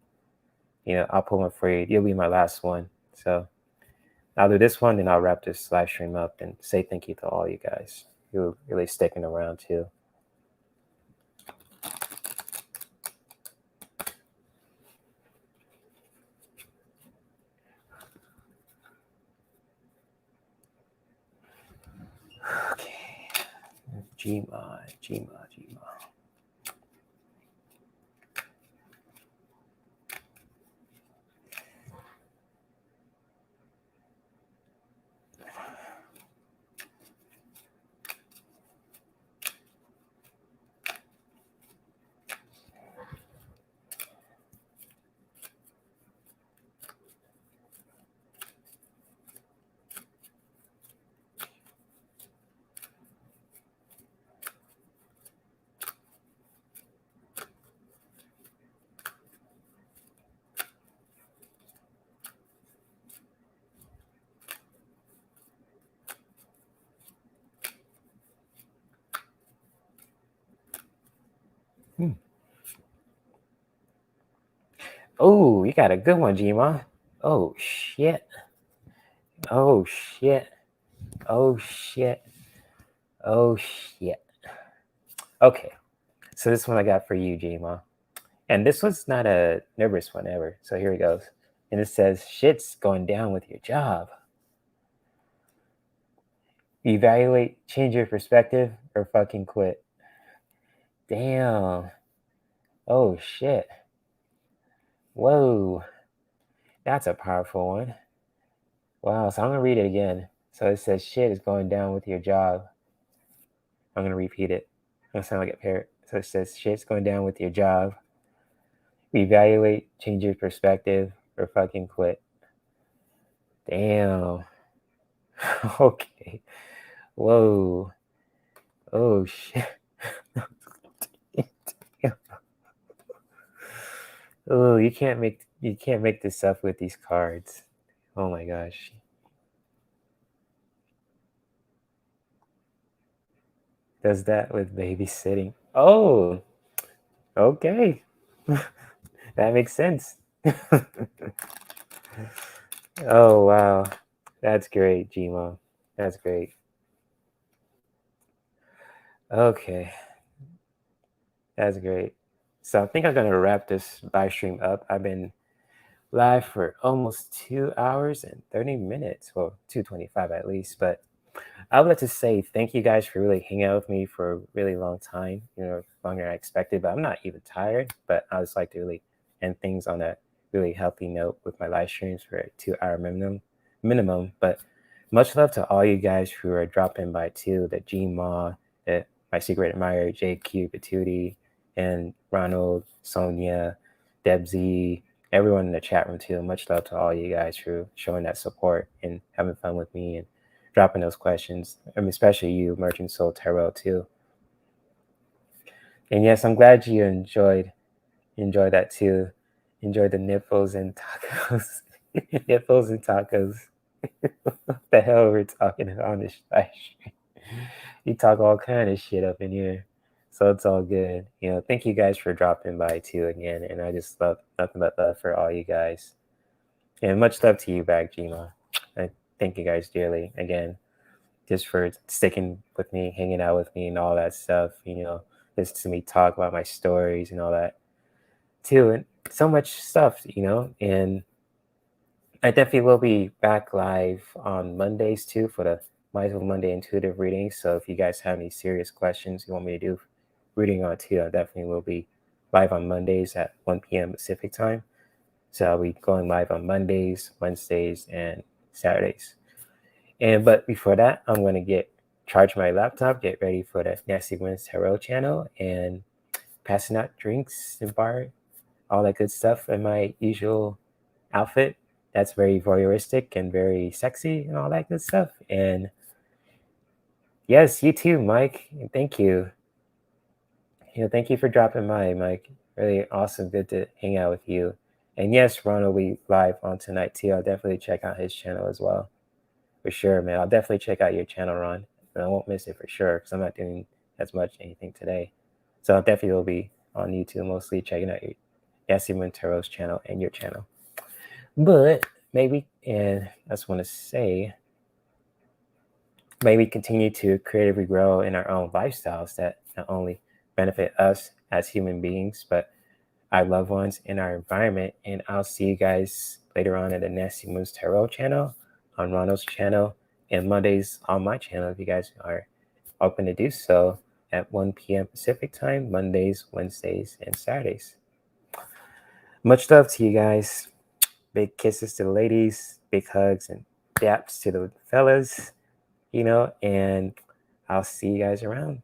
Speaker 1: I'll pull one for you. You'll be my last one. So I'll do this one, and I'll wrap this live stream up and say thank you to all you guys who are really sticking around too. Okay. Jima. Oh, you got a good one, Jima. Oh shit. Oh shit. Oh shit. Oh shit. Okay. So this one I got for you, Jima. And this was not a nervous one ever. So here it goes. And it says, shit's going down with your job. Evaluate, change your perspective, or fucking quit. Damn. Oh shit. Whoa. That's a powerful one. Wow. So I'm going to read it again. So it says, shit is going down with your job. I'm going to repeat it. I'm going to sound like a parrot. So it says, shit's going down with your job. Evaluate, change your perspective, or fucking quit. Damn. Okay. Whoa. Oh shit. Oh, you can't make this up with these cards. Oh my gosh. Does that with babysitting. Oh, okay. That makes sense. Oh wow. That's great, Gmo. That's great. Okay, that's great. So I think I'm gonna wrap this live stream up. I've been live for almost 2 hours and 30 minutes. Well, 2:25 at least. But I would like to say thank you guys for really hanging out with me for a really long time, longer than I expected, but I'm not even tired. But I just like to really end things on a really healthy note with my live streams for a 2 hour minimum. But much love to all you guys who are dropping by too, the G Ma, my secret admirer, JQ Patootie, and Ronald, Sonia, Debsy, everyone in the chat room too. Much love to all you guys for showing that support and having fun with me and dropping those questions. I mean, especially you, Merchant Soul Tarot, too. And yes, I'm glad you enjoyed that too. Enjoy the nipples and tacos. Nipples and tacos. What the hell we're talking on this live stream? You talk all kind of shit up in here. So it's all good. Thank you guys for dropping by too again. And I just love nothing but love for all you guys. And much love to you back, Gima. I thank you guys dearly again, just for sticking with me, hanging out with me, and all that stuff. Listen to me talk about my stories and all that too, and so much stuff. And I definitely will be back live on Mondays too for the Mindful Monday intuitive readings. So if you guys have any serious questions you want me to do reading on too, I definitely will be live on Mondays at 1 p.m. Pacific time. So I'll be going live on Mondays, Wednesdays, and Saturdays. But before that, I'm going to charge my laptop, get ready for the Nasty Women's Tarot channel, and passing out drinks and bar, all that good stuff in my usual outfit. That's very voyeuristic and very sexy and all that good stuff. And yes, you too, Mike. Thank you. Thank you for dropping by, Mike. Really awesome. Good to hang out with you. And yes, Ron will be live on tonight too. I'll definitely check out his channel as well. For sure, man. I'll definitely check out your channel, Ron. And I won't miss it for sure because I'm not doing as much anything today. So I definitely will be on YouTube, mostly checking out your Yassi Montero's channel and your channel. But maybe, and I just want to say, maybe continue to creatively grow in our own lifestyles that not only benefit us as human beings, but our loved ones in our environment. And I'll see you guys later on at the Nasty Moons Tarot channel, on Ronald's channel, and Mondays on my channel if you guys are open to do so at 1 p.m. Pacific time, Mondays, Wednesdays, and Saturdays. Much love to you guys. Big kisses to the ladies, big hugs and daps to the fellas, and I'll see you guys around.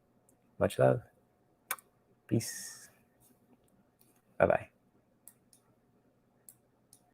Speaker 1: Much love. Peace. Bye-bye.